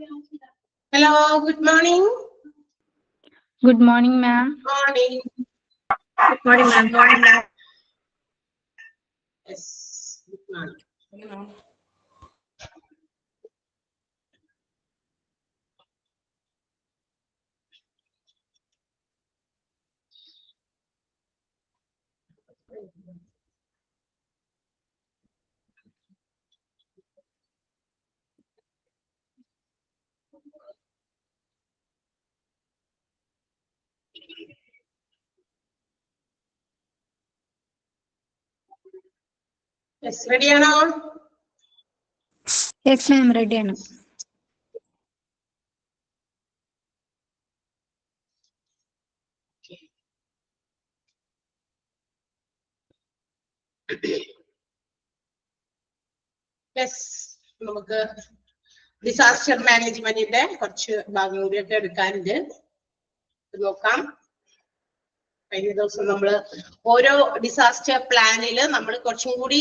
Hello, good morning. Good morning, ma'am. Morning. Good morning, ma'am. Good morning, ma'am. Yes, good morning. Yes, ready or not? Yes, ma'am. Ready ആണ്. Yes, നമുക്ക് disaster മാനേജ്മെന്റിന്റെ കുറച്ച് ഭാഗം കൂടിയൊക്കെ എടുക്കാനുണ്ട്. നോക്കാം. കഴിഞ്ഞ ദിവസം നമ്മൾ ഓരോ ഡിസാസ്റ്റർ പ്ലാനില് നമ്മൾ കുറച്ചും കൂടി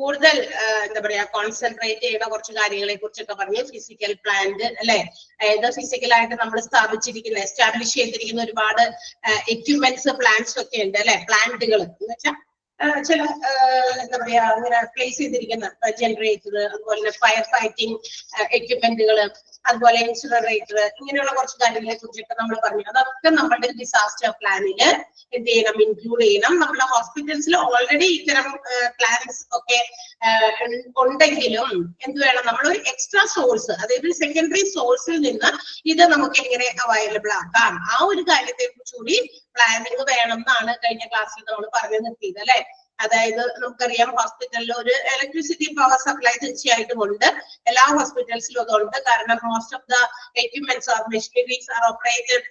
കൂടുതൽ എന്താ പറയാ കോൺസെൻട്രേറ്റ് ചെയ്യുന്ന കുറച്ച് കാര്യങ്ങളെ കുറിച്ചൊക്കെ പറഞ്ഞു. ഫിസിക്കൽ പ്ലാന്റ് അല്ലെ, അതായത് ഫിസിക്കലായിട്ട് നമ്മൾ എസ്റ്റാബ്ലിഷ് ചെയ്തിരിക്കുന്ന ഒരുപാട് എക്യുപ്മെന്റ്സ് പ്ലാന്റ്സ് ഒക്കെ ഉണ്ട് അല്ലെ, പ്ലാന്റുകൾ എന്ന് വെച്ചാൽ ചില എന്താ പറയാ അങ്ങനെ പ്ലേസ് ചെയ്തിരിക്കുന്ന ജനറേറ്റർ, അതുപോലെ തന്നെ ഫയർ ഫൈറ്റിംഗ് എക്യുപ്മെന്റുകൾ, അതുപോലെ ഇൻസിനറേറ്റർ, ഇങ്ങനെയുള്ള കുറച്ച് കാര്യങ്ങളെ കുറിച്ചൊക്കെ നമ്മൾ പറഞ്ഞു. അതൊക്കെ നമ്മുടെ ഡിസാസ്റ്റർ പ്ലാനില് എന്ത് ചെയ്യണം, ഇൻക്ലൂഡ് ചെയ്യണം. നമ്മുടെ ഹോസ്പിറ്റൽസിൽ ഓൾറെഡി ഇത്തരം പ്ലാൻസ് ഒക്കെ ഉണ്ടെങ്കിലും എന്ത് വേണം, നമ്മളൊരു എക്സ്ട്രാ സോഴ്സ്, അതായത് സെക്കൻഡറി സോഴ്സിൽ നിന്ന് ഇത് നമുക്ക് എങ്ങനെ അവൈലബിൾ ആക്കാം, ആ ഒരു കാര്യത്തെ കുറിച്ച് കൂടി പ്ലാനിങ് വേണം എന്നാണ് കഴിഞ്ഞ ക്ലാസ്സിൽ നമ്മൾ പറഞ്ഞു നിർത്തിയത് അല്ലെ. അതായത് നമുക്കറിയാം ഹോസ്പിറ്റലിൽ ഒരു ഇലക്ട്രിസിറ്റി പവർ സപ്ലൈ തീർച്ചയായിട്ടും ഉണ്ട്, എല്ലാ ഹോസ്പിറ്റൽസിലും അതുണ്ട്. കാരണം most of the equipments or machineries are operated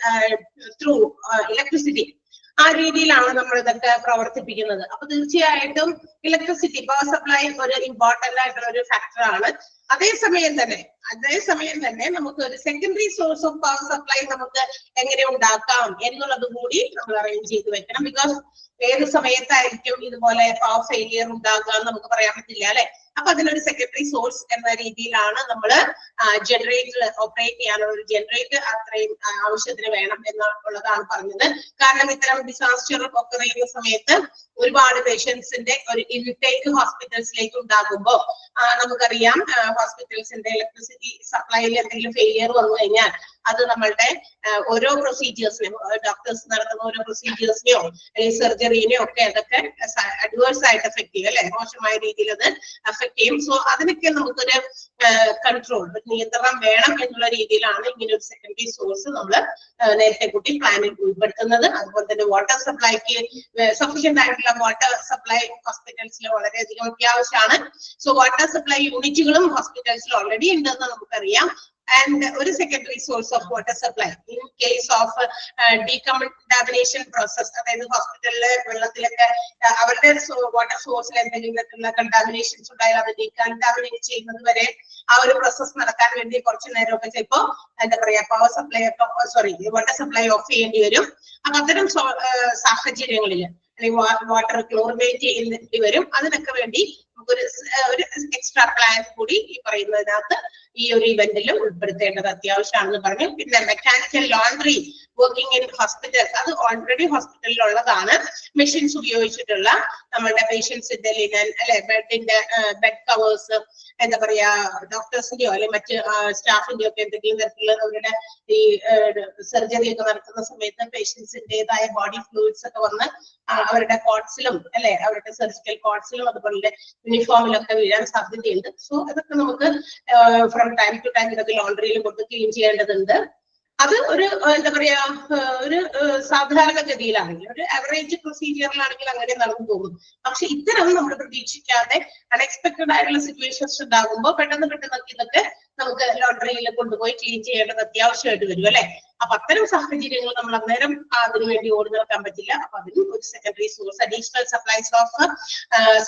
through electricity. ആ രീതിയിലാണ് നമ്മൾ ഇതൊക്കെ പ്രവർത്തിപ്പിക്കുന്നത്. അപ്പൊ തീർച്ചയായിട്ടും ഇലക്ട്രിസിറ്റി പവർ സപ്ലൈ ഒരു ഇമ്പോർട്ടന്റ് ആയിട്ടുള്ള ഒരു ഫാക്ടർ ആണ്. അതേസമയം തന്നെ നമുക്ക് ഒരു secondary source of power supply നമുക്ക് എങ്ങനെ ഉണ്ടാക്കാം എന്നുള്ളത് കൂടി നമ്മൾ അറേഞ്ച് ചെയ്ത് വെക്കണം. ബിക്കോസ് ഏത് സമയത്തായിരിക്കും ഇതുപോലെ പവർ ഫെയിലിയർ ഉണ്ടാകുക എന്ന് നമുക്ക് പറയാൻ പറ്റില്ല അല്ലെ. അപ്പൊ അതിനൊരു സെക്കൻഡറി സോഴ്സ് എന്ന രീതിയിലാണ് നമ്മൾ ജനറേറ്റർ ഓപ്പറേറ്റ് ചെയ്യാനുള്ള ഒരു ജനറേറ്റർ അത്രയും ആവശ്യത്തിന് വേണം എന്നുള്ളതാണ് പറഞ്ഞത്. കാരണം ഇത്തരം ഡിസാസ്റ്റർ ഒക്കെ വരുന്ന സമയത്ത് ഒരുപാട് പേഷ്യൻസിന്റെ ഒരു ഇൻടേക്ക് ഹോസ്പിറ്റൽസിലേക്ക് ഉണ്ടാകുമ്പോൾ നമുക്കറിയാം ഹോസ്പിറ്റൽസിന്റെ ഇലക്ട്രിസിറ്റി സപ്ലൈയിൽ എന്തെങ്കിലും ഫെയിലിയർ വന്നു കഴിഞ്ഞാൽ അത് നമ്മളുടെ ഓരോ പ്രൊസീജിയേഴ്സിനെയും, ഡോക്ടേഴ്സ് നടത്തുന്ന ഓരോ പ്രൊസീജിയേഴ്സിനെയോ അല്ലെങ്കിൽ സർജറിനെയോ ഒക്കെ അതൊക്കെ അഡ്വേഴ്സ് ആയിട്ട് എഫക്ട് ചെയ്യും അല്ലെ, മോശമായ രീതിയിൽ അത് എഫക്ട് ചെയ്യും. സോ അതിനൊക്കെ നമുക്കൊരു കൺട്രോൾ, ഒരു നിയന്ത്രണം വേണം എന്നുള്ള രീതിയിലാണ് ഇങ്ങനെ ഒരു സെക്കൻഡറി സോഴ്സ് നമ്മൾ നേരത്തെ കൂട്ടി പ്ലാനിൽ ഉൾപ്പെടുത്തുന്നത്. അതുപോലെ തന്നെ വാട്ടർ സപ്ലൈക്ക് സഫീഷ്യന്റ് ആയിട്ടുള്ള വാട്ടർ സപ്ലൈ ഹോസ്പിറ്റൽസിൽ വളരെയധികം അത്യാവശ്യമാണ്. സോ വാട്ടർ സപ്ലൈ യൂണിറ്റുകളും ഹോസ്പിറ്റൽസിൽ ഓൾറെഡി ഉണ്ടെന്ന് നമുക്കറിയാം. And ഒരു secondary source of water supply in case of decontamination process, അതായത് ഹോസ്പിറ്റലിലെ വെള്ളത്തിലൊക്കെ അവരുടെ വാട്ടർ സോഴ്സിൽ എന്തെങ്കിലും തരത്തിലുള്ള കണ്ടാമിനേഷൻസ് ഉണ്ടായാൽ അത് ഡീകണ്ടാമിനേറ്റ് ചെയ്യുന്നത് വരെ ആ ഒരു പ്രോസസ് നടക്കാൻ വേണ്ടി കുറച്ചു നേരമൊക്കെ ചിലപ്പോ എന്താ പറയാ power supply water supply of ചെയ്യേണ്ടി വരും. അപ്പൊ അത്തരം സാഹചര്യങ്ങളിൽ അല്ലെങ്കിൽ വാട്ടർ ക്ലോറിനേറ്റ് ചെയ്യേണ്ടി വരും. അതിനൊക്കെ വേണ്ടി നമുക്കൊരു എക്സ്ട്രാ പ്ലാൻ കൂടി ഈ പറയുന്നതിനകത്ത് ഈ ഒരു ഇവന്റിൽ ഉൾപ്പെടുത്തേണ്ടത് അത്യാവശ്യമാണെന്ന് പറഞ്ഞു. പിന്നെ mechanical laundry working in hospitals, അത് ഓൾറെഡി ഹോസ്പിറ്റലിൽ ഉള്ളതാണ്. മെഷീൻസ് ഉപയോഗിച്ചിട്ടുള്ള നമ്മളുടെ പേഷ്യൻസിന്റെ ലിനൻ അല്ലെ, ബെഡ് കവേഴ്സ്, എന്താ പറയാ ഡോക്ടേഴ്സിന്റെയോ അല്ലെങ്കിൽ മറ്റ് സ്റ്റാഫിന്റെയോ ഒക്കെ എന്തെങ്കിലും തരത്തിലുള്ള അവരുടെ ഈ സർജറി ഒക്കെ നടത്തുന്ന സമയത്ത് പേഷ്യൻസിന്റേതായ ബോഡി ഫ്ലൂയിഡ്സ് ഒക്കെ വന്ന് അവരുടെ കോട്സിലും അല്ലെ, അവരുടെ സർജിക്കൽ കോട്സിലും അതുപോലെ യൂണിഫോമിലൊക്കെ വീഴാൻ സാധ്യതയുണ്ട്. സോ അതൊക്കെ നമുക്ക് ഫ്രം ടൈം ടു ടൈം ഇതൊക്കെ ലോണ്ടറിയിൽ കൊണ്ട് ക്ലീൻ ചെയ്യേണ്ടതുണ്ട്. അത് ഒരു എന്താ പറയാ ഒരു സാധാരണഗതിയിലാണെങ്കിൽ, ഒരു അവറേജ് പ്രൊസീജിയറിലാണെങ്കിൽ അങ്ങനെ നടന്നു പോകും. പക്ഷെ ഇത്തരം നമ്മൾ പ്രതീക്ഷിക്കാതെ അൺഎക്സ്പെക്ടഡ് ആയിട്ടുള്ള സിറ്റുവേഷൻസ് ഉണ്ടാകുമ്പോൾ പെട്ടെന്ന് ഇതൊക്കെ നമുക്ക് ലോണ്ടറിയിൽ കൊണ്ടുപോയി ക്ലീൻ ചെയ്യേണ്ടത് അത്യാവശ്യമായിട്ട് വരും അല്ലെ. അപ്പൊ അത്തരം സാഹചര്യങ്ങൾ നമ്മൾ അന്നേരം അതിനു വേണ്ടി ഓടി നടക്കാൻ പറ്റില്ല. അപ്പൊ അതിന് ഒരു secondary source, additional supplies of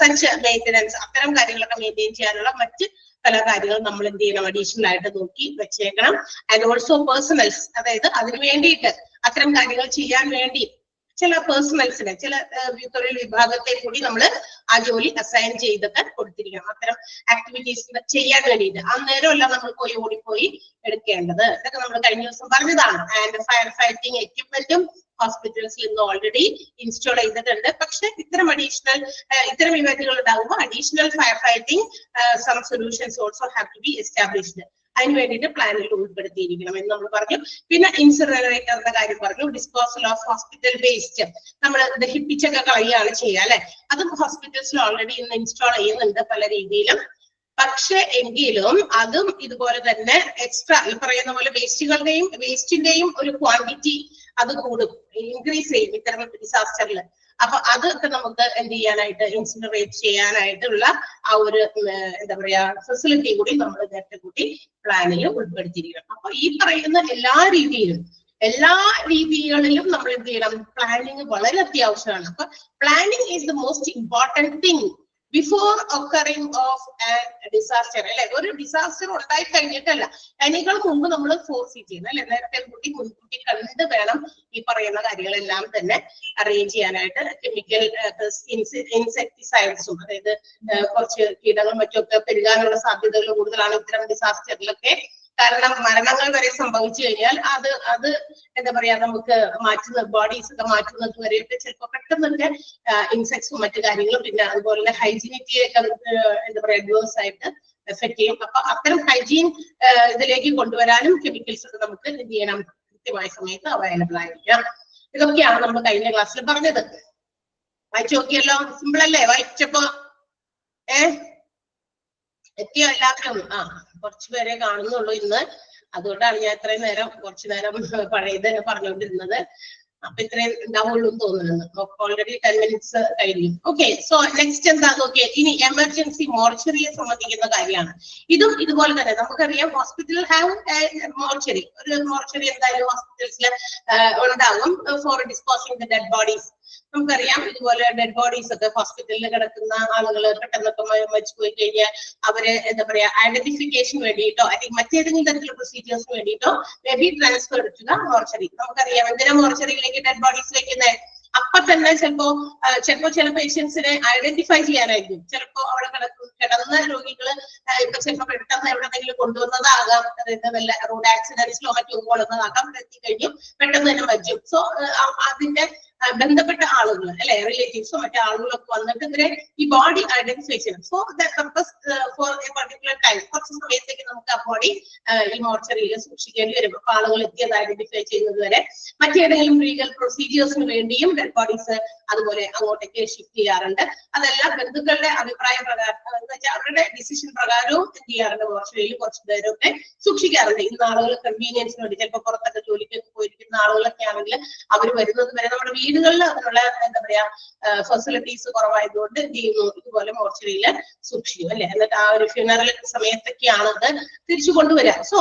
such maintenance, അത്തരം കാര്യങ്ങളൊക്കെ മെയിൻറ്റെയിൻ ചെയ്യാനുള്ള മറ്റ് പല കാര്യങ്ങളും നമ്മൾ എന്ത് ചെയ്യണം, അഡീഷണൽ ആയിട്ട് നോക്കി വെച്ചേക്കണം. ആൻഡ് ഓൾസോ പേഴ്സണൽസ്, അതായത് അതിനു വേണ്ടിയിട്ട് അത്തരം കാര്യങ്ങൾ ചെയ്യാൻ വേണ്ടി ചില പേഴ്സണൽസിനെ ചില തൊഴിൽ വിഭാഗത്തെ കൂടി നമ്മൾ ആ ജോലി അസൈൻ ചെയ്തൊക്കെ കൊടുത്തിരിക്കണം. അത്തരം ആക്ടിവിറ്റീസ് ചെയ്യാൻ വേണ്ടിയിട്ട് അന്നേരമല്ല നമ്മൾ പോയി ഓടിപ്പോയി എടുക്കേണ്ടത്. ഇതൊക്കെ നമ്മൾ കഴിഞ്ഞ ദിവസം പറഞ്ഞതാണ്. ആൻഡ് ഫയർ ഫൈറ്റിംഗ് എക്യുപ്മെന്റും ഹോസ്പിറ്റൽസിൽ ഇന്ന് ഓൾറെഡി ഇൻസ്റ്റാൾ ചെയ്തിട്ടുണ്ട്. പക്ഷെ ഇത്തരം ഇവന്റുകൾ ഉണ്ടാകുമ്പോൾ additional fire fighting some solutions also have to be established. അതിന് വേണ്ടിയിട്ട് പ്ലാനിൽ ഉൾപ്പെടുത്തിയിരിക്കണം എന്ന് നമ്മൾ പറഞ്ഞു. പിന്നെ ഇൻസിനറേറ്ററിന്റെ കാര്യം പറഞ്ഞു. ഡിസ്പോസൽ ഓഫ് ഹോസ്പിറ്റൽ വേസ്റ്റ് നമ്മൾ ദഹിപ്പിച്ചൊക്കെ കളയുകയാണ് ചെയ്യുക അല്ലെ. അതും ഹോസ്പിറ്റൽസിൽ ഓൾറെഡി ഇന്ന് ഇൻസ്റ്റാൾ ചെയ്യുന്നുണ്ട് പല രീതിയിലും. പക്ഷെ എങ്കിലും അതും ഇതുപോലെ തന്നെ എക്സ്ട്രാ ഈ പറയുന്ന പോലെ വേസ്റ്റിന്റെയും ഒരു ക്വാണ്ടിറ്റി അത് കൂടും, ഇൻക്രീസ് ചെയ്യും ഇത്തരം ഡിസാസ്റ്ററിൽ. അപ്പൊ അതൊക്കെ നമുക്ക് എന്ത് ചെയ്യാനായിട്ട് ഇൻസിനറേറ്റ് ചെയ്യാനായിട്ടുള്ള ആ ഒരു എന്താ പറയാ ഫെസിലിറ്റി കൂടി നമ്മൾ നേരത്തെ കൂടി പ്ലാനിൽ ഉൾപ്പെടുത്തിയിരിക്കണം. അപ്പൊ ഈ പറയുന്ന എല്ലാ രീതികളിലും നമ്മൾ എന്ത് ചെയ്യണം, പ്ലാനിങ് വളരെ അത്യാവശ്യമാണ്. അപ്പൊ planning is the most important thing before occurring of disaster അല്ലെ. ഒരു ഡിസാസ്റ്റർ ഉണ്ടായി കഴിഞ്ഞിട്ടല്ല, അതിനേക്കാൾ മുമ്പ് നമ്മൾ ഫോർസീ ചെയ്യണം അല്ലെ. നേരത്തെ മുൻകൂട്ടി കണ്ട് വേണം ഈ പറയുന്ന കാര്യങ്ങളെല്ലാം തന്നെ അറേഞ്ച് ചെയ്യാനായിട്ട്. കെമിക്കൽ ഇൻസെക്ടിസൈഡ്സും, അതായത് കുറച്ച് കീടങ്ങളും മറ്റുമൊക്കെ പെരുകാനുള്ള സാധ്യതകൾ കൂടുതലാണ് ഇത്തരം ഡിസാസ്റ്ററിലൊക്കെ. കാരണം മരണങ്ങൾ വരെ സംഭവിച്ചു കഴിഞ്ഞാൽ അത് എന്താ പറയാ നമുക്ക് ബോഡീസ് ഒക്കെ മാറ്റുന്നത് വരെയൊക്കെ ചിലപ്പോൾ പെട്ടെന്നൊക്കെ ഇൻസെക്ട്സും മറ്റു കാര്യങ്ങളും പിന്നെ അതുപോലെ തന്നെ ഹൈജീനിറ്റിയൊക്കെ എന്താ പറയാ അഡ്വേഴ്സ് ആയിട്ട് എഫക്ട് ചെയ്യും. അപ്പൊ അത്തരം ഹൈജീൻ ഇതിലേക്ക് കൊണ്ടുവരാനും കെമിക്കൽസ് ഒക്കെ നമുക്ക് എന്ത് ചെയ്യണം, കൃത്യമായ സമയത്ത് അവൈലബിൾ ആയിരിക്കാം. ഇതൊക്കെയാണ് നമ്മൾ കഴിഞ്ഞ ക്ലാസ്സിൽ പറഞ്ഞത്. വായിച്ചു നോക്കിയല്ലോ, സിമ്പിൾ അല്ലേ വായിച്ചപ്പോ? എത്തിയോ എല്ലാവരും? കുറച്ചു പേരെ കാണുന്നുള്ളൂ ഇന്ന്, അതുകൊണ്ടാണ് ഞാൻ ഇത്രയും നേരം കുറച്ചു നേരം പഴയത് പറഞ്ഞുകൊണ്ടിരുന്നത്. അപ്പൊ ഇത്രയും ഉണ്ടാവുള്ളൂ എന്ന് തോന്നുന്നു. ഓൾറെഡി 10 minutes കഴിഞ്ഞു. ഓക്കെ, സോ നെക്സ്റ്റ് എന്താ നോക്കിയേ, ഇനി എമർജൻസി മോർച്ചറിയെ സംബന്ധിക്കുന്ന കാര്യമാണ്. ഇതും ഇതുപോലെ തന്നെ നമുക്കറിയാം, ഹോസ്പിറ്റൽ ഹാവ് മോർച്ചറി. ഒരു മോർച്ചറി എന്തായാലും ഹോസ്പിറ്റൽസിൽ ഉണ്ടാകും for disposing the dead bodies. നമുക്കറിയാം ഇതുപോലെ ഡെഡ് ബോഡീസ് ഒക്കെ ഹോസ്പിറ്റലിൽ കിടക്കുന്ന ആളുകൾ പെട്ടെന്നൊക്കെ മരിച്ചു പോയി കഴിഞ്ഞാൽ അവരെ എന്താ പറയാ ഐഡന്റിഫിക്കേഷൻ വേണ്ടിയിട്ടോ അല്ലെങ്കിൽ മറ്റേതെങ്കിലും തരത്തിലുള്ള പ്രൊസീജിയേഴ്സിന് വേണ്ടിയിട്ടോ may be transfer to the mortuary. നമുക്കറിയാം എന്തിനാ മോർച്ചറിയിലേക്ക് ഡെഡ് ബോഡീസ് വെക്കുന്നത്? അപ്പൊ തന്നെ ചിലപ്പോ ചില പേഷ്യൻസിനെ ഐഡന്റിഫൈ ചെയ്യാനായിരിക്കും. ചിലപ്പോ അവിടെ കിടന്ന രോഗികള് ഇപ്പൊ ചിലപ്പോ പെട്ടെന്ന് എവിടെന്നെങ്കിലും കൊണ്ടുവന്നതാകാം, അതായത് വല്ല റോഡ് ആക്സിഡന്റ്സിലോ മറ്റോ കൊള്ളുന്നതാകാം. എത്തിക്കഴിഞ്ഞു പെട്ടെന്ന് തന്നെ മരിച്ചു. സോ അതിന്റെ ബന്ധപ്പെട്ട ആളുകൾ അല്ലെ, റിലേറ്റീവ്സോ മറ്റേ ആളുകളൊക്കെ വന്നിട്ട് ഇവരെ ഈ ബോഡി ഐഡന്റിഫൈ ചെയ്യണം. So that purpose for A particular time, കുറച്ച് സമയത്തേക്ക് നമുക്ക് ആ ബോഡി ഈ മോർച്ചറിയിൽ സൂക്ഷിക്കേണ്ടി വരും. അപ്പൊ ആളുകൾ എത്തിയത് ഐഡന്റിഫൈ ചെയ്യുന്നത് വരെ. മറ്റേതെങ്കിലും ലീഗൽ പ്രൊസീജിയേഴ്സിന് വേണ്ടിയും ഡെഡ് ബോഡീസ് അതുപോലെ അങ്ങോട്ടേക്ക് ഷിഫ്റ്റ് ചെയ്യാറുണ്ട്. അതെല്ലാം ബന്ധുക്കളുടെ അഭിപ്രായ പ്രകാരം എന്ന് വെച്ചാൽ അവരുടെ ഡിസിഷൻ പ്രകാരവും എന്ത് ചെയ്യാറുണ്ട്, മോർച്ചറിയിൽ കുറച്ച് നേരമൊക്കെ സൂക്ഷിക്കാറുണ്ട്. ഇന്ന് ആളുകൾ കൺവീനിയൻസിന് വേണ്ടി ചിലപ്പോൾ പുറത്തൊക്കെ ജോലിക്കൊക്കെ പോയിരിക്കുന്ന ആളുകളൊക്കെ ആണെങ്കിൽ അവർ വരുന്നത് വരെ നമ്മുടെ വീടുകളിൽ അതിനുള്ള എന്താ പറയാ ഫെസിലിറ്റീസ് കുറവായതുകൊണ്ട് എന്ത് ചെയ്യുന്നു, ഇതുപോലെ മോർച്ചറിയിൽ സൂക്ഷിക്കും അല്ലെ. എന്നിട്ട് ആ ഒരു ഫ്യൂണറൽ സമയത്തൊക്കെയാണ് അത് തിരിച്ചു കൊണ്ടുവരിക. സോ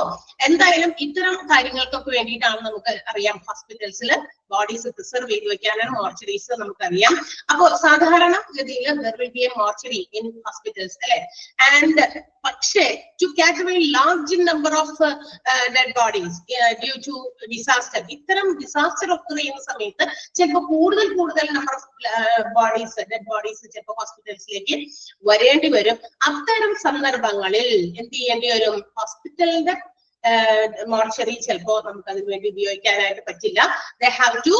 എന്തായാലും ഇത്തരം കാര്യങ്ങൾക്കൊക്കെ വേണ്ടിയിട്ടാണ് നമുക്ക് അറിയാം ഹോസ്പിറ്റൽസിൽ ബോഡീസ് പ്രിസർവ് ചെയ്ത് വെക്കാനാണ് മോർച്ചറീസ് നമുക്കറിയാം. അപ്പോ സാധാരണ ഗതിയിൽ there will be a mortuary in hospitals അല്ലെ. ആൻഡ് പക്ഷേ to cater a large number of dead bodies due to disaster, ഇത്തരം ഡിസാസ്റ്റർ ഒക്കെ ചെയ്യുന്ന സമയത്ത് ചിലപ്പോൾ കൂടുതൽ നമ്പർ ഓഫ് ഡെഡ് ബോഡീസ് ചിലപ്പോൾ ഹോസ്പിറ്റൽസിലേക്ക് വരേണ്ടി വരും. അത്തരം സന്ദർഭങ്ങളിൽ എന്ത് ചെയ്യേണ്ടി വരും, ഹോസ്പിറ്റലിന്റെ മോർച്ചറി ചിലപ്പോ നമുക്ക് അതിന് വേണ്ടി ഉപയോഗിക്കാനായിട്ട് പറ്റില്ല. They have to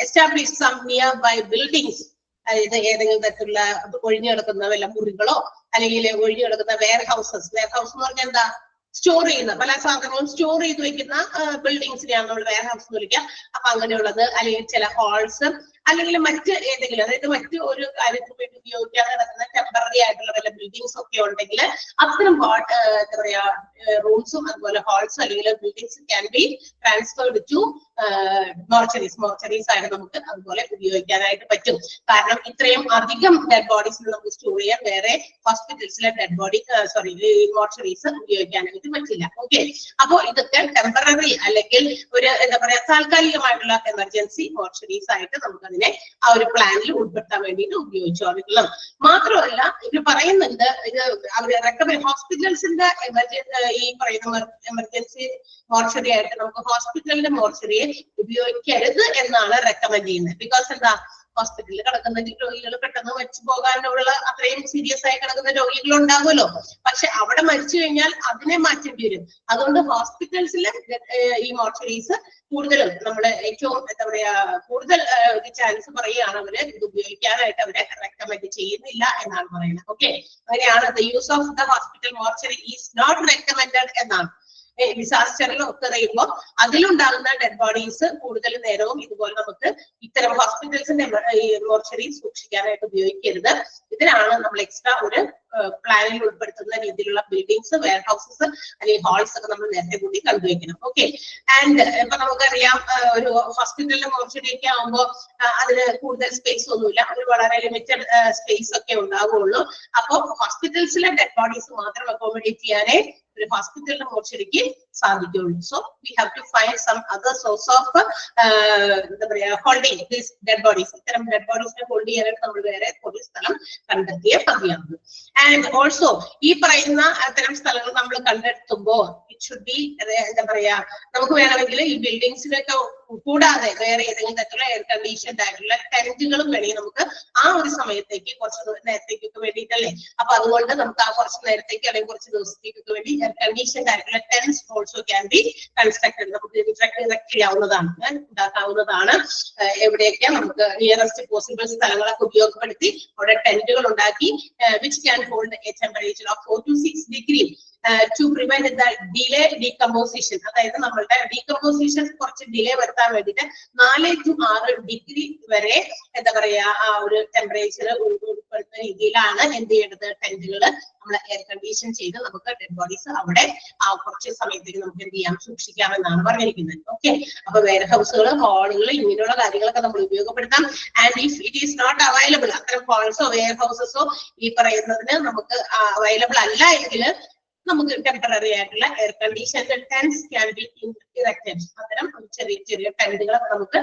establish some nearby buildings. അതായത് ഏതെങ്കിലും തരത്തിലുള്ള ഒഴിഞ്ഞു കിടക്കുന്ന വല്ല മുറികളോ അല്ലെങ്കിൽ ഒഴിഞ്ഞു കിടക്കുന്ന വെയർ ഹൗസ് എന്ന് പറഞ്ഞാൽ എന്താ, സ്റ്റോർ ചെയ്യുന്ന പല സാധനങ്ങളും സ്റ്റോർ ചെയ്ത് വെക്കുന്ന ബിൽഡിങ്സിനെയാണ് നമ്മൾ വെയർ ഹൗസ് എന്ന് വിളിക്കുക. അപ്പൊ അങ്ങനെയുള്ളത് അല്ലെങ്കിൽ ചില ഹാൾസ് അല്ലെങ്കിൽ മറ്റ് ഏതെങ്കിലും, അതായത് മറ്റ് ഒരു കാര്യത്തിന് വേണ്ടി ഉപയോഗിക്കാതെ നടക്കുന്ന ടെമ്പററി ആയിട്ടുള്ള വല്ല ബിൽഡിങ്സ് ഒക്കെ ഉണ്ടെങ്കിൽ അത്തരം എന്താ പറയാ റൂംസും അതുപോലെ ഹാൾസും അല്ലെങ്കിൽ buildings can be transferred to mortuaries ആയിട്ട് നമുക്ക് അതുപോലെ ഉപയോഗിക്കാനായിട്ട് പറ്റും. കാരണം ഇത്രയും അധികം ഡെഡ് ബോഡീസിന് നമുക്ക് സ്റ്റോർ ചെയ്യാൻ വേറെ ഹോസ്പിറ്റൽസിലെ ഡെഡ് ബോഡി മോർച്ചറീസ് ഉപയോഗിക്കാനായിട്ട് പറ്റില്ല. ഓക്കെ, അപ്പോ ഇതൊക്കെ ടെമ്പററി അല്ലെങ്കിൽ ഒരു എന്താ പറയാ താൽക്കാലികമായിട്ടുള്ള എമർജൻസി മോർച്ചറീസ് ആയിട്ട് നമുക്ക് അതിനെ ആ ഒരു പ്ലാനിൽ ഉൾപ്പെടുത്താൻ വേണ്ടിയിട്ട് ഉപയോഗിച്ചോളണം. മാത്രമല്ല ഇവർ പറയുന്നുണ്ട് ഇത് അവർ റെക്കമെൻഡ് ഹോസ്പിറ്റൽസിന്റെ ഈ പറയുന്ന എമർജൻസി മോർച്ചറി ആയിട്ട് നമുക്ക് ഹോസ്പിറ്റലിന്റെ മോർച്ചറിയെ ഉപയോഗിക്കരുത് എന്നാണ് റെക്കമെൻഡ് ചെയ്യുന്നത്. ബിക്കോസ് എന്താ, ഹോസ്പിറ്റലിൽ കിടക്കുന്ന രോഗികൾ പെട്ടെന്ന് മരിച്ചു പോകാനുള്ള അത്രയും സീരിയസ് ആയി കിടക്കുന്ന രോഗികൾ ഉണ്ടാകുമല്ലോ. പക്ഷെ അവിടെ മരിച്ചു കഴിഞ്ഞാൽ അതിനെ മാറ്റേണ്ടി വരും. അതുകൊണ്ട് ഹോസ്പിറ്റൽസിലെ ഈ മോർച്ചറീസ് കൂടുതലും നമ്മുടെ ഏറ്റവും എന്താ പറയാ കൂടുതൽ ചാൻസ് പറയുകയാണ് അവര് ഇത് ഉപയോഗിക്കാനായിട്ട് അവരെ റെക്കമെൻഡ് ചെയ്യുന്നില്ല എന്നാണ് പറയുന്നത്. ഓക്കെ, അങ്ങനെയാണ് the use of the hospital mortuary is not recommended എന്നാണ്. ഡിസാസ്റ്ററിൽ ഒക്കെ അറിയുമ്പോൾ അതിലുണ്ടാകുന്ന ഡെഡ് ബോഡീസ് കൂടുതൽ നേരവും ഇതുപോലെ നമുക്ക് ഇത്തരം ഹോസ്പിറ്റൽസിന്റെ മോർച്ചറി സൂക്ഷിക്കാനായിട്ട് ഉപയോഗിക്കരുത്. ഇതിനാണ് നമ്മൾ എക്സ്ട്രാ ഒരു പ്ലാനിൽ ഉൾപ്പെടുത്തുന്ന രീതിയിലുള്ള ബിൽഡിങ്സ്, വെയർ ഹൗസസ് അല്ലെങ്കിൽ ഹാൾസ് ഒക്കെ നമ്മൾ നേരത്തെ കൂടി കണ്ടുവയ്ക്കണം. ഓക്കെ, ആൻഡ് ഇപ്പൊ നമുക്കറിയാം ഒരു ഹോസ്പിറ്റലിലെ മോർച്ചറി ഒക്കെ ആകുമ്പോൾ അതിന് കൂടുതൽ സ്പേസ് ഒന്നുമില്ല, ഒരു വളരെ ലിമിറ്റഡ് സ്പേസ് ഒക്കെ ഉണ്ടാവുകയുള്ളൂ. അപ്പൊ ഹോസ്പിറ്റൽസിലെ ഡെഡ് ബോഡീസ് മാത്രം അക്കോമഡേറ്റ് ചെയ്യാനേ ഒരു ഹോസ്പിറ്റലിന്റെ മോർച്ചറിക്ക് സാധിക്കുള്ളൂ. So we have to find some other source of എന്താ പറയാ ഹോൾഡിംഗ് ദീസ് ഡെഡ് ബോഡീസ്. ഇത്തരം ഡെഡ് ബോഡീസിനെ ഹോൾഡ് ചെയ്യാനായിട്ട് നമ്മൾ വേറെ ഒരു സ്ഥലം കണ്ടെത്തിയേ മതിയാകും. ആൻഡ് ഓൾസോ ഈ പറയുന്ന അത്തരം സ്ഥലങ്ങൾ നമ്മൾ കണ്ടെത്തുമ്പോൾ ഇറ്റ് ഷുഡ് ബി എന്താ പറയാ, നമുക്ക് വേണമെങ്കിൽ ഈ ബിൽഡിങ്സിനൊക്കെ കൂടാതെ വേറെ ഏതെങ്കിലും തരത്തിലുള്ള എയർ കണ്ടീഷൻഡ് ആയിട്ടുള്ള ടെന്റുകളും വേണമെങ്കിൽ നമുക്ക് ആ ഒരു സമയത്തേക്ക് കുറച്ച് നേരത്തേക്കൊക്കെ വേണ്ടിയിട്ടല്ലേ. അപ്പൊ അതുകൊണ്ട് നമുക്ക് ആ കുറച്ച് നേരത്തേക്ക് അല്ലെങ്കിൽ കുറച്ച് ദിവസത്തേക്കൊക്കെ വേണ്ടി എയർ കണ്ടീഷൻഡ് ആയിട്ടുള്ള ടെന്റ്സ് ഓൾസോ ക്യാൻ ബി കൺസ്ട്രക്റ്റഡ്. നമുക്ക് ഇറക്ട് ചെയ്യാവുന്നതാണ്, ഉണ്ടാക്കാവുന്നതാണ്. എവിടെയൊക്കെ നമുക്ക് നിയറസ്റ്റ് പോസിബിൾ സ്ഥലങ്ങളൊക്കെ ഉപയോഗപ്പെടുത്തി അവിടെ ടെന്റുകൾ ഉണ്ടാക്കി which can hold A temperature of 4 to 6 degree to prevent the delay decomposition. അതായത് നമ്മളുടെ ഡീകമ്പോസിഷൻ കുറച്ച് ഡിലേ വരുത്താൻ വേണ്ടിയിട്ട് 4 to 6 ഡിഗ്രി വരെ എന്താ പറയാ ആ ഒരു ടെമ്പറേച്ചർ ഉൾപ്പെടുന്ന രീതിയിലാണ് എന്ത് ചെയ്യേണ്ടത്, ടെന്റുകൾ നമ്മൾ എയർ കണ്ടീഷൻ ചെയ്ത് നമുക്ക് ഡെഡ് ബോഡീസ് അവിടെ ആ കുറച്ച് സമയത്തേക്ക് നമുക്ക് എന്ത് ചെയ്യാം, സൂക്ഷിക്കാമെന്നാണ് പറഞ്ഞിരിക്കുന്നത്. ഓക്കെ, അപ്പൊ വെയർ ഹൗസുകൾ, ഹാളുകൾ ഇങ്ങനെയുള്ള കാര്യങ്ങളൊക്കെ നമ്മൾ ഉപയോഗപ്പെടുത്താം. And if it is not available, അത്തരം ഹാൾസോ വെയർ ഹൗസസോ ഈ പറയുന്നതിന് നമുക്ക് അവൈലബിൾ അല്ല എങ്കിൽ നമുക്ക് ടെമ്പററി ആയിട്ടുള്ള air conditioned tents can be erected. അത്തരം ചെറിയ ചെറിയ ടെന്റുകളൊക്കെ നമുക്ക്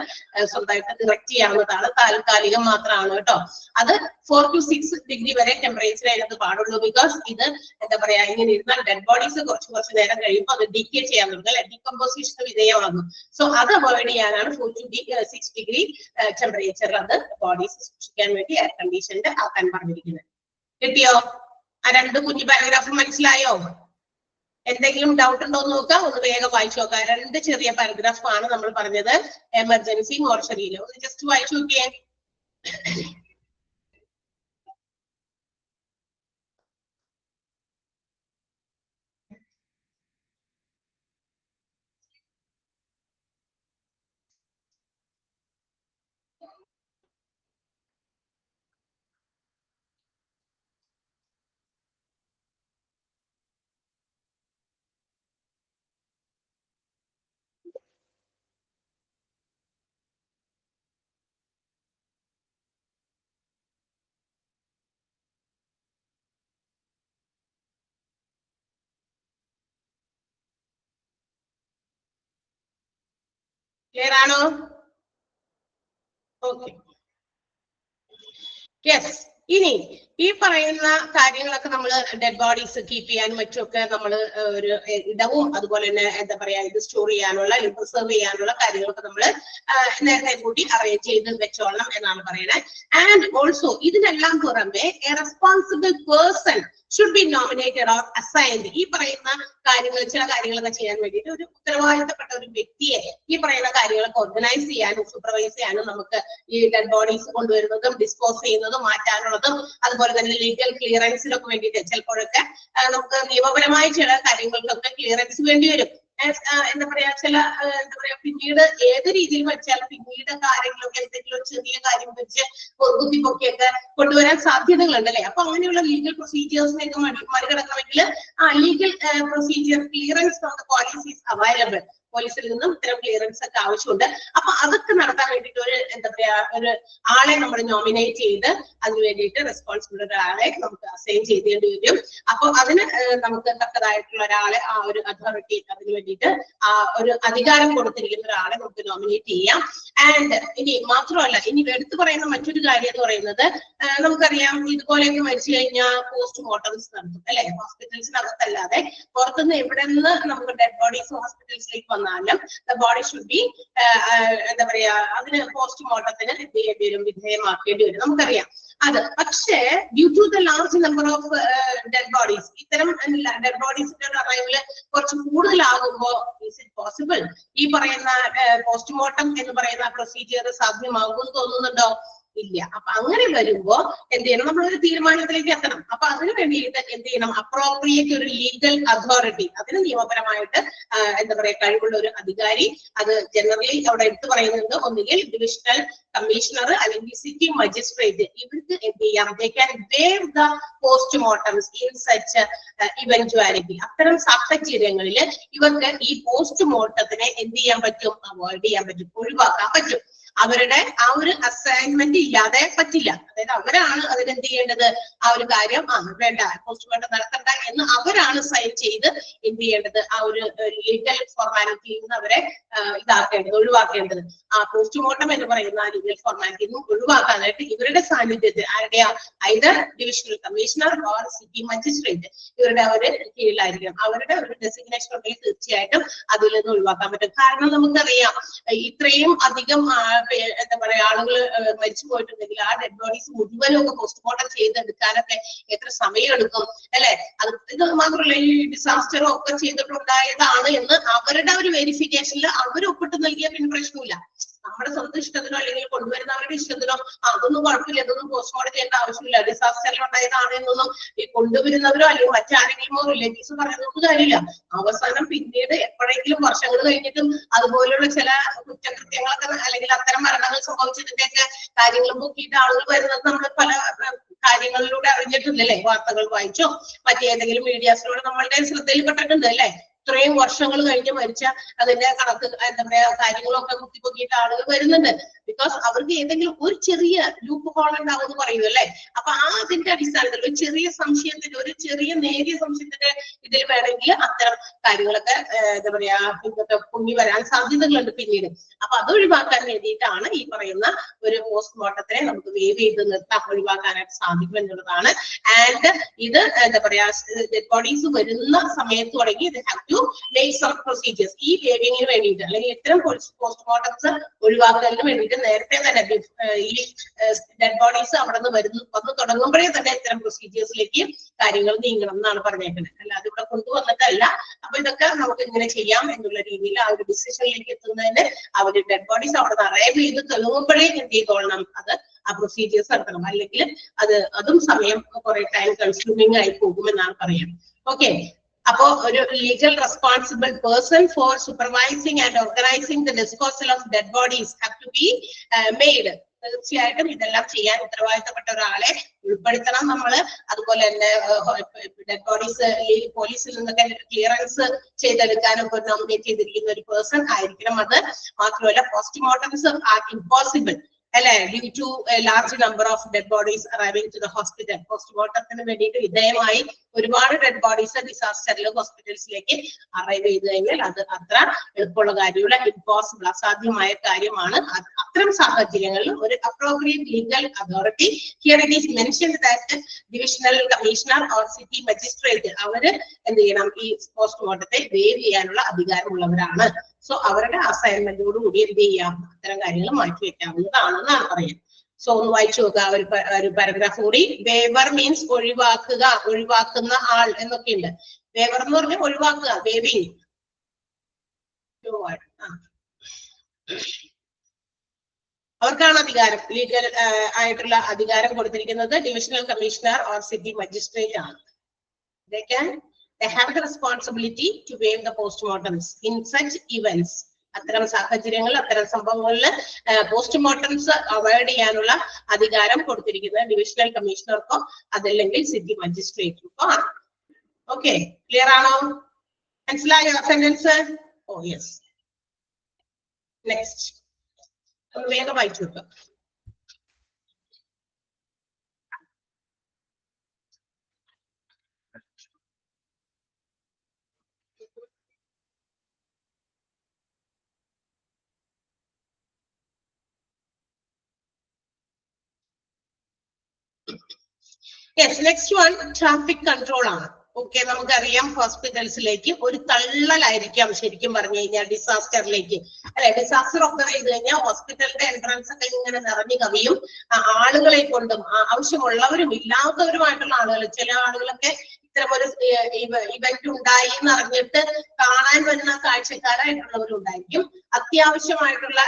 സ്വന്തമായിട്ട് ഇറക്ട് ചെയ്യാവുന്നതാണ്. താൽക്കാലികം മാത്രമാണ് കേട്ടോ. അത് 4 to 6 ഡിഗ്രി വരെ ടെമ്പറേച്ചർ അതിനകത്ത് പാടുള്ളൂ. ബിക്കോസ് ഇത് എന്താ പറയാ, ഇങ്ങനെ ഇരുന്നാൽ ഡെഡ് ബോഡീസ് കുറച്ച് നേരം കഴിയുമ്പോൾ അത് ഡിക്കേ ചെയ്യാൻ തുടങ്ങും, അല്ലെ, ഡീകമ്പോസിഷൻ വിധേയമാകും. സോ അത് അവോയ്ഡ് ചെയ്യാനാണ് 4 to 6 ഡിഗ്രി ടെമ്പറേച്ചർ അത് ബോഡീസ് സൂക്ഷിക്കാൻ വേണ്ടി എയർ കണ്ടീഷൻഡ് ആക്കാൻ പറഞ്ഞിരിക്കുന്നത്. കിട്ടിയോ? ആ രണ്ട് കുഞ്ഞു പാരഗ്രാഫ് മനസ്സിലായോ? എന്തെങ്കിലും ഡൗട്ട് ഉണ്ടോ എന്ന് നോക്കാം, ഒന്ന് വേഗം വായിച്ചു നോക്കാം. രണ്ട് ചെറിയ പാരഗ്രാഫ് ആണ് നമ്മൾ പറഞ്ഞത് എമർജൻസി മോർച്ചറിയിൽ. ഒന്ന് ജസ്റ്റ് വായിച്ചു നോക്കിയേ. ക്ലിയർ ആണോ? Okay, yes. ഇനി ഈ പറയുന്ന കാര്യങ്ങളൊക്കെ നമ്മൾ ഡെഡ് ബോഡീസ് കീപ്പ് ചെയ്യാനും മറ്റുമൊക്കെ നമ്മൾ ഒരു ഇടവും അതുപോലെ തന്നെ എന്താ പറയാ ഇത് സ്റ്റോർ ചെയ്യാനുള്ള പ്രിസർവ് ചെയ്യാനുള്ള കാര്യങ്ങളൊക്കെ നമ്മൾ നേരത്തെ കൂട്ടി അറേഞ്ച് ചെയ്ത് വെച്ചോളണം എന്നാണ് പറയുന്നത്. ആൻഡ് ഓൾസോ ഇതിനെല്ലാം പുറമെ A responsible person should be nominated or assigned. ഈ പറയുന്ന കാര്യങ്ങൾ, ചില കാര്യങ്ങളൊക്കെ ചെയ്യാൻ വേണ്ടിയിട്ട് ഒരു ഉത്തരവാദിത്തപ്പെട്ട ഒരു വ്യക്തിയെ ഈ പറയുന്ന കാര്യങ്ങളൊക്കെ ഓർഗനൈസ് ചെയ്യാനും സൂപ്പർവൈസ് ചെയ്യാനും നമുക്ക് ഈ ഡെഡ് ബോഡീസ് കൊണ്ടുവരുന്നതും ഡിസ്പോസ് ചെയ്യുന്നതും മാറ്റാനുള്ളതും അതുപോലെ തന്നെ ലീഗൽ ക്ലിയറൻസിനൊക്കെ വേണ്ടിയിട്ട് ചിലപ്പോഴൊക്കെ നമുക്ക് നിയമപരമായ ചില കാര്യങ്ങൾക്കൊക്കെ ക്ലിയറൻസ് വേണ്ടി വരും. എന്താ പറയാ, ചില എന്താ പറയാ പിന്നീട് ഏത് രീതിയിൽ വെച്ചാൽ പിന്നീട് കാര്യങ്ങളൊക്കെ എന്തെങ്കിലും ചെറിയ കാര്യം വെച്ച് കുത്തിപ്പൊക്കിയൊക്കെ കൊണ്ടുവരാൻ സാധ്യതകളുണ്ട്, അല്ലെ. അപ്പൊ അങ്ങനെയുള്ള ലീഗൽ പ്രൊസീജിയേഴ്സിനെയൊക്കെ മറികടക്കണമെങ്കിൽ legal procedure clearance from the police is available. പോലീസിൽ നിന്നും ഇത്തരം ക്ലിയറൻസ് ഒക്കെ ആവശ്യമുണ്ട്. അപ്പൊ അതൊക്കെ നടത്താൻ വേണ്ടിയിട്ട് ഒരു എന്താ പറയാ ഒരു ആളെ നമ്മൾ നോമിനേറ്റ് ചെയ്ത് അതിന് വേണ്ടിയിട്ട് റെസ്പോൺസിബിൾ ഒരാളെ നമുക്ക് അസൈൻ ചെയ്തേണ്ടി വരും. അപ്പൊ അതിന് നമുക്ക് തക്കതായിട്ടുള്ള ഒരാളെ ആ ഒരു അതോറിറ്റി അതിന് വേണ്ടിയിട്ട് ആ ഒരു അധികാരം കൊടുത്തിരിക്കുന്ന ഒരാളെ നമുക്ക് നോമിനേറ്റ് ചെയ്യാം. ആൻഡ് ഇനി മാത്രമല്ല, ഇനി എടുത്തു പറയുന്ന മറ്റൊരു കാര്യം എന്ന് പറയുന്നത് നമുക്കറിയാം ഇതുപോലെയൊക്കെ മരിച്ചു കഴിഞ്ഞാൽ പോസ്റ്റ്മോർട്ടംസ് നടത്തും അല്ലെ, ഹോസ്പിറ്റൽസിനകത്തല്ലാതെ പുറത്തുനിന്ന് എവിടെ നിന്ന് നമുക്ക് ഡെഡ് ബോഡീസ് ഹോസ്പിറ്റൽസിലേക്ക് വന്നാലും ദ ബോഡി ഷുഡ് ബി എന്താ പറയാ അതിന് പോസ്റ്റ്മോർട്ടത്തിന് എന്ത് ചെയ്യേണ്ടി വരും, വിധേയമാക്കേണ്ടി വരും, നമുക്കറിയാം അത്. പക്ഷേ due to the large number of dead bodies, ഇത്തരം ഡെഡ് ബോഡീസിന്റെ അറൈവല് കുറച്ച് കൂടുതലാകുമ്പോ ഈസ് ഇറ്റ് പോസിബിൾ ഈ പറയുന്ന പോസ്റ്റ്മോർട്ടം എന്ന് പറയുന്ന പ്രൊസീജിയർ സാധ്യമാകുമെന്ന് തോന്നുന്നുണ്ടോ? ഇല്ല. അപ്പൊ അങ്ങനെ വരുമ്പോ എന്ത് ചെയ്യണം, നമ്മളൊരു തീരുമാനത്തിലേക്ക് എത്തണം. അപ്പൊ അതിന് വേണ്ടിയിട്ട് എന്ത് ചെയ്യണം, അപ്രോപ്രിയേറ്റ് ഒരു ലീഗൽ അതോറിറ്റി, അതിന് നിയമപരമായിട്ട് എന്താ പറയാ കഴിവുള്ള ഒരു അധികാരി, അത് ജനറലി അവിടെ എടുത്തു പറയുന്നത് ഒന്നുകിൽ ഡിവിഷണൽ കമ്മീഷണർ അല്ലെങ്കിൽ സിറ്റി മജിസ്ട്രേറ്റ്, ഇവർക്ക് എന്ത് ചെയ്യാം, they can waive the postmortems in such eventuality. അത്തരം സാഹചര്യങ്ങളിൽ ഇവർക്ക് ഈ പോസ്റ്റ്മോർട്ടത്തിനെ എന്ത് ചെയ്യാൻ പറ്റും, അവോയ്ഡ് ചെയ്യാൻ പറ്റും, ഒഴിവാക്കാൻ പറ്റും. അവരുടെ ആ ഒരു അസൈൻമെന്റ് ഇല്ലാതെ പറ്റില്ല. അതായത് അവരാണ് അതിനെന്ത് ചെയ്യേണ്ടത്, ആ ഒരു കാര്യം വേണ്ട പോസ്റ്റ്മോർട്ടം നടത്തണ്ട എന്ന് അവരാണ് സൈൻ ചെയ്ത് എന്ത് ചെയ്യേണ്ടത്, ആ ഒരു ലീഗൽ ഫോർമാലിറ്റിയിൽ നിന്ന് അവരെ ഇതാക്കേണ്ടത്, ഒഴിവാക്കേണ്ടത്. ആ പോസ്റ്റ്മോർട്ടം എന്ന് പറയുന്ന ആ ലീഗൽ ഫോർമാലിറ്റിയിൽ നിന്ന് ഒഴിവാക്കാനായിട്ട് ഇവരുടെ സാന്നിധ്യത്തിൽ ആരുടെയാ, either divisional commissioner or city magistrate, ഇവരുടെ ഒരു കീഴിലായിരിക്കണം. അവരുടെ ഒരു ഡെസിഗ്നേഷൻ ഉണ്ടെങ്കിൽ തീർച്ചയായിട്ടും അതിൽ നിന്ന് ഒഴിവാക്കാൻ പറ്റും. കാരണം നമുക്കറിയാം ഇത്രയും അധികം എന്താ പറയാ ആളുകൾ മരിച്ചു പോയിട്ടുണ്ടെങ്കിൽ ആ ഡെഡ് ബോഡീസ് മുഴുവനും ഒക്കെ പോസ്റ്റ്മോർട്ടം ചെയ്തെടുക്കാനൊക്കെ എത്ര സമയം എടുക്കും അല്ലെ. അത് ഇത് മാത്രമല്ല, ഈ ഡിസാസ്റ്ററും ഒക്കെ ചെയ്തിട്ടുണ്ടായതാണ് എന്ന് അവരുടെ ഒരു വെരിഫിക്കേഷനിൽ അവർ ഒപ്പിട്ട് നൽകിയ പിന്നെ പ്രശ്നമില്ല. നമ്മുടെ സ്വന്തം ഇഷ്ടത്തിനോ അല്ലെങ്കിൽ കൊണ്ടുവരുന്നവരുടെ ഇഷ്ടത്തിനോ അതൊന്നും കുഴപ്പമില്ല, ഇതൊന്നും പോസ്റ്റ്മോർട്ടം ചെയ്യേണ്ട ആവശ്യമില്ല, ഡിസാസ്റ്ററിൽ ഉണ്ടായതാണ് എന്നൊന്നും ഈ കൊണ്ടുവരുന്നവരോ അല്ലെങ്കിൽ മറ്റാരെങ്കിലുമോ റിലേറ്റീവ്സ് പറയുന്നൊന്നും കാര്യമില്ല. അവസാനം പിന്നീട് എപ്പോഴെങ്കിലും വർഷങ്ങൾ കഴിഞ്ഞിട്ടും അതുപോലെയുള്ള ചില കുറ്റകൃത്യങ്ങളൊക്കെ അല്ലെങ്കിൽ അത്തരം മരണങ്ങൾ സംഭവിച്ചതിന്റെയൊക്കെ കാര്യങ്ങൾ നോക്കിയിട്ട് ആളുകൾ വരുന്നത് നമ്മൾ പല കാര്യങ്ങളിലൂടെ അറിഞ്ഞിട്ടുണ്ടല്ലേ, വാർത്തകൾ വായിച്ചോ മറ്റേതെങ്കിലും മീഡിയാസിലൂടെ നമ്മളുടെ ശ്രദ്ധയിൽപ്പെട്ടിട്ടുണ്ട് അല്ലെ. ഇത്രയും വർഷങ്ങൾ കഴിഞ്ഞ് മരിച്ച അതിന്റെ കണക്ക് എന്താ പറയാ കാര്യങ്ങളൊക്കെ കുത്തിപ്പൊക്കിയിട്ട് ആളുകൾ വരുന്നുണ്ട്. ബിക്കോസ് അവർക്ക് ഏതെങ്കിലും ഒരു ചെറിയ ലൂപ്പ് ഹോൾ ഉണ്ടാവും എന്ന് പറയുന്നു അല്ലെ. അപ്പൊ അതിന്റെ അടിസ്ഥാനത്തിൽ ഒരു ചെറിയ സംശയത്തിന്റെ, ഒരു ചെറിയ നേരിയ സംശയത്തിന്റെ ഇതിൽ വേണമെങ്കിൽ അത്തരം കാര്യങ്ങളൊക്കെ എന്താ പറയാ ഇതൊക്കെ പൊങ്ങി വരാൻ സാധ്യതകളുണ്ട് പിന്നീട്. അപ്പൊ അത് ഒഴിവാക്കാൻ വേണ്ടിയിട്ടാണ് ഈ പറയുന്ന ഒരു പോസ്റ്റ്മോർട്ടത്തിനെ നമുക്ക് വേവ് ചെയ്ത് നിർത്താൻ ഒഴിവാക്കാനായിട്ട് സാധിക്കും എന്നുള്ളതാണ്. ആൻഡ് ഇത് എന്താ പറയാ ഡെഡ് ബോഡീസ് വരുന്ന സമയത്ത് തുടങ്ങി ഇത് have to make some procedures. ഈ വേവിങ്ങിന് വേണ്ടിയിട്ട് അല്ലെങ്കിൽ ഇത്തരം പോസ്റ്റ്മോർട്ടംസ് ഒഴിവാക്കുന്നതിന് വേണ്ടിയിട്ട് നേരത്തെ തന്നെ ഈ ഡെഡ് ബോഡീസ് അവിടെ നിന്ന് വന്നു തുടങ്ങുമ്പോഴേ തന്നെ ഇത്തരം പ്രൊസീജിയേഴ്സിലേക്ക് കാര്യങ്ങൾ നീങ്ങണം എന്നാണ് പറഞ്ഞേക്കുന്നത്. അല്ലാതെ ഇവിടെ കൊണ്ടുവന്നിട്ടല്ല. അപ്പൊ ഇതൊക്കെ നമുക്ക് ഇങ്ങനെ ചെയ്യാം എന്നുള്ള രീതിയിൽ ആ ഒരു ഡിസിഷനിലേക്ക് എത്തുന്നതിന് അവര് ഡെഡ് ബോഡീസ് അവിടെ നിന്ന് അറൈവ് ചെയ്ത് തെളിയുമ്പോഴേ എന്ത് ചെയ്തോളണം, അത് ആ പ്രൊസീജിയേഴ്സ് നടത്തണം. അല്ലെങ്കിൽ അതും സമയം കുറെ ടൈം കൺസ്യൂമിങ് ആയി പോകുമെന്നാണ് പറയാം. ഓക്കെ. അപ്പോ ഒരു legal responsible person for supervising and organising the disposal of dead bodies have to be made. തീർച്ചയായിട്ടും ഇതെല്ലാം ചെയ്യാൻ ഉത്തരവാദിത്തപ്പെട്ട ഒരാളെ ഉൾപ്പെടുത്തണം നമ്മള്. അതുപോലെ തന്നെ ഡെഡ് ബോഡീസ് പോലീസിൽ നിന്നൊക്കെ ക്ലിയറൻസ് ചെയ്തെടുക്കാനൊക്കെ നോമിനേറ്റ് ചെയ്തിരിക്കുന്ന ഒരു പേഴ്സൺ ആയിരിക്കണം. അത് മാത്രമല്ല പോസ്റ്റ്മോർട്ടംസ് ആർ ഇമ്പോസിബിൾ അല്ലെ, due to a large number of dead bodies arriving to the hospital. പോസ്റ്റ്മോർട്ടത്തിന് വേണ്ടിയിട്ട് വിധേയമായി ഒരുപാട് ഡെഡ് ബോഡീസ് ഡിസാസ്റ്ററിൽ ഹോസ്പിറ്റൽസിലേക്ക് അറൈവ് ചെയ്ത് കഴിഞ്ഞാൽ അത് അത്ര എളുപ്പമുള്ള കാര്യമില്ല, ഇമ്പോസിബിൾ, അസാധ്യമായ കാര്യമാണ്. അത്തരം സാഹചര്യങ്ങളിൽ ഒരു appropriate legal authority, here it is mentioned that divisional commissioner or city magistrate, അവര് എന്ത് ചെയ്യണം, ഈ പോസ്റ്റ്മോർട്ടത്തെ വേവ് ചെയ്യാനുള്ള അധികാരമുള്ളവരാണ്. സോ അവരുടെ അസൈൻമെന്റോട് കൂടി എന്ത് ചെയ്യാം, അത്തരം കാര്യങ്ങൾ മാറ്റിവെക്കാവുന്നതാണെന്നാണ് പറയുന്നത്. സോ ഒന്ന് വായിച്ചു നോക്കുക ഒരു പാരഗ്രാഫ് കൂടി. വേവർ മീൻസ് ഒഴിവാക്കുക, ഒഴിവാക്കുന്ന ആൾ എന്നൊക്കെ ഉണ്ട്. വേവർ എന്ന് പറഞ്ഞാൽ ഒഴിവാക്കുക, വേവിങ്. അവർക്കാണ് അധികാരം, ലീഗൽ ആയിട്ടുള്ള അധികാരം കൊടുത്തിരിക്കുന്നത് divisional commissioner or city magistrate ആണ്. They have the responsibility to waive the postmortems in such events. അത്തരം സാഹചര്യങ്ങൾ, അത്തരം സംഭവങ്ങളിൽ പോസ്റ്റ്മോർട്ടംസ് അവോയ്ഡ് ചെയ്യാനുള്ള അധികാരം കൊടുത്തിരിക്കുന്നത് ഡിവിഷണൽ കമ്മീഷണർക്കോ അതല്ലെങ്കിൽ സിറ്റി മജിസ്ട്രേറ്റിനോ ആണ്. ഓക്കെ, ക്ലിയർ ആണോ? മനസ്സിലായോ സെന്റൻസ്? ഓ യെസ്. നെക്സ്റ്റ് ഒന്ന് വേഗം വായിച്ചു നോക്കാം. Yes, next one traffic control ആണ്. ഓക്കെ, നമുക്കറിയാം ഹോസ്പിറ്റൽസിലേക്ക് ഒരു തള്ളലായിരിക്കാം ശരിക്കും പറഞ്ഞു കഴിഞ്ഞാൽ ഡിസാസ്റ്ററിലേക്ക്, അല്ലെ? ഡിസാസ്റ്റർ ഒക്കെ ചെയ്ത് കഴിഞ്ഞാൽ ഹോസ്പിറ്റലിന്റെ എൻട്രൻസ് ഒക്കെ ഇങ്ങനെ നിറഞ്ഞു കവിയും. ആളുകളെ കൊണ്ടും ആവശ്യമുള്ളവരും ഇല്ലാത്തവരുമായിട്ടുള്ള ആളുകൾ, ചില ആളുകളൊക്കെ ഇത്തരമൊരു ഇവന്റ് ഉണ്ടായി എന്ന് അറിഞ്ഞിട്ട് കാണാൻ വരുന്ന കാഴ്ചക്കാരായിട്ടുള്ളവരുണ്ടായിരിക്കും. അത്യാവശ്യമായിട്ടുള്ള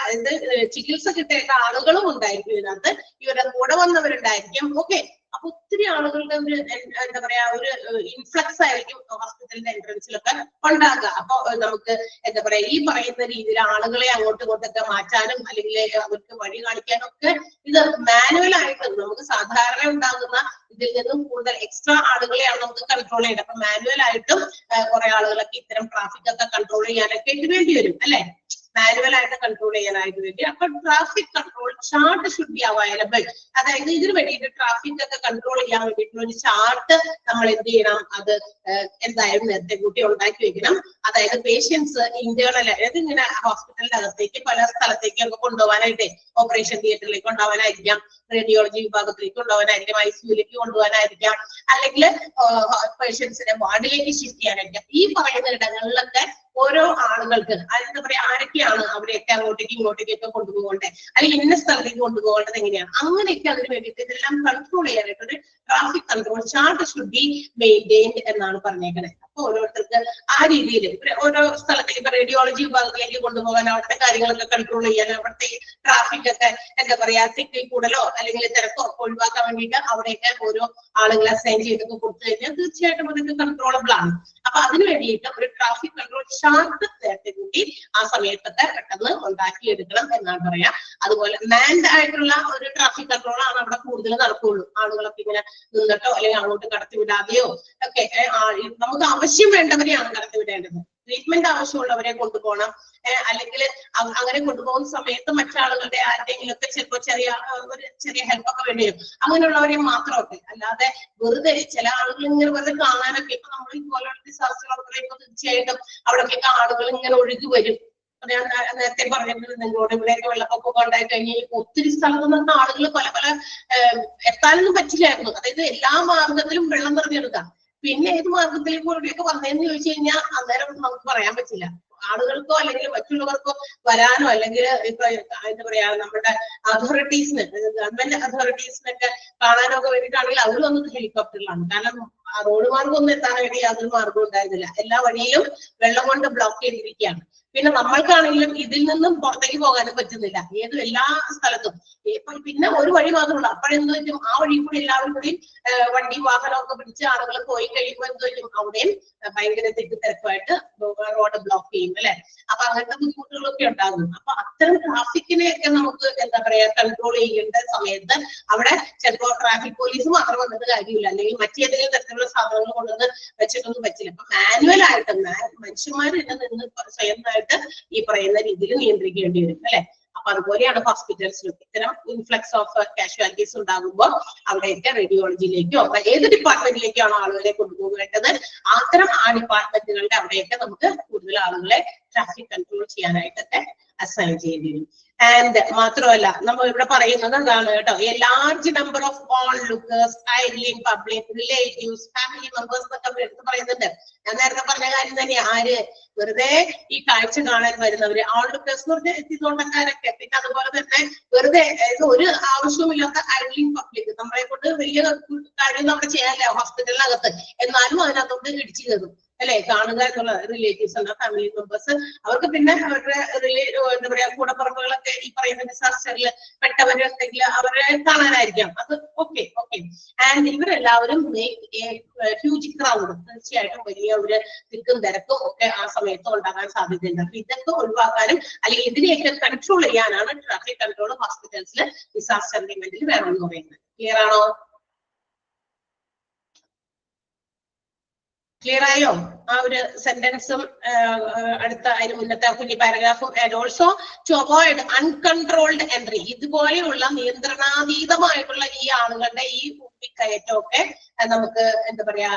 ചികിത്സ കിട്ടേണ്ട ആളുകളും ഉണ്ടായിരിക്കും ഇതിനകത്ത്. ഇവരുടെ കൂടെ വന്നവരുണ്ടായിരിക്കും. ഓക്കെ, അപ്പൊ ഒത്തിരി ആളുകളുടെ ഒരു എന്താ പറയാ ഒരു ഇൻഫ്ലക്സ് ആയിരിക്കും ഹോസ്പിറ്റലിന്റെ എൻട്രൻസിലൊക്കെ ഉണ്ടാകുക. അപ്പൊ നമുക്ക് എന്താ പറയാ ഈ പറയുന്ന രീതിയിൽ ആളുകളെ അങ്ങോട്ടും ഇങ്ങോട്ടൊക്കെ മാറ്റാനും അല്ലെങ്കിൽ അവർക്ക് വഴി കാണിക്കാനും ഒക്കെ ഇത് മാനുവൽ ആയിട്ട് നമുക്ക് സാധാരണ ഉണ്ടാകുന്ന ഇതിൽ നിന്നും കൂടുതൽ എക്സ്ട്രാ ആളുകളെയാണ് നമുക്ക് കൺട്രോൾ ചെയ്യേണ്ടത്. അപ്പൊ മാനുവൽ ആയിട്ടും കുറെ ആളുകളൊക്കെ ഇത്തരം ട്രാഫിക് ഒക്കെ കൺട്രോൾ ചെയ്യാനൊക്കെ ഇത് വേണ്ടി വരും, അല്ലെ? മാനുവൽ ആയിട്ട് കൺട്രോൾ ചെയ്യാനായിട്ട് വേണ്ടി. അപ്പൊ traffic control chart should be available. അതായത് ഇതിന് വേണ്ടിയിട്ട് ട്രാഫിക് ഒക്കെ കൺട്രോൾ ചെയ്യാൻ വേണ്ടിയിട്ടുള്ള ഒരു ചാർട്ട് നമ്മൾ എന്ത് ചെയ്യണം, അത് എന്തായാലും നേരത്തെ കൂട്ടി ഉണ്ടാക്കി വെക്കണം. അതായത് പേഷ്യൻസ് ഇന്റേണൽ, അതായത് ഇങ്ങനെ ഹോസ്പിറ്റലിന്റെ അകത്തേക്ക് പല സ്ഥലത്തേക്ക് ഒക്കെ കൊണ്ടുപോകാനായിട്ട്, ഓപ്പറേഷൻ തിയേറ്ററിലേക്ക് കൊണ്ടുപോകാനായിരിക്കാം, റേഡിയോളജി വിഭാഗത്തിലേക്ക് കൊണ്ടുപോകാനായിരിക്കാം, ICUലേക്ക് കൊണ്ടുപോകാനായിരിക്കാം, അല്ലെങ്കിൽ പേഷ്യൻസിനെ വാർഡിലേക്ക് ഷിഫ്റ്റ് ചെയ്യാനായിരിക്കാം. ഈ പറയുന്ന ഇടങ്ങളിലൊക്കെ ഓരോ ആളുകൾക്ക് എന്താ പറയാ ആരൊക്കെയാണ് അവരെയൊക്കെ അങ്ങോട്ടേക്ക് ഇങ്ങോട്ടേക്കൊക്കെ കൊണ്ടുപോകേണ്ടത്, അല്ലെങ്കിൽ ഇന്ന സ്ഥലത്തേക്ക് കൊണ്ടുപോകേണ്ടത് എങ്ങനെയാണ്, അങ്ങനെയൊക്കെ അതിന് വേണ്ടിയിട്ട് ഇതെല്ലാം കൺട്രോൾ ചെയ്യാനായിട്ട് ഒരു traffic control chart should be maintained എന്നാണ് പറഞ്ഞേക്കണേ. അപ്പൊ ഓരോരുത്തർക്ക് ആ രീതിയിൽ ഓരോ സ്ഥലത്തേക്ക് ഇപ്പൊ റേഡിയോളജി വിഭാഗത്തിലേക്ക് കൊണ്ടുപോകാൻ അവിടുത്തെ കാര്യങ്ങളൊക്കെ കൺട്രോൾ ചെയ്യാൻ, അവിടുത്തെ ട്രാഫിക് ഒക്കെ എന്താ പറയാ തിക്കിൽ കൂടലോ അല്ലെങ്കിൽ തിരക്കോ ഒഴിവാക്കാൻ വേണ്ടിയിട്ട് അവിടെയൊക്കെ ഓരോ ആളുകളെ അസൈൻ ചെയ്തൊക്കെ കൊടുത്തു കഴിഞ്ഞാൽ തീർച്ചയായിട്ടും അതൊക്കെ കൺട്രോളബിൾ ആണ്. അപ്പൊ അതിന് വേണ്ടിയിട്ട് ഒരു ട്രാഫിക് കൺട്രോൾ ചാർട്ട് നേരത്തെ കൂട്ടി ആ സമയത്തൊക്കെ പെട്ടെന്ന് ഉണ്ടാക്കിയെടുക്കണം എന്നാണ് പറയാ. അതുപോലെ മാൻഡ് ആയിട്ടുള്ള ഒരു ട്രാഫിക് കൺട്രോൾ ആണ് അവിടെ കൂടുതൽ നടക്കുകയുള്ളൂ. ആളുകളൊക്കെ ഇങ്ങനെ നിന്നിട്ടോ അല്ലെങ്കിൽ അങ്ങോട്ട് കടത്തിവിടാതെയോ ഒക്കെ നമുക്ക് ആവശ്യം വേണ്ടവരെയാണ് കടത്തിവിടേണ്ടത്. ട്രീറ്റ്മെന്റ് ആവശ്യമുള്ളവരെ കൊണ്ടുപോകണം. അല്ലെങ്കിൽ അങ്ങനെ കൊണ്ടുപോകുന്ന സമയത്ത് മറ്റാളുകളുടെ ആരുടെയെങ്കിലും ഒക്കെ ചിലപ്പോൾ ചെറിയ ഹെൽപ്പ് ഒക്കെ വേണ്ടി വരും. അങ്ങനെയുള്ളവരെ മാത്രമൊക്കെ, അല്ലാതെ വെറുതെ ചില ആളുകൾ ഇങ്ങനെ വെറുതെ കാണാനൊക്കെ, ഇപ്പൊ നമ്മൾ ഈ പോലുള്ള ഡിസാസ്റ്റർ തീർച്ചയായിട്ടും അവിടേക്കൊക്കെ ആളുകൾ ഇങ്ങനെ ഒഴുകി വരും. ഞാൻ നേരത്തെ പറഞ്ഞിട്ടുണ്ട് നിങ്ങളോട്, ഇവിടെയൊക്കെ വെള്ളപ്പൊക്കമൊക്കെ ഉണ്ടായി കഴിഞ്ഞാൽ ഒത്തിരി സ്ഥലത്ത് നിന്ന് ആളുകൾ പല എത്താനൊന്നും പറ്റില്ലായിരുന്നു. അതായത് എല്ലാ മാർഗത്തിലും വെള്ളം നിറഞ്ഞെടുക്കാം. പിന്നെ ഏത് മാർഗത്തിലേക്ക് കൂടെയൊക്കെ വന്നതെന്ന് ചോദിച്ചു കഴിഞ്ഞാൽ അന്നേരം നമുക്ക് പറയാൻ പറ്റില്ല. ആളുകൾക്കോ അല്ലെങ്കിൽ മറ്റുള്ളവർക്കോ വരാനോ അല്ലെങ്കിൽ ഇപ്പൊ എന്താ പറയാ നമ്മുടെ അതോറിറ്റീസിന്, ഗവൺമെന്റ് അതോറിറ്റീസിനൊക്കെ കാണാനോ ഒക്കെ വേണ്ടിയിട്ടാണെങ്കിൽ അവർ വന്നത് ഹെലികോപ്റ്ററിലാണ്. കാരണം റോഡ് മാർഗം ഒന്നും എത്താൻ വേണ്ടി യാതൊരു മാർഗവും ഉണ്ടായിരുന്നില്ല. എല്ലാ വഴിയിലും വെള്ളം കൊണ്ട് ബ്ലോക്ക് ചെയ്തിരിക്കുകയാണ്. പിന്നെ നമ്മൾക്കാണെങ്കിലും ഇതിൽ നിന്നും പുറത്തേക്ക് പോകാനും പറ്റുന്നില്ല എല്ലാ സ്ഥലത്തും. പിന്നെ ഒരു വഴി മാത്രമുള്ളൂ. അപ്പോഴെന്ത് പറ്റും, ആ വഴി കൂടി എല്ലാവരും കൂടി വണ്ടി വാഹനമൊക്കെ പിടിച്ച് ആളുകൾ പോയി കഴിയുമ്പോൾ എന്ത് പറ്റും, അവിടെയും ഭയങ്കര തിരക്കുമായിട്ട് റോഡ് ബ്ലോക്ക് ചെയ്യും, അല്ലെ? അപ്പൊ അങ്ങനത്തെ ബുദ്ധിമുട്ടുകളൊക്കെ ഉണ്ടാകും. അപ്പൊ അത്തരം ട്രാഫിക്കിനെയൊക്കെ നമുക്ക് എന്താ പറയാ കൺട്രോൾ ചെയ്യേണ്ട സമയത്ത് അവിടെ ചിലപ്പോൾ ട്രാഫിക് പോലീസ് മാത്രം വന്നിട്ട് കാര്യമില്ല, അല്ലെങ്കിൽ മറ്റേതെങ്കിലും തരത്തിലുള്ള സാധനങ്ങൾ കൊണ്ടുവന്ന് വെച്ചിട്ടൊന്നും പറ്റില്ല. അപ്പൊ മാനുവൽ ആയിട്ട് മനുഷ്യന്മാർ തന്നെ നിന്ന് സ്വയമായിട്ട് ഈ പറയുന്ന രീതിയിൽ നിയന്ത്രിക്കേണ്ടി വരും, അല്ലെ? അപ്പൊ അതുപോലെയാണ് ഹോസ്പിറ്റൽസിലും ഇത്തരം ഇൻഫ്ലക്സ് ഓഫ് കാഷ്വാലിറ്റീസ് ഉണ്ടാകുമ്പോൾ അവിടെയൊക്കെ റേഡിയോളജിയിലേക്കോ ഏത് ഡിപ്പാർട്ട്മെന്റിലേക്കാണോ ആളുകളെ കൊണ്ടുപോകേണ്ടത് അത്തരം ആ ഡിപ്പാർട്ട്മെന്റുകളുടെ അവിടെയൊക്കെ നമുക്ക് കൂടുതൽ ആളുകളെ ട്രാഫിക് കൺട്രോൾ ചെയ്യാനായിട്ടൊക്കെ അസൈൻ ചെയ്യേണ്ടി വരും. ആൻഡ് മാത്രമല്ല നമ്മൾ ഇവിടെ പറയുന്നത് എന്താണ് കേട്ടോ, a large number of onlookers, idling public, relatives, family members എന്നൊക്കെ എടുത്ത് പറയുന്നുണ്ട്. ഞാൻ നേരത്തെ പറഞ്ഞ കാര്യം തന്നെ, ആര് വെറുതെ ഈ കാഴ്ച കാണാൻ വരുന്നവര്, ഓൺ ലുക്കേഴ്സ് എന്ന് പറഞ്ഞാൽ എത്തിത്തോണ്ടക്കാരൊക്കെ, പിന്നെ അതുപോലെ തന്നെ വെറുതെ ഒരു ആവശ്യവുമില്ലാത്ത ഐഡ്ലിംഗ് പബ്ലിക്, നമ്മളെ കൊണ്ട് വലിയ കാര്യം നമ്മൾ ചെയ്യാനില്ല ഹോസ്പിറ്റലിനകത്ത്, എന്നാലും അതിനകത്തോട്ട് ഇടിച്ചു കയറും, അല്ലെ? കാണുക എന്നുള്ള റിലേറ്റീവ്സ് ഉണ്ട്, ഫാമിലി മെമ്പേഴ്സ്, അവർക്ക് പിന്നെ അവരുടെ എന്താ പറയാ കൂടപ്പുറപ്പുകളൊക്കെ ഈ പറയുന്ന ഡിസാസ്റ്ററിൽ പെട്ടവരുണ്ടെങ്കിൽ അവരെ കാണാനായിരിക്കാം. അത് ഓക്കെ. ആൻഡ് ഇവരെല്ലാവരും ഹ്യൂജ് ക്രൗഡ്, തീർച്ചയായിട്ടും വലിയ ഒരു തിക്കും തിരക്കും ഒക്കെ ആ സമയത്ത് ഉണ്ടാകാൻ സാധ്യതയുണ്ട്. അപ്പൊ ഇതൊക്കെ ഒഴിവാക്കാനും അല്ലെങ്കിൽ ഇതിനെയൊക്കെ കൺട്രോൾ ചെയ്യാനാണ് ട്രാഫിക് കൺട്രോൾ ഹോസ്പിറ്റൽസിൽ ഡിസാസ്റ്റർ മാനേജ്മെന്റിൽ വേണമെന്ന് പറയുന്നത്. ക്ലിയർ ആണോ? ക്ലിയർ ആയോ? ആ ഒരു സെന്റൻസും അടുത്ത അതിന് മുന്നത്തെ കുഞ്ഞി പാരഗ്രാഫും. And also to avoid uncontrolled entry. ഇതുപോലെയുള്ള നിയന്ത്രണാതീതമായിട്ടുള്ള ഈ ആളുകളുടെ ഈ കയറ്റമൊക്കെ നമുക്ക് എന്താ പറയാ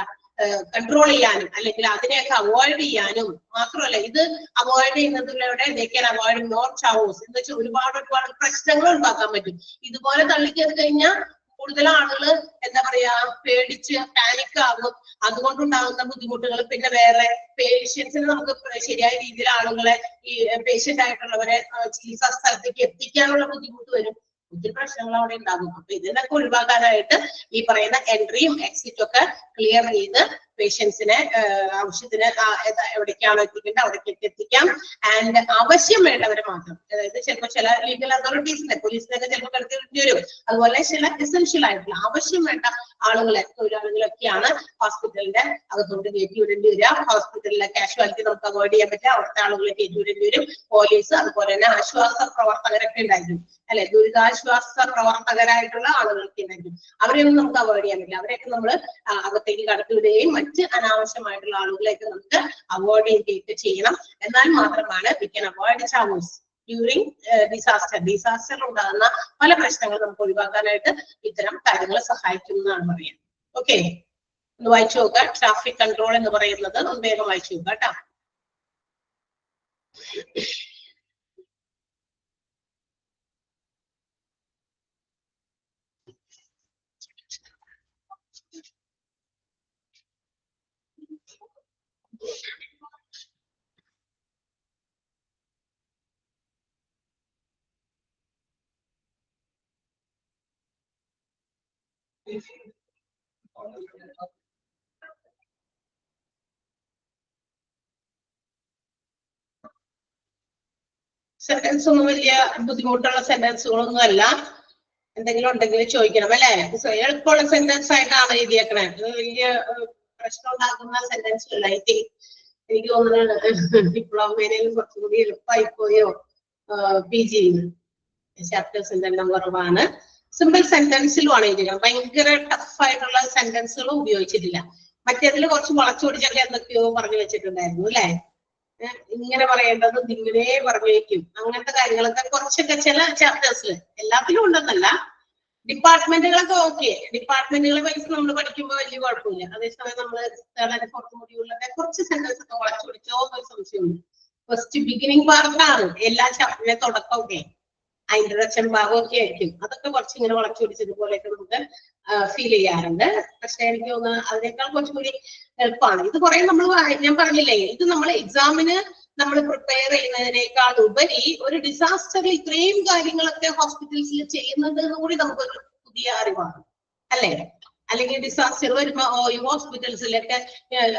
കൺട്രോൾ ചെയ്യാനും അല്ലെങ്കിൽ അതിനെയൊക്കെ അവോയ്ഡ് ചെയ്യാനും മാത്രമല്ല, ഇത് അവോയ്ഡ് ചെയ്യുന്നതിലൂടെ they can avoid more chaos എന്ന് വെച്ചാൽ ഒരുപാട് പ്രശ്നങ്ങൾ ഉണ്ടാക്കാൻ പറ്റും. ഇതുപോലെ തള്ളിക്കയറി കഴിഞ്ഞാൽ കൂടുതൽ ആളുകൾ എന്താ പറയാ പേടിച്ച് പാനിക് ആകും. അതുകൊണ്ടുണ്ടാകുന്ന ബുദ്ധിമുട്ടുകൾ, പിന്നെ വേറെ പേഷ്യൻസിന് നമുക്ക് ശരിയായ രീതിയിൽ ആളുകളെ ഈ പേഷ്യന്റ് ആയിട്ടുള്ളവരെ ചികിത്സാ സ്ഥലത്തേക്ക് എത്തിക്കാനുള്ള ബുദ്ധിമുട്ട് വരും. ഒത്തിരി പ്രശ്നങ്ങൾ അവിടെ ഉണ്ടാകും. അപ്പൊ ഇതിനൊക്കെ ഒഴിവാക്കാനായിട്ട് ഈ പറയുന്ന എൻട്രിയും എക്സിറ്റും ഒക്കെ ക്ലിയർ ചെയ്ത് പേഷ്യൻസിനെ ആവശ്യത്തിന് എവിടേക്കാണോ എത്തിക്കേണ്ടത് അവിടേക്ക് എത്തിക്കാം. ആൻഡ് ആവശ്യം വേണ്ടവരെ മാത്രം, അതായത് ചിലപ്പോൾ ചില ലീഗൽ അതോറിറ്റീസിനെ പോലീസിനൊക്കെ ചിലപ്പോൾ കടത്തി വരും. അതുപോലെ ചില എസെൻഷ്യൽ ആയിട്ടുള്ള ആവശ്യം വേണ്ട ആളുകളെ തൊഴിലാളികളൊക്കെയാണ് ഹോസ്പിറ്റലിന്റെ അകത്തോട്ട് കയറ്റി വിടേണ്ടി വരിക. ഹോസ്പിറ്റലിലെ കാഷ്വാലിറ്റി നമുക്ക് അവോയ്ഡ് ചെയ്യാൻ പറ്റുക, അവിടുത്തെ ആളുകളെ കയറ്റി വിടേണ്ടി വരും. പോലീസ് അതുപോലെ തന്നെ ആശ്വാസ പ്രവർത്തകരൊക്കെ ഉണ്ടായിരിക്കും, അല്ലെ, ദുരിതാശ്വാസ പ്രവർത്തകരായിട്ടുള്ള ആളുകളൊക്കെ ഉണ്ടായിരിക്കും. അവരെയൊന്നും നമുക്ക് അവോയ്ഡ് ചെയ്യാൻ പറ്റില്ല. അവരെയൊക്കെ നമ്മൾ അകത്തേക്ക് കടത്തിവിടുകയും മറ്റ് അനാവശ്യമായിട്ടുള്ള ആളുകളെയൊക്കെ നമുക്ക് അവോയ്ഡ് ചെയ്യുകയൊക്കെ ചെയ്യണം. എന്നാൽ മാത്രമാണ് we can avoid chaos during disaster ഉണ്ടാകുന്ന പല പ്രശ്നങ്ങൾ നമുക്ക് ഒഴിവാക്കാനായിട്ട് ഇത്തരം കാര്യങ്ങൾ സഹായിക്കുന്നതാണ് പറയാം. ഓക്കെ, ഒന്ന് വായിച്ചു നോക്കുക. ട്രാഫിക് കൺട്രോൾ എന്ന് പറയുന്നത് ഒന്ന് വേഗം വായിച്ചു നോക്കുക കേട്ടോ. സെന്റൻസ് ഒന്നും വലിയ ബുദ്ധിമുട്ടുള്ള സെന്റൻസുകളൊന്നും അല്ല. എന്തെങ്കിലും ഉണ്ടെങ്കിൽ ചോദിക്കണം, അല്ലെ? എളുപ്പമുള്ള സെന്റൻസ് ആയിട്ടാണ് എഴുതിയേക്കണേ. വലിയ പ്രശ്നം ഉണ്ടാക്കുന്ന സെന്റൻസ് അല്ല. എനിക്ക് തോന്നുന്നത് ഡിപ്ലോമയിലും കുറച്ചുകൂടി എളുപ്പമായി പോയോ PG ചാപ്റ്റേഴ്സിന്റെ എണ്ണം കുറവാണ്. സിമ്പിൾ സെന്റൻസിലുമാണ് എഴുതിയത്. ഭയങ്കര ടഫ് ആയിട്ടുള്ള സെന്റൻസുകൾ ഉപയോഗിച്ചിട്ടില്ല. മറ്റേതിൽ കുറച്ച് വളച്ചൊടിച്ചൊക്കെ എന്തൊക്കെയോ പറഞ്ഞു വെച്ചിട്ടുണ്ടായിരുന്നു, അല്ലെ? ഇങ്ങനെ പറയേണ്ടത് ഇങ്ങനെ പറഞ്ഞു വയ്ക്കും. അങ്ങനത്തെ കാര്യങ്ങളൊക്കെ കുറച്ചൊക്കെ ചില ചാപ്റ്റേഴ്സിൽ, എല്ലാത്തിലും ഉണ്ടെന്നല്ല. ഡിപ്പാർട്ട്മെന്റുകളൊക്കെ ഓക്കെ, ഡിപ്പാർട്ട്മെന്റുകളെ വൈസ് നമ്മൾ പഠിക്കുമ്പോൾ വലിയ കുഴപ്പമില്ല. അതേസമയം നമ്മള് പുറത്തു മുടിയുള്ളൊക്കെ കുറച്ച് സെന്റൻസ് ഒക്കെ വളച്ചൊടിച്ചോ എന്നൊരു സംശയമുണ്ട്. ഫസ്റ്റ് ബിഗിനിങ് പാർട്ടാണ് എല്ലാ ചാപ്റ്ററിന്റെ തുടക്കമൊക്കെ, ഇൻട്രൊഡക്ഷൻ ഭാഗമൊക്കെ ആയിരിക്കും. അതൊക്കെ കുറച്ച് ഇങ്ങനെ വളച്ചൊടിച്ചതുപോലെയൊക്കെ നമുക്ക് ഫീൽ ചെയ്യാറുണ്ട്. പക്ഷെ എനിക്ക് തോന്നുന്നു അതിനേക്കാൾ കുറച്ചുകൂടി എളുപ്പമാണ്. ഇത് കുറെ നമ്മൾ ഞാൻ പറഞ്ഞില്ലേ, ഇത് നമ്മൾ എക്സാമിന് നമ്മൾ പ്രിപ്പയർ ചെയ്യുന്നതിനേക്കാൾ ഉപരി ഒരു ഡിസാസ്റ്ററിൽ ഇത്രയും കാര്യങ്ങളൊക്കെ ഹോസ്പിറ്റൽസിൽ ചെയ്യുന്നത് കൂടി നമുക്കൊരു പുതിയ അറിവാണ്, അല്ലേ? അല്ലെങ്കിൽ ഡിസാസ്റ്റർ വരുമ്പോ ഈ ഹോസ്പിറ്റൽസിലൊക്കെ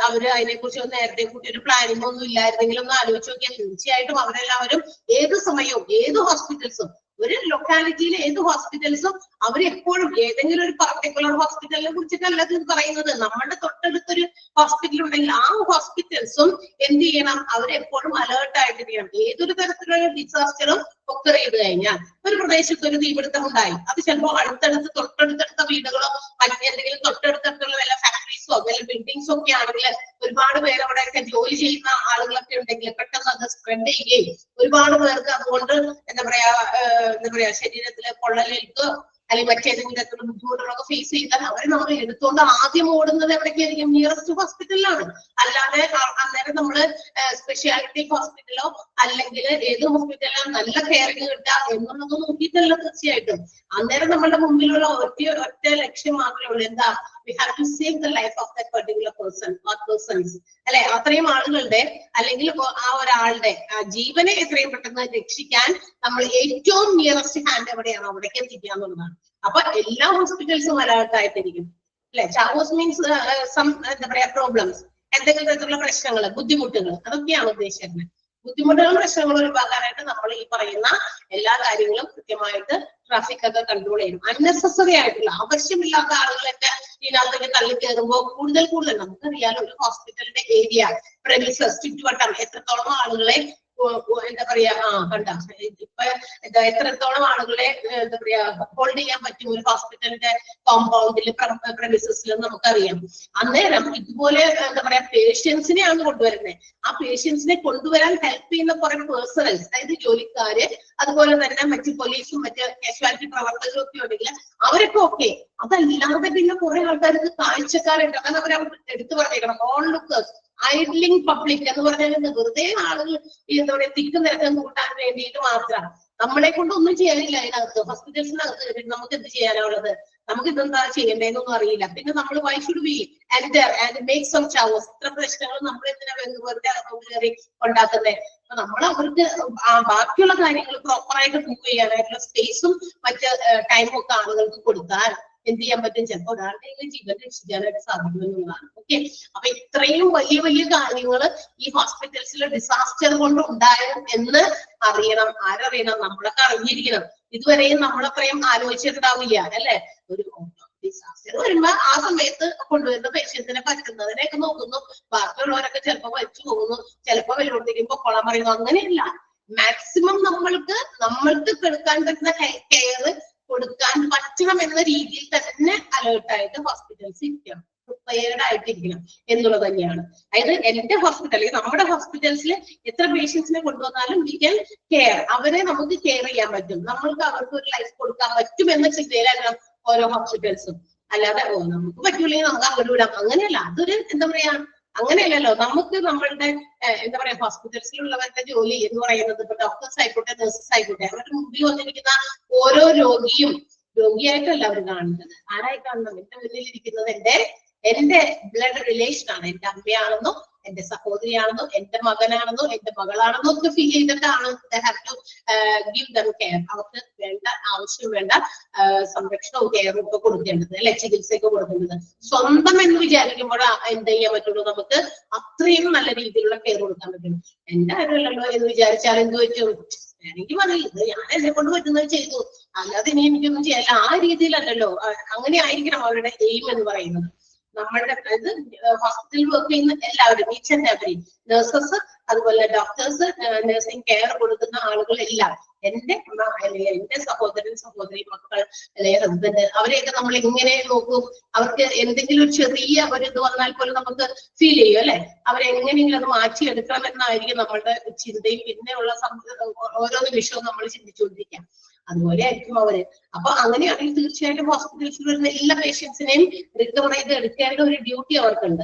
അവര് അതിനെക്കുറിച്ച് നേരത്തെ കൂട്ടി ഒരു പ്ലാനിങ് ഒന്നും ഇല്ലായിരുന്നെങ്കിലും ഒന്ന് ആലോചിച്ച് നോക്കിയാൽ തീർച്ചയായിട്ടും അവരെല്ലാവരും ഏത് സമയവും ഏത് ഹോസ്പിറ്റൽസും ഒരു ലൊക്കാലിറ്റിയിലെ ഏത് ഹോസ്പിറ്റൽസും അവരെപ്പോഴും ഏതെങ്കിലും ഒരു പർട്ടിക്കുലർ ഹോസ്പിറ്റലിനെ കുറിച്ചിട്ടല്ല ഇത് പറയുന്നത്. നമ്മുടെ തൊട്ടടുത്തൊരു ഹോസ്പിറ്റൽ ഉണ്ടെങ്കിൽ ആ ഹോസ്പിറ്റൽസും എന്ത് ചെയ്യണം, അവരെപ്പോഴും അലേർട്ട് ആയിട്ടിരിക്കണം. ഏതൊരു തരത്തിലുള്ള ഡിസാസ്റ്ററും ഒക്കർ ചെയ്ത് കഴിഞ്ഞാൽ, ഒരു പ്രദേശത്ത് ഒരു തീപിടുത്തം ഉണ്ടായി, അത് ചിലപ്പോൾ തൊട്ടടുത്ത വീടുകളോ മറ്റെന്തെങ്കിലും തൊട്ടടുത്തുള്ള വല്ല ഫാക്ടറീസോ വല്ല ബിൽഡിങ്സോ ഒക്കെ ആണെങ്കിൽ ഒരുപാട് പേര് അവിടെയൊക്കെ ജോലി ചെയ്യുന്ന ആളുകളൊക്കെ ഉണ്ടെങ്കിൽ പെട്ടെന്ന് അത് സ്പ്രെഡ് ചെയ്യുകയും ഒരുപാട് പേർക്ക് അതുകൊണ്ട് എന്താ പറയാ ശരീരത്തിലെ പൊള്ളലേൽക്കോ അല്ലെങ്കിൽ മറ്റേതെങ്കിലും തരത്തിലുള്ള ബുദ്ധിമുട്ടുകളൊക്കെ ഫേസ് ചെയ്താൽ അവരെ നമ്മൾ എടുത്തുകൊണ്ട് ആദ്യം ഓടുന്നത് എവിടേക്കായിരിക്കും? നിയറസ്റ്റ് ഹോസ്പിറ്റലിലാണ്. അല്ലാതെ അന്നേരം നമ്മള് സ്പെഷ്യാലിറ്റി ഹോസ്പിറ്റലോ അല്ലെങ്കിൽ ഏത് ഹോസ്പിറ്റലിലും നല്ല കെയറിങ് കിട്ടുക എന്നുള്ളത് നോക്കിയിട്ടല്ല തീർച്ചയായിട്ടും. അന്നേരം നമ്മളുടെ മുമ്പിലുള്ള ഒറ്റ ലക്ഷ്യം മാത്രമേ ഉള്ളൂ. എന്താ? we have to save the life of that particular person or persons, അല്ലെ? അത്രയും ആളുകളുടെ അല്ലെങ്കിൽ ആ ഒരാളുടെ ജീവനെ എത്രയും പെട്ടെന്ന് രക്ഷിക്കാൻ നമ്മൾ ഏറ്റവും നിയറസ്റ്റ് ഹാൻഡ് എവിടെയാണോ അവിടേക്ക് എത്തിക്കുക എന്നുള്ളതാണ്. അപ്പൊ എല്ലാ ഹോസ്പിറ്റൽസും അലേർട്ട് ആയിട്ടിരിക്കും, അല്ലെ? ചാവോസ് മീൻസ് എന്താ പറയാ പ്രോബ്ലംസ്, എന്തെങ്കിലും തരത്തിലുള്ള പ്രശ്നങ്ങൾ, ബുദ്ധിമുട്ടുകൾ, അതൊക്കെയാണ് ഉദ്ദേശിക്കുന്നത്. ബുദ്ധിമുട്ടുകളും പ്രശ്നങ്ങളും ഒഴിവാക്കാനായിട്ട് നമ്മൾ ഈ പറയുന്ന എല്ലാ കാര്യങ്ങളും കൃത്യമായിട്ട് ട്രാഫിക് ഒക്കെ കൺട്രോൾ ചെയ്യണം. അൺനെസസറി ആയിട്ടുള്ള ആവശ്യമില്ലാത്ത ആളുകളൊക്കെ ഇതിനകത്തേക്ക് തള്ളി കയറുമ്പോൾ കൂടുതൽ നമുക്കറിയാലോ ഒരു ഹോസ്പിറ്റലിന്റെ ഏരിയ, പ്രെമിസസ്, ചുറ്റുവട്ടം എത്രത്തോളം ആളുകളെ എന്താ പറയാ കണ്ട ഇപ്പൊ എത്രത്തോളം ആളുകളെ എന്താ പറയാ ഹോൾഡ് ചെയ്യാൻ പറ്റും ഒരു ഹോസ്പിറ്റലിന്റെ കോമ്പൗണ്ടിൽ പ്രമിസസിൽ നമുക്കറിയാം. അന്നേരം ഇതുപോലെ എന്താ പറയാ പേഷ്യൻസിനെയാണ് കൊണ്ടുവരുന്നത്. ആ പേഷ്യൻസിനെ കൊണ്ടുവരാൻ ഹെൽപ്പ് ചെയ്യുന്ന കുറെ പേഴ്സണൽസ്, അതായത് ജോലിക്കാര്, അതുപോലെ തന്നെ മറ്റ് പോലീസും മറ്റ് കാഷ്വാലിറ്റി പ്രവർത്തകരും ഒക്കെ ഉണ്ടെങ്കിൽ അവരൊക്കെ ഓക്കെ. അതല്ലാതെ പിന്നെ കുറെ ആൾക്കാർക്ക് കാഴ്ചക്കാരുണ്ട്. അങ്ങനെ അവർ എടുത്തു പറഞ്ഞേക്കണം ഓൺ ലുക്കേഴ്സ്, ഐഡ്ലിംഗ് പബ്ലിക് എന്ന് പറഞ്ഞാൽ വെറുതെ ആളുകൾ എന്താ പറയാ തിക്ക് നിരക്കം കൂട്ടാൻ വേണ്ടിയിട്ട് മാത്രം. നമ്മളെ കൊണ്ട് ഒന്നും ചെയ്യാനില്ല അതിനകത്ത്. ഹോസ്പിറ്റൽസിനകത്ത് നമുക്ക് എന്ത് ചെയ്യാനുള്ളത്? നമുക്ക് ഇതെന്താ ചെയ്യേണ്ടതെന്നൊന്നും അറിയില്ല. പിന്നെ നമ്മൾ why should be enter and make some chaos. ഇത്ര പ്രശ്നങ്ങൾ നമ്മൾ എന്തിനാ വെറുതെ അകത്തോട്ട് കയറി ഉണ്ടാക്കുന്നത്? അപ്പൊ നമ്മൾ അവർക്ക് ബാക്കിയുള്ള കാര്യങ്ങൾ പ്രോപ്പറായിട്ട് മൂവ് ചെയ്യാനായിട്ടുള്ള സ്പേസും മറ്റ് ടൈമും ഒക്കെ ആളുകൾക്ക് കൊടുത്താൽ എന്ത് ചെയ്യാൻ പറ്റും? ചിലപ്പോൾ ഒരാളുടെ ജീവൻ രക്ഷിക്കാനായിട്ട് സാധിക്കുമെന്നുള്ളതാണ്. ഓക്കെ, അപ്പൊ ഇത്രയും വലിയ വലിയ കാര്യങ്ങൾ ഈ ഹോസ്പിറ്റൽസിലെ ഡിസാസ്റ്റർ കൊണ്ട് ഉണ്ടായത് എന്ന് അറിയണം. ആരറിയണം? നമ്മളൊക്കെ അറിഞ്ഞിരിക്കണം. ഇതുവരെയും നമ്മളത്രയും ആലോചിച്ചിട്ടുണ്ടാവില്ല അല്ലെ? ഒരു ഡിസാസ്റ്റർ വരുമ്പോ ആ സമയത്ത് കൊണ്ടുവരുന്ന പേഷ്യന്റിനെ പറ്റുന്നതിനെയൊക്കെ നോക്കുന്നു. ബാക്കിയുള്ളവരൊക്കെ ചിലപ്പോ വലിച്ചു പോകുന്നു, ചിലപ്പോ വെല്ലുവിളിക്കുമ്പോ കൊള്ളാൻ പറയുന്നു. അങ്ങനെയല്ല, മാക്സിമം നമ്മൾക്ക് കൊടുക്കാൻ പറ്റുന്ന ഹെൽത്ത് കെയർ കൊടുക്കാൻ പറ്റണം എന്ന രീതിയിൽ തന്നെ അലേർട്ടായിട്ട് ഹോസ്പിറ്റൽസ് ഇരിക്കണം, പ്രിപ്പയർഡ് ആയിട്ടിരിക്കണം എന്നുള്ളത് തന്നെയാണ്. അതായത് എന്റെ ഹോസ്പിറ്റലിൽ, നമ്മുടെ ഹോസ്പിറ്റൽസിൽ എത്ര പേഷ്യൻസിനെ കൊണ്ടുവന്നാലും വി ക്യാൻ കെയർ, അവരെ നമുക്ക് കെയർ ചെയ്യാൻ പറ്റും, നമ്മൾക്ക് അവർക്ക് ഒരു ലൈഫ് കൊടുക്കാൻ പറ്റും എന്ന ചിന്തയിലാണ് ഓരോ ഹോസ്പിറ്റൽസും. അല്ലാതെ നമുക്ക് പറ്റൂല്ലെങ്കിൽ നമുക്ക് അങ്ങോട്ട് വിടാം, അങ്ങനെയല്ല. അതൊരു എന്താ പറയാ, അങ്ങനെയല്ലല്ലോ. നമുക്ക് നമ്മളുടെ എന്താ പറയാ ഹോസ്പിറ്റൽസിലുള്ളവരുടെ ജോലി എന്ന് പറയുന്നത്, ഇപ്പൊ ഡോക്ടേഴ്സ് ആയിക്കോട്ടെ, നഴ്സസ് ആയിക്കോട്ടെ, അവരുടെ മുമ്പിൽ വന്നിരിക്കുന്ന ഓരോ രോഗിയും രോഗിയായിട്ടല്ല അവർ കാണുന്നത്. ആരായി കാണണം? എന്റെ മുന്നിലിരിക്കുന്നത് എന്റെ ബ്ലഡ് റിലേഷൻ ആണ്. എന്റെ അമ്മയാണെന്നോ എന്റെ സഹോദരിയാണെന്നോ എന്റെ മകനാണെന്നോ എന്റെ മകളാണെന്നോ ഒക്കെ ഫീൽ ചെയ്തിട്ടാണ് ഗിവ് ദം കെയർ. അവർക്ക് വേണ്ട ആവശ്യം വേണ്ട സംരക്ഷണവും കെയറും ഒക്കെ കൊടുക്കേണ്ടത് അല്ലെ, ചികിത്സയൊക്കെ കൊടുക്കേണ്ടത്. സ്വന്തം എന്ന് വിചാരിക്കുമ്പോൾ എന്ത് ചെയ്യാൻ പറ്റുള്ളൂ? നമുക്ക് അത്രയും നല്ല രീതിയിലുള്ള കെയർ കൊടുക്കാൻ പറ്റുള്ളൂ. എന്റെ കാര്യമല്ലല്ലോ എന്ന് വിചാരിച്ചാൽ എന്ത് പറ്റും? എനിക്ക് മതി, ഇത് ഞാൻ എന്നെ കൊണ്ട് പറ്റുന്നത് ചെയ്തു, അല്ലാതെ ഇനി എനിക്കൊന്നും ചെയ്യാല്ല. ആ രീതിയിലല്ലല്ലോ. അങ്ങനെ ആയിരിക്കണം അവരുടെ എയിം എന്ന് പറയുന്നത്. നമ്മളുടെ ഇത് ഹോസ്പിറ്റലിൽ വർക്ക് ചെയ്യുന്ന എല്ലാവരും, ഈച്ച് ആൻഡ് എവരി നഴ്സസ്, അതുപോലെ ഡോക്ടേഴ്സ്, നഴ്സിംഗ് കെയർ കൊടുക്കുന്ന ആളുകളെല്ലാം, എന്റെ അല്ലെങ്കിൽ എന്റെ സഹോദരൻ, സഹോദരി, മക്കൾ, അല്ലെങ്കിൽ ഹസ്ബൻഡ്, അവരെയൊക്കെ നമ്മൾ എങ്ങനെ നോക്കും? അവർക്ക് എന്തെങ്കിലും ഒരു ചെറിയ ഒരു ഇത് വന്നാൽ പോലും നമുക്ക് ഫീൽ ചെയ്യും അല്ലെ? അവരെങ്ങനെയെങ്കിലും അത് മാറ്റിയെടുക്കണം എന്നായിരിക്കും നമ്മളുടെ ചിന്തയും. പിന്നെയുള്ള ഓരോ നിമിഷവും നമ്മൾ ചിന്തിച്ചുകൊണ്ടിരിക്കാം. അതുപോലെ ആയിരിക്കും അവര്. അപ്പൊ അങ്ങനെയാണെങ്കിൽ തീർച്ചയായിട്ടും ഹോസ്പിറ്റൽസിൽ വരുന്ന എല്ലാ പേഷ്യൻസിനെയും റിക്കവർ ചെയ്ത് എടുക്കേണ്ട ഒരു ഡ്യൂട്ടി അവർക്കുണ്ട്.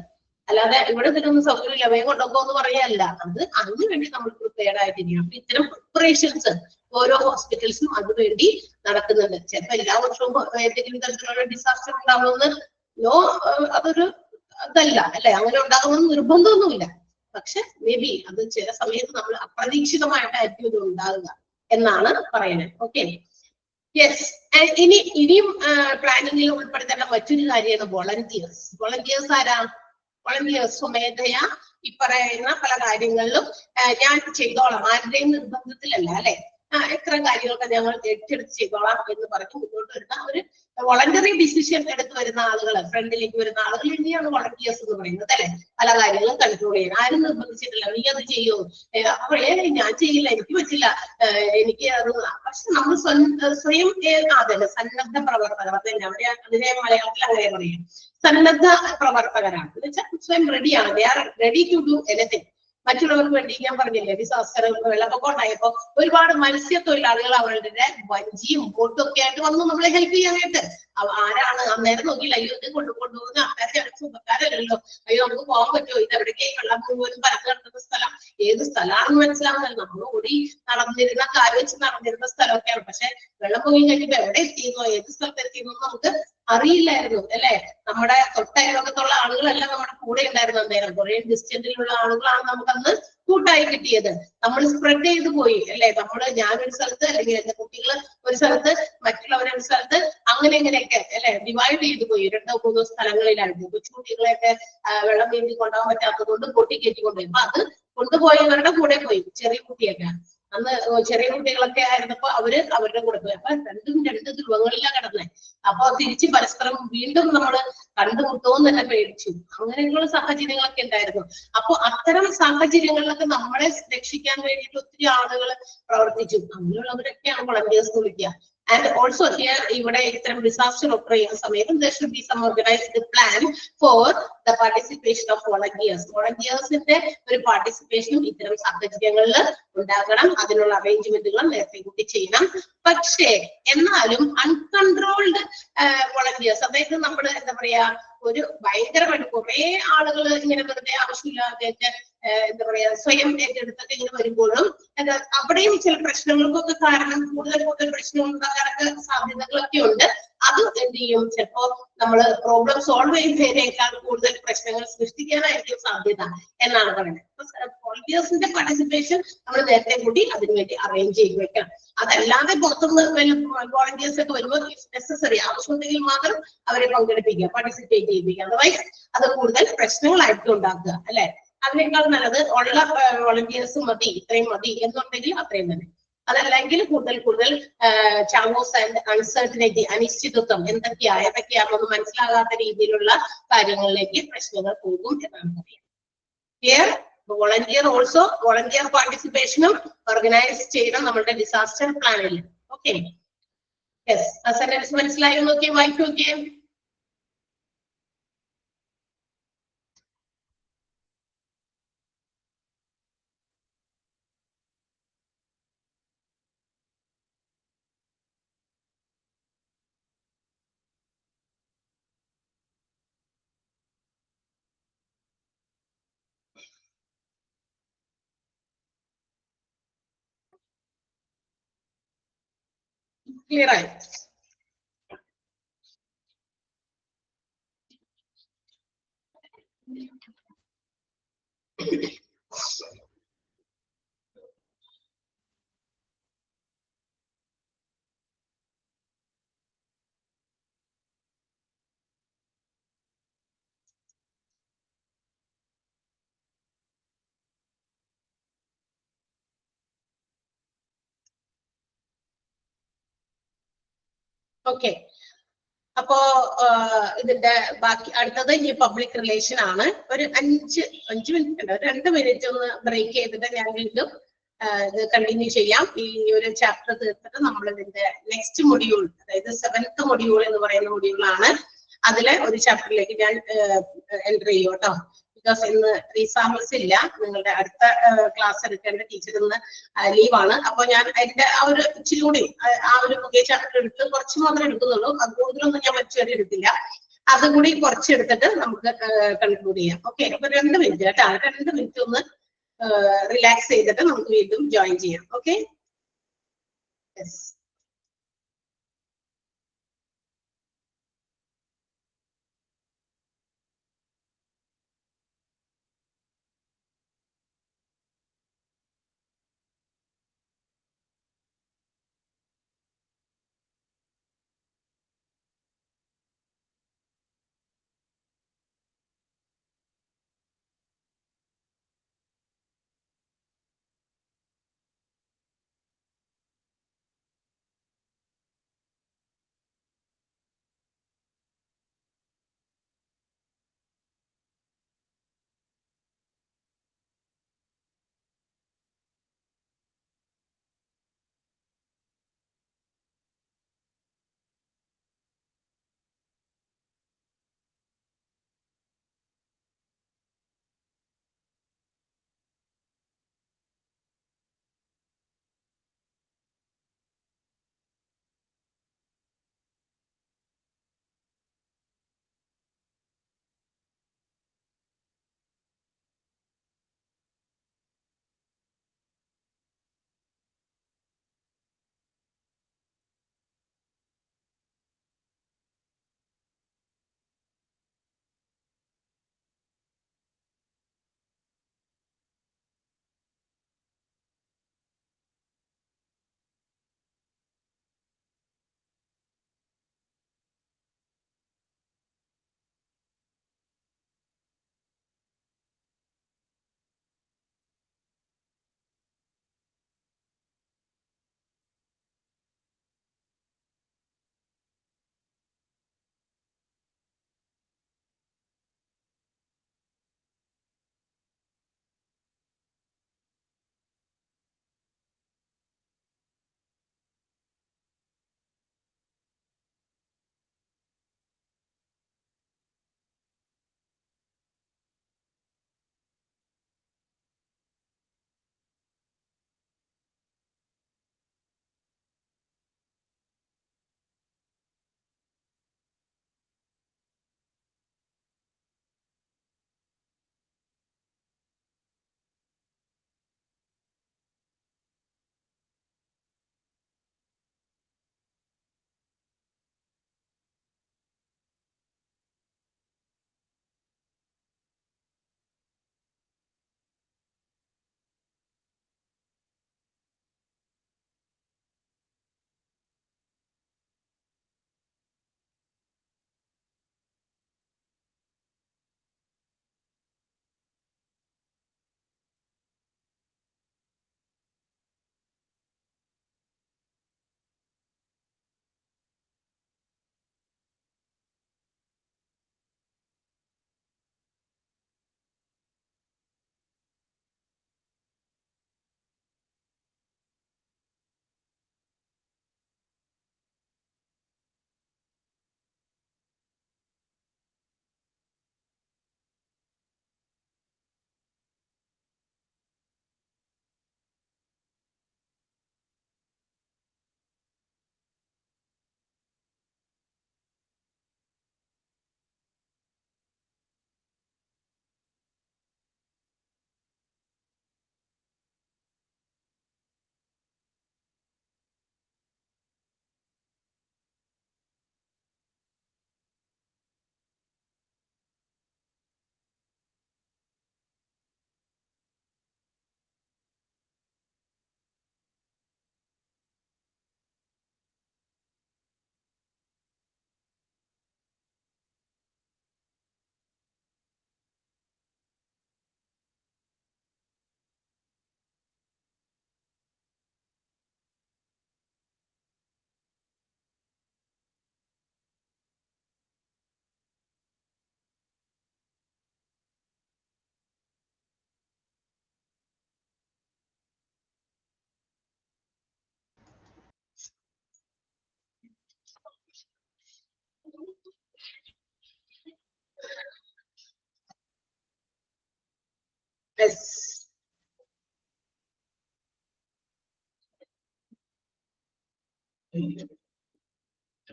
അല്ലാതെ ഇവിടെ ഇതിനൊന്നും സൗകര്യമില്ല, വേഗം കൊണ്ടുപോ എന്ന് പറയല്ല. അത് അതിനു വേണ്ടി നമ്മൾ പ്രിപ്പയർഡ് ആയിട്ടിരിക്കണം. അപ്പൊ ഇത്തരം പ്രിപ്പറേഷൻസ് ഓരോ ഹോസ്പിറ്റൽസിനും അതുവേണ്ടി നടക്കുന്നുണ്ട്. ചിലപ്പോൾ എല്ലാ വർഷവും ഏതെങ്കിലും തരത്തിലുള്ള ഡിസാസ്റ്റർ ഉണ്ടാവുമെന്ന് അതൊരു അതല്ല അല്ലെ, അങ്ങനെ ഉണ്ടാകുമെന്ന് നിർബന്ധമൊന്നുമില്ല. പക്ഷെ മേ ബി അത് ചില സമയത്ത് നമ്മൾ അപ്രതീക്ഷിതമായിട്ടായിരിക്കും ഇത് ഉണ്ടാകുക എന്നാണ് പറയുന്നത്. Okay, yes. ഇനിയും പ്ലാനിങ്ങിൽ ഉൾപ്പെടുത്തേണ്ട മറ്റൊരു കാര്യമാണ് വോളണ്ടിയേഴ്സ്. വോളണ്ടിയേഴ്സ് ആരാ? വോളണ്ടിയേഴ്സ് സ്വമേധയാ ഈ പറയുന്ന പല കാര്യങ്ങളിലും ഞാൻ ചെയ്തോളാം, ആരുടെയും നിർബന്ധത്തിലല്ല അല്ലെ, എത്ര കാര്യങ്ങളൊക്കെ ഞങ്ങൾ ഏറ്റെടുത്ത് ചെയ്തോളാം എന്ന് പറഞ്ഞ് മുന്നോട്ട് വരുന്ന ഒരു വോളണ്ടറി ഡിസിഷൻ എടുത്ത് വരുന്ന ആളുകൾ, ഫ്രണ്ടിലേക്ക് വരുന്ന ആളുകൾ തന്നെയാണ് വോളണ്ടിയേഴ്സ് എന്ന് പറയുന്നത് അല്ലെ. പല കാര്യങ്ങളും കൺട്രോൾ ചെയ്യാൻ ആരും നിർബന്ധിച്ചിട്ടില്ല, നീ അത് ചെയ്യോ, അപ്പോഴേ ഞാൻ ചെയ്യില്ല, എനിക്ക് പറ്റില്ല, എനിക്ക് അത്. പക്ഷെ നമ്മൾ സ്വയം അതല്ല, സന്നദ്ധ പ്രവർത്തകർ, അതന്നെ അവിടെ അതിനെ മലയാളത്തിൽ അങ്ങനെ പറയും, സന്നദ്ധ പ്രവർത്തകരാണ്. എന്ന് വെച്ചാൽ സ്വയം റെഡിയാണ്, they are ready to do anything. മറ്റുള്ളവർക്ക് വേണ്ടി ഞാൻ പറഞ്ഞില്ലേ, ഡിസാസ്റ്റർ വെള്ളപ്പൊക്കം ഉണ്ടായപ്പോ ഒരുപാട് മത്സ്യത്തൊഴിലാളികൾ അവരുടെ വഞ്ചിയും ബോട്ടും ഒക്കെ ആയിട്ട് വന്നു നമ്മളെ ഹെൽപ്പ് ചെയ്യാനായിട്ട്. ആരാണ് അന്നേരം നോക്കിയില്ല, അയ്യോ ഇത് കൊണ്ടുപോകുന്ന ആൾക്കാരെ സുഖക്കാരല്ലോ, അയ്യോ നമുക്ക് പോകാൻ പറ്റുമോ, ഇത് എവിടേക്ക് വെള്ളം മുഴുവനും പരന്നു കിടക്കുന്ന സ്ഥലം, ഏത് സ്ഥലമാണെന്ന് മനസ്സിലാവുന്നില്ല. നമ്മൾ ഓടി നടന്നിരുന്ന കാല് വെച്ച് നടന്നിരുന്ന സ്ഥലമൊക്കെയാണ്. പക്ഷെ വെള്ളം പോയി കഴിഞ്ഞിട്ട് എവിടെ എത്തിയെന്നോ ഏത് സ്ഥലത്ത് എത്തിയെന്നോ നമുക്ക് അറിയില്ലായിരുന്നു അല്ലെ. നമ്മുടെ തൊട്ടയലോകത്തുള്ള ആളുകളെല്ലാം നമ്മുടെ കൂടെ ഉണ്ടായിരുന്നു. അന്നേരം കുറെ ഡിസ്റ്റൻസിലുള്ള ആളുകളാണ് നമുക്കന്ന് കൂട്ടായി കിട്ടിയത്. നമ്മൾ സ്പ്രെഡ് ചെയ്തു പോയി അല്ലെ. ഞാനൊരു സ്ഥലത്ത്, അല്ലെങ്കിൽ എന്റെ കുട്ടികൾ ഒരു സ്ഥലത്ത്, മറ്റുള്ളവരൊരു സ്ഥലത്ത്, അങ്ങനെയൊക്കെ അല്ലെ ഡിവൈഡ് ചെയ്തു പോയി. 2-3 സ്ഥലങ്ങളിലായിരുന്നു. കൊച്ചുകുട്ടികളെയൊക്കെ വെള്ളം നീന്തി കൊണ്ടുപോകാൻ പറ്റാത്തത് കൊണ്ട് പൊട്ടി കയറ്റി കൊണ്ടുപോയി. അപ്പൊ അത് കൊണ്ടുപോയവരുടെ കൂടെ പോയി, ചെറിയ കുട്ടിയൊക്കെ. അന്ന് ചെറിയ കുട്ടികളൊക്കെ ആയിരുന്നപ്പോ അവരുടെ കൂടെ പോയി. അപ്പൊ രണ്ട് ധ്രുവങ്ങളിലാണ് കിടന്നത്. അപ്പൊ തിരിച്ച് പരസ്പരം വീണ്ടും നമ്മള് കണ്ടുമുട്ടുമെന്ന് തന്നെ പേടിച്ചു. അങ്ങനെയുള്ള സാഹചര്യങ്ങളൊക്കെ ഉണ്ടായിരുന്നു. അപ്പൊ അത്തരം സാഹചര്യങ്ങളിലൊക്കെ നമ്മളെ രക്ഷിക്കാൻ വേണ്ടിയിട്ട് ഒത്തിരി ആളുകൾ പ്രവർത്തിച്ചു. അങ്ങനെയുള്ളവരൊക്കെയാണ് വളണ്ടിയേഴ്സ് വിളിക്കുക. And also here, ഇവിടെ ഇത്തരം ഡിസാസ്റ്റർ ഒക്കർ ചെയ്യുന്ന സമയത്ത് there should be some organized plan for the participation of volunteers. വോളണ്ടിയേഴ്സിന്റെ ഒരു പാർട്ടിസിപ്പേഷനും ഇത്തരം സാഹചര്യങ്ങളിൽ ഉണ്ടാകണം. അതിനുള്ള അറേഞ്ച്മെന്റുകൾ നേരത്തെ കൂട്ടി ചെയ്യണം. പക്ഷേ എന്നാലും അൺകൺട്രോൾഡ് വോളണ്ടിയേഴ്സ്, അതായത് നമ്മൾ എന്താ പറയാ, ഒരു ഭയങ്കരമായിട്ട് കുറെ ആളുകൾ ഇങ്ങനെ വെറുതെ ആവശ്യമില്ലാതെയൊക്കെ എന്താ പറയാ സ്വയം ഏറ്റെടുത്തൊക്കെ ഇങ്ങനെ വരുമ്പോഴും അവിടെയും ചില പ്രശ്നങ്ങൾക്കൊക്കെ കാരണം കൂടുതൽ പ്രശ്നം ഉണ്ടാകാനൊക്കെ സാധ്യതകളൊക്കെ ഉണ്ട്. അത് എന്ത് ചെയ്യും, ചിലപ്പോ നമ്മള് പ്രോബ്ലം സോൾവ് ചെയ്യുന്നതിനേക്കാൾ കൂടുതൽ പ്രശ്നങ്ങൾ സൃഷ്ടിക്കാനായിരിക്കും സാധ്യത എന്നാണ് പറയുന്നത്. വോളണ്ടിയേഴ്സിന്റെ പാർട്ടിസിപ്പേഷൻ നമ്മൾ നേരത്തെ കൂടി അതിനുവേണ്ടി അറേഞ്ച് ചെയ്ത് വെക്കണം. അതല്ലാതെ പുറത്തുനിന്ന് വോളണ്ടിയേഴ്സ് ഒക്കെ വരുമ്പോൾ നെസസറി ആവശ്യമുണ്ടെങ്കിൽ മാത്രം അവരെ പങ്കെടുപ്പിക്കുക, പാർട്ടിസിപ്പേറ്റ് ചെയ്യിപ്പിക്കുക. അതർവൈസ് അത് കൂടുതൽ പ്രശ്നങ്ങളായിരിക്കും ഉണ്ടാക്കുക അല്ലെ. അതിനേക്കാൾ നല്ലത് ഉള്ള വോളണ്ടിയേഴ്സ് മതി, ഇത്രയും മതി എന്നുണ്ടെങ്കിൽ അത്രയും തന്നെ. അതല്ലെങ്കിൽ കൂടുതൽ ചാങ്കോസ് ആൻഡ് അൺസർട്ടനിറ്റി, അനിശ്ചിതത്വം ഏതൊക്കെയാണെന്ന് മനസ്സിലാകാത്ത രീതിയിലുള്ള കാര്യങ്ങളിലേക്ക് പ്രശ്നങ്ങൾ പോകും എന്നാണ് പറയുന്നത്. ഹിയർ വോളണ്ടിയർ പാർട്ടിസിപ്പേഷനും ഓർഗനൈസ് ചെയ്യണം നമ്മളുടെ ഡിസാസ്റ്റർ പ്ലാനിൽ. ഓക്കെ, യെസ്, ആ സെന്റൻസ് മനസ്സിലായോ? നോക്കിയേ, വായിച്ചു നോക്കിയേ. ക്ലിയർ ആയി? ഓക്കെ, അപ്പോ ഇതിന്റെ ബാക്കി അടുത്തത് ഈ പബ്ലിക് റിലേഷൻ ആണ്. ഒരു 5 മിനിറ്റ് ഉണ്ട്, 2 മിനിറ്റ് ഒന്ന് ബ്രേക്ക് ചെയ്തിട്ട് ഞാൻ വീണ്ടും ഇത് കണ്ടിന്യൂ ചെയ്യാം. ഈ ഒരു ചാപ്റ്റർ തീർത്തിട്ട് നമ്മൾ ഇതിന്റെ നെക്സ്റ്റ് മൊഡ്യൂൾ, അതായത് 7th മൊഡ്യൂൾ എന്ന് പറയുന്ന മൊഡ്യൂളാണ്. അതിലെ ഒരു ചാപ്റ്ററിലേക്ക് ഞാൻ എൻ്റർ ചെയ്യും കേട്ടോ. ബിക്കോസ് ഇന്ന് റീസാമസ് ഇല്ല, നിങ്ങളുടെ അടുത്ത ക്ലാസ് എടുക്കേണ്ട ടീച്ചർ ഇന്ന് ലീവാണ്. അപ്പൊ ഞാൻ അതിന്റെ ആ ഒരു ഇച്ചിരി കൂടി ആ ഒരു പുതിയ ചാപ്റ്റർ എടുത്ത് കുറച്ച് മാത്രമേ എടുക്കുന്നുള്ളൂ. അത് കൂടുതലൊന്നും ഞാൻ വലിച്ചേറി എടുത്തില്ല. അതുകൂടി കുറച്ച് എടുത്തിട്ട് നമുക്ക് കൺക്ലൂഡ് ചെയ്യാം. ഓക്കെ, അപ്പൊ 2 മിനിറ്റ് കേട്ടോ, 2 മിനിറ്റ് ഒന്ന് റിലാക്സ് ചെയ്തിട്ട് നമുക്ക് വീണ്ടും ജോയിൻ ചെയ്യാം. Okay, yes.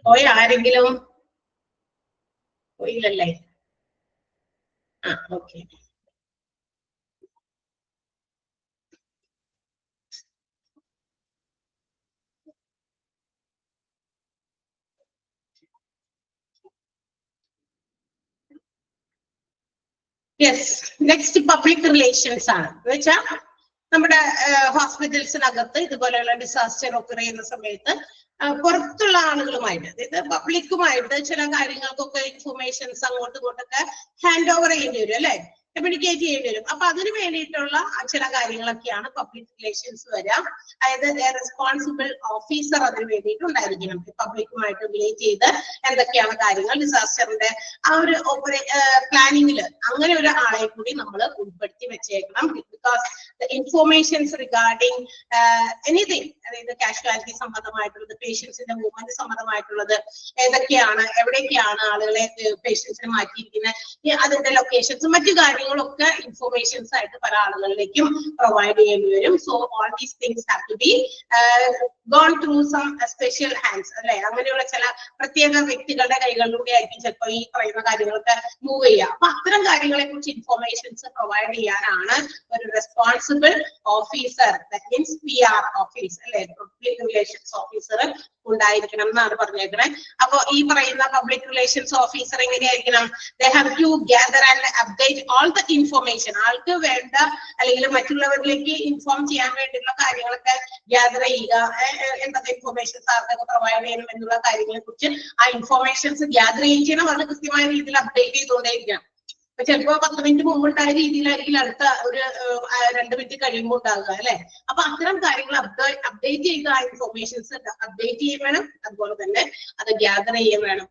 പോയ ആരെങ്കിലും പോയില്ലല്ലേ? Okay. Yes, next public relations ആണ്. എന്ന് വെച്ചാൽ നമ്മുടെ ഹോസ്പിറ്റൽസിനകത്ത് ഇതുപോലെയുള്ള ഡിസാസ്റ്റർ ഒക്കെ ചെയ്യുന്ന സമയത്ത് പുറത്തുള്ള ആളുകളുമായിട്ട്, അതായത് പബ്ലിക്കുമായിട്ട് ചില കാര്യങ്ങൾക്കൊക്കെ ഇൻഫർമേഷൻസ് അങ്ങോട്ടും ഇങ്ങോട്ടൊക്കെ ഹാൻഡ് ഓവർ ചെയ്യേണ്ടി വരും, അല്ലെ, കമ്മ്യൂണിക്കേറ്റ് ചെയ്യേണ്ടി വരും. അപ്പൊ അതിന് വേണ്ടിയിട്ടുള്ള ചില കാര്യങ്ങളൊക്കെയാണ് പബ്ലിക് റിലേഷൻസ് വരാം. അതായത് റെസ്പോൺസിബിൾ ഓഫീസർ അതിന് വേണ്ടിയിട്ട് ഉണ്ടായിരിക്കണം. പബ്ലിക്കുമായിട്ട് റിലേറ്റ് ചെയ്ത് എന്തൊക്കെയാണ് കാര്യങ്ങൾ ഡിസാസ്റ്ററിന്റെ ആ ഒരു പ്ലാനിങ്ങിൽ അങ്ങനെ ഒരു ആളെ കൂടി നമ്മൾ ഉൾപ്പെടുത്തി വെച്ചേക്കണം. Because the informations regarding anything, അതായത് കാഷ്വാലിറ്റി സംബന്ധമായിട്ടുള്ളത്, പേഷ്യൻസിന്റെ മൂവ്മെന്റ് സംബന്ധമായിട്ടുള്ളത്, ഏതൊക്കെയാണ്, എവിടേക്കാണ് ആളുകളെ പേഷ്യൻസിനെ മാറ്റിയിരിക്കുന്നത്, അതിന്റെ ലൊക്കേഷൻസ്, മറ്റു കാര്യങ്ങളൊക്കെ ഇൻഫോർമേഷൻസ് ആയിട്ട് പല ആളുകളിലേക്കും പ്രൊവൈഡ് ചെയ്യേണ്ടി വരും. So all these things have to be gone through some special hands, അല്ലെ, അങ്ങനെയുള്ള ചില പ്രത്യേക വ്യക്തികളുടെ കൈകളിലൂടെ ആയിരിക്കും ചിലപ്പോൾ ഈ പറയുന്ന കാര്യങ്ങളൊക്കെ മൂവ് ചെയ്യുക. അപ്പൊ അത്തരം കാര്യങ്ങളെ കുറിച്ച് ഇൻഫോർമേഷൻസ് പ്രൊവൈഡ് ചെയ്യാനാണ് ഒരു responsible officer, that means PR office, അല്ലെ, പബ്ലിക് റിലേഷൻസ് ഓഫീസർ ഉണ്ടായിരിക്കണം എന്നാണ് പറഞ്ഞേക്കണേ. അപ്പൊ ഈ പറയുന്ന പബ്ലിക് റിലേഷൻസ് ഓഫീസർ എങ്ങനെയായിരിക്കണം? They have to gather and update all the information. ആൾക്ക് വേണ്ട അല്ലെങ്കിൽ മറ്റുള്ളവരിലേക്ക് ഇൻഫോം ചെയ്യാൻ വേണ്ടിയുള്ള കാര്യങ്ങളൊക്കെ ഗ്യാദർ ചെയ്യുക, എന്തൊക്കെ ഇൻഫോർമേഷൻസ് ആർക്കൊക്കെ പ്രൊവൈഡ് ചെയ്യണം എന്നുള്ള കാര്യങ്ങളെ കുറിച്ച് ആ ഇൻഫോർമേഷൻസ് ഗ്യാദർ ചെയ്യണം. അത് കൃത്യമായ രീതിയിൽ അപ്ഡേറ്റ് ചെയ്തുകൊണ്ടേയിരിക്കണം. അപ്പൊ ചിലപ്പോ 10 മിനിറ്റ് മുമ്പുണ്ടായ രീതിയിലായിരിക്കും അടുത്ത ഒരു 2 മിനിറ്റ് കഴിയുമ്പോൾ ഉണ്ടാകുക, അല്ലെ. അപ്പൊ അത്തരം കാര്യങ്ങൾ അപ്ഡേറ്റ് ചെയ്യുക, ആ ഇൻഫോർമേഷൻസ് അപ്ഡേറ്റ് ചെയ്യാൻ വേണം, അതുപോലെ തന്നെ അത് ഗ്യാദർ ചെയ്യാൻ വേണം.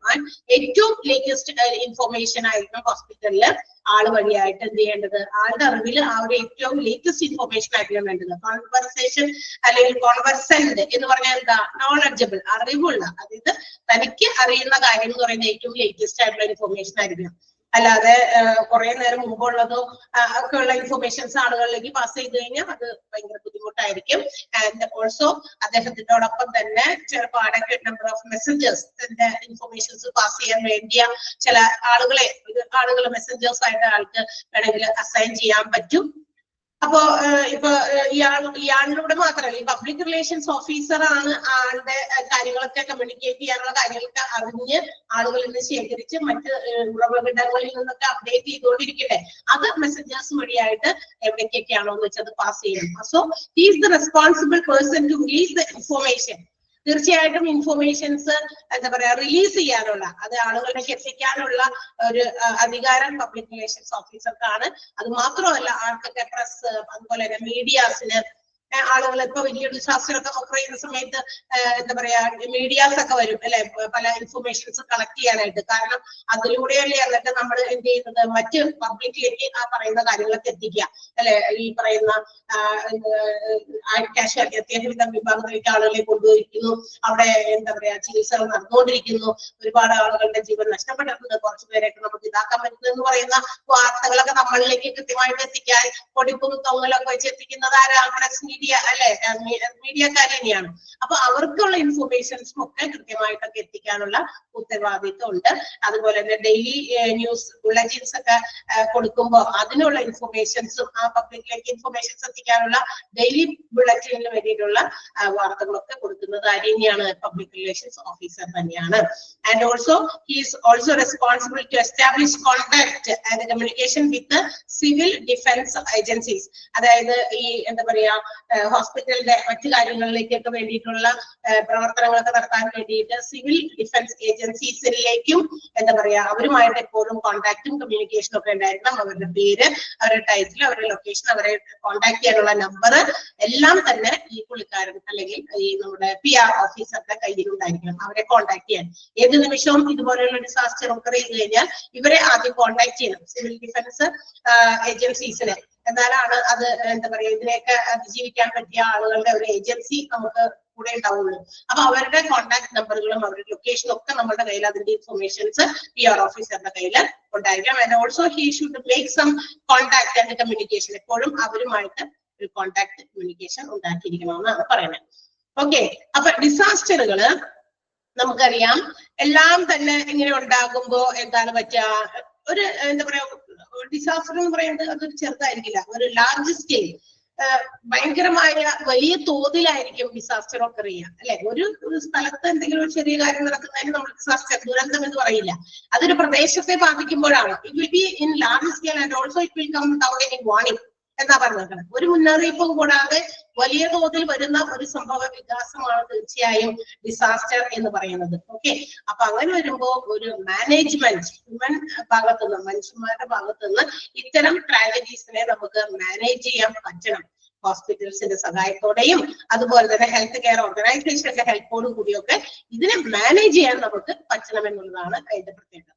ഏറ്റവും ലേറ്റസ്റ്റ് ഇൻഫോർമേഷൻ ആയിരിക്കും ഹോസ്പിറ്റലില് ആള് വഴിയായിട്ട് എന്ത് ചെയ്യേണ്ടത്, ആളുടെ അറിവിൽ ആ ഒരു ഏറ്റവും ലേറ്റസ്റ്റ് ഇൻഫോർമേഷൻ ആയിരിക്കും വേണ്ടത്. കോൺവെർസേഷൻ അല്ലെങ്കിൽ കോൺവെർസന്റ് എന്ന് പറഞ്ഞാൽ എന്താ? നോളജബിൾ, അറിവുള്ള, അതായത് തനിക്ക് അറിയുന്ന കാര്യം എന്ന് പറയുന്നത് ഏറ്റവും ലേറ്റസ്റ്റ് ആയിട്ടുള്ള ഇൻഫോർമേഷൻ ആയിരിക്കണം. അല്ലാതെ കുറെ നേരം മുമ്പുള്ളതോ ഒക്കെ ഉള്ള ഇൻഫോർമേഷൻസ് ആളുകളിലേക്ക് പാസ് ചെയ്ത് കഴിഞ്ഞാൽ അത് ഭയങ്കര ബുദ്ധിമുട്ടായിരിക്കും. ആൻഡ് ഓൾസോ അദ്ദേഹത്തിനോടൊപ്പം തന്നെ ചിലപ്പോൾ അഡക്വേറ്റ് number of messengers informations pass ചെയ്യാൻ വേണ്ടിയ ചില ആളുകളെ മെസ്സഞ്ചേഴ്സ് ആയിട്ട് ആൾക്ക് വേണമെങ്കിൽ അസൈൻ ചെയ്യാൻ പറ്റും. അപ്പോ ഇപ്പൊ ഇയാളിലൂടെ മാത്രമല്ല, ഈ പബ്ലിക് റിലേഷൻസ് ഓഫീസർ ആണ് ആളുടെ കാര്യങ്ങളൊക്കെ കമ്മ്യൂണിക്കേറ്റ് ചെയ്യാനുള്ള കാര്യങ്ങളൊക്കെ അറിഞ്ഞ് ആളുകളിൽ നിന്ന് ശേഖരിച്ച് മറ്റ് ഉറവിടങ്ങളിൽ നിന്നൊക്കെ അപ്ഡേറ്റ് ചെയ്തുകൊണ്ടിരിക്കട്ടെ. അത് മെസ്സഞ്ചേഴ്സ് വഴിയായിട്ട് എവിടേക്കൊക്കെയാണോ എന്ന് വെച്ചാൽ അത് പാസ് ചെയ്യണം. So he is the responsible person to release the information. തീർച്ചയായിട്ടും ഇൻഫോർമേഷൻസ് എന്താ പറയാ റിലീസ് ചെയ്യാനുള്ള, അത് ആളുകളിലേക്ക് എത്തിക്കാനുള്ള ഒരു അധികാരം പബ്ലിക് റിലേഷൻസ് ഓഫീസർക്കാണ്. അത് മാത്രമല്ല ആൾക്കൊക്കെ പ്രസ്, അതുപോലെ തന്നെ മീഡിയാസിന്, ആളുകൾ ഇപ്പൊ വലിയ ഡിസാസ്റ്ററൊക്കെ ചെയ്യുന്ന സമയത്ത് എന്താ പറയാ മീഡിയാസ് ഒക്കെ വരും, അല്ലെ, പല ഇൻഫർമേഷൻസ് കളക്ട് ചെയ്യാനായിട്ട്. കാരണം അതിലൂടെയല്ലേ എന്നിട്ട് നമ്മൾ എന്ത് ചെയ്യുന്നത്, മറ്റ് പബ്ലിക്കിലേക്ക് ആ പറയുന്ന കാര്യങ്ങളൊക്കെ എത്തിക്കുക, അല്ലെ. ഈ പറയുന്ന കാഷ്വാലിറ്റി അത്യാഹിത വിഭാഗത്തിലേക്ക് ആളുകളെ കൊണ്ടുപോയിരിക്കുന്നു, അവിടെ എന്താ പറയാ ചികിത്സകൾ നടന്നുകൊണ്ടിരിക്കുന്നു, ഒരുപാട് ആളുകളുടെ ജീവൻ നഷ്ടപ്പെട്ടിട്ടുണ്ട്, കുറച്ചുപേരെയൊക്കെ നമുക്ക് ഇതാക്കാൻ പറ്റുന്നു എന്ന് പറയുന്ന വാർത്തകളൊക്കെ നമ്മളിലേക്ക് കൃത്യമായിട്ട് എത്തിക്കാൻ പൊടിപ്പും തൊങ്ങലൊക്കെ വെച്ച് എത്തിക്കുന്നത് ആരാ? പ്രസ് മീഡിയ, അല്ലെ, മീഡിയക്കാർ തന്നെയാണ്. അപ്പൊ അവർക്കുള്ള ഇൻഫോർമേഷൻസും ഒക്കെ കൃത്യമായിട്ടൊക്കെ എത്തിക്കാനുള്ള ഉത്തരവാദിത്വം ഉണ്ട്. അതുപോലെ തന്നെ ഡെയിലി ന്യൂസ് ബുള്ളറ്റിൻസ് ഒക്കെ കൊടുക്കുമ്പോൾ അതിനുള്ള ഇൻഫോർമേഷൻസും ആ പബ്ലിക്കിലേക്ക് ഇൻഫോർമേഷൻസ് എത്തിക്കാനുള്ള ഡെയിലി ബുള്ളറ്റിന് വേണ്ടിയിട്ടുള്ള വാർത്തകളൊക്കെ കൊടുക്കുന്നത് ആര് തന്നെയാണ്? പബ്ലിക് റിലേഷൻസ് ഓഫീസർ തന്നെയാണ്. And also he is also responsible to establish contact and communication with civil defence agencies. അതായത് ഈ എന്താ പറയാ ഹോസ്പിറ്റലിന്റെ മറ്റു കാര്യങ്ങളിലേക്കൊക്കെ വേണ്ടിയിട്ടുള്ള പ്രവർത്തനങ്ങളൊക്കെ നടത്താൻ വേണ്ടിയിട്ട് സിവിൽ ഡിഫൻസ് ഏജൻസീസിലേക്കും എന്താ പറയാ അവരുമായിട്ട് എപ്പോഴും കോൺടാക്റ്റും കമ്മ്യൂണിക്കേഷനും ഒക്കെ ഉണ്ടായിരിക്കണം. അവരുടെ പേര്, അവരുടെ ടൈറ്റിൽ, അവരുടെ ലൊക്കേഷൻ, അവരെ കോൺടാക്ട് ചെയ്യാനുള്ള നമ്പർ എല്ലാം തന്നെ ഈ പുള്ളിക്കാരൻ അല്ലെങ്കിൽ ഈ നമ്മുടെ PR ഓഫീസറുടെ കയ്യിലുണ്ടായിരിക്കണം. അവരെ കോൺടാക്ട് ചെയ്യാൻ ഏത് നിമിഷവും ഇതുപോലെയുള്ള ഡിസാസ്റ്റർ ഒക്കെ ചെയ്ത് കഴിഞ്ഞാൽ ഇവരെ ആദ്യം കോൺടാക്ട് ചെയ്യണം, സിവിൽ ഡിഫൻസ് ഏജൻസീസിനെ. എന്നാലാണ് അത് എന്താ പറയാ ഇതിനെയൊക്കെ അതിജീവിക്കാൻ പറ്റിയ ആളുകളുടെ ഒരു ഏജൻസി നമുക്ക് കൂടെ ഉണ്ടാവുള്ളൂ. അപ്പൊ അവരുടെ കോൺടാക്ട് നമ്പറുകളും അവരുടെ ലൊക്കേഷനും ഒക്കെ നമ്മുടെ കയ്യിൽ, അതിന്റെ ഇൻഫോർമേഷൻസ് PR ഓഫീസറുടെ കയ്യിൽ ഉണ്ടായിരിക്കാം. And also he should make some contact and communication. എപ്പോഴും അവരുമായിട്ട് ഒരു കോൺടാക്ട് കമ്മ്യൂണിക്കേഷൻ ഉണ്ടാക്കിയിരിക്കണമെന്നാണ് പറയുന്നത്. ഓക്കെ, അപ്പൊ ഡിസാസ്റ്ററുകള് നമുക്കറിയാം എല്ലാം തന്നെ ഇങ്ങനെ ഉണ്ടാകുമ്പോ എന്താണ് പറ്റുക, ഒരു എന്താ പറയാ ഡിസാസ്റ്റർ എന്ന് പറയുന്നത് അതൊരു ചെറുതായിരിക്കില്ല, ഒരു ലാർജ് സ്കെയിൽ ഭയങ്കരമായ വലിയ തോതിലായിരിക്കും ഡിസാസ്റ്റർ ഒക്കെ ചെയ്യുക അല്ലെ. ഒരു സ്ഥലത്ത് എന്തെങ്കിലും ഒരു ചെറിയ കാര്യം നടക്കുന്നതിന് നമ്മൾ ഡിസാസ്റ്റർ ദുരന്തം എന്ന് പറയില്ല. അതൊരു പ്രദേശത്തെ ബാധിക്കുമ്പോഴാണ്. It will be in large scale and also it will come without any warning എന്നാ പറഞ്ഞേക്കണം. ഒരു മുന്നറിയിപ്പും കൂടാതെ വലിയ തോതിൽ വരുന്ന ഒരു സംഭവ വികാസമാണ് തീർച്ചയായും ഡിസാസ്റ്റർ എന്ന് പറയുന്നത്. ഓക്കെ, അപ്പൊ അങ്ങനെ വരുമ്പോ ഒരു മാനേജ്മെന്റ് ഹ്യൂമൻ ഭാഗത്തുനിന്ന്, മനുഷ്യന്മാരുടെ ഭാഗത്തുനിന്ന് ഇത്തരം ട്രാജഡീസിനെ നമുക്ക് മാനേജ് ചെയ്യാൻ പറ്റണം. ഹോസ്പിറ്റൽസിന്റെ സഹായത്തോടെയും അതുപോലെ തന്നെ ഹെൽത്ത് കെയർ ഓർഗനൈസേഷന്റെ ഹെൽപ്പോടും കൂടിയൊക്കെ ഇതിനെ മാനേജ് ചെയ്യാൻ നമുക്ക് പറ്റണമെന്നുള്ളതാണ് അതിന്റെ പ്രത്യേകത.